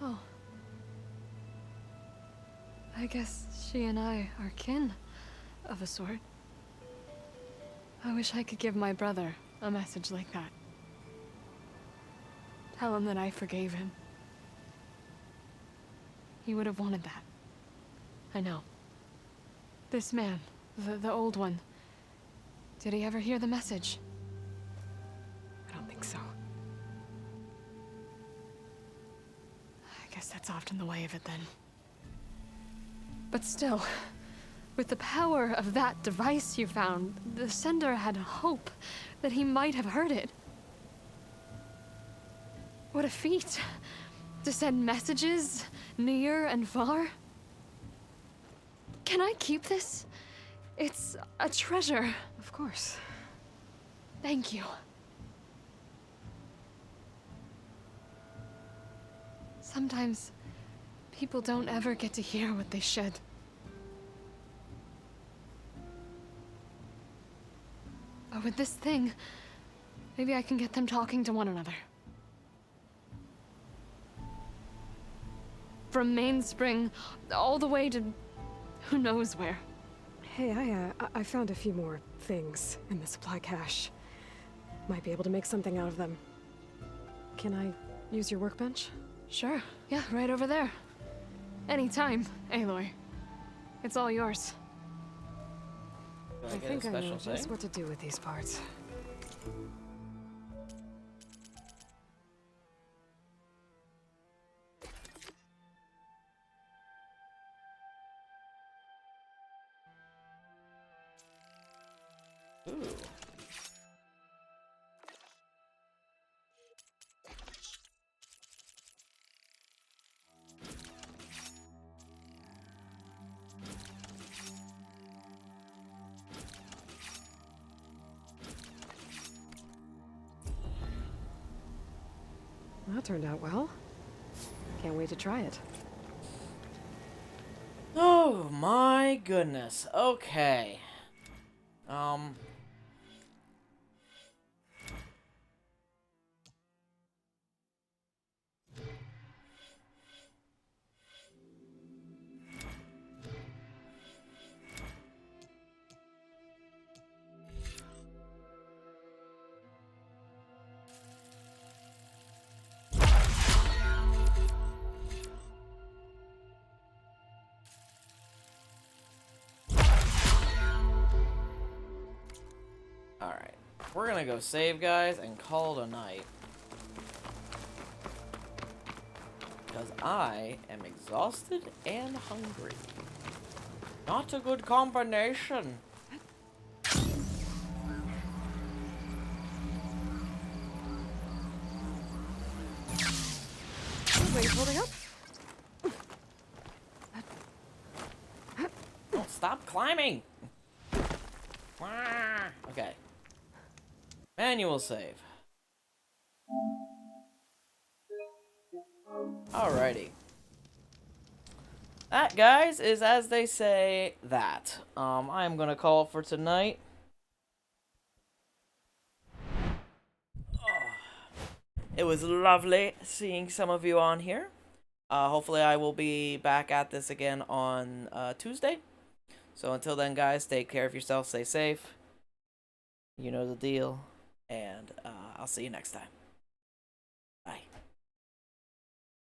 Oh. I guess she and I are kin, of a sort. I wish I could give my brother a message like that. Tell him that I forgave him. He would have wanted that. I know. This man, the old one, did he ever hear the message? I don't think so. I guess that's often the way of it then. But still, with the power of that device you found, the sender had hope that he might have heard it. What a feat! To send messages near and far. Can I keep this? It's a treasure. Of course. Thank you. Sometimes people don't ever get to hear what they should. But with this thing, maybe I can get them talking to one another. From Mainspring all the way to who knows where. Hey, I found a few more things in the supply cache. Might be able to make something out of them. Can I use your workbench? Sure. Yeah, right over there. Anytime, Aloy. It's all yours. Do I get a think I know special just thing? what to do with these parts. Ooh. That turned out well. Can't wait to try it. Oh my goodness. Okay. Alright. We're gonna go save, guys, and call it a night. Because I am exhausted and hungry. Not a good combination. Wait, holding up? Don't stop climbing! Okay. Manual save. Alrighty. That, guys, is as they say that. I'm gonna call it for tonight. It was lovely seeing some of you on here. Hopefully I will be back at this again on Tuesday. So until then, guys, take care of yourself, stay safe. You know the deal. And I'll see you next time.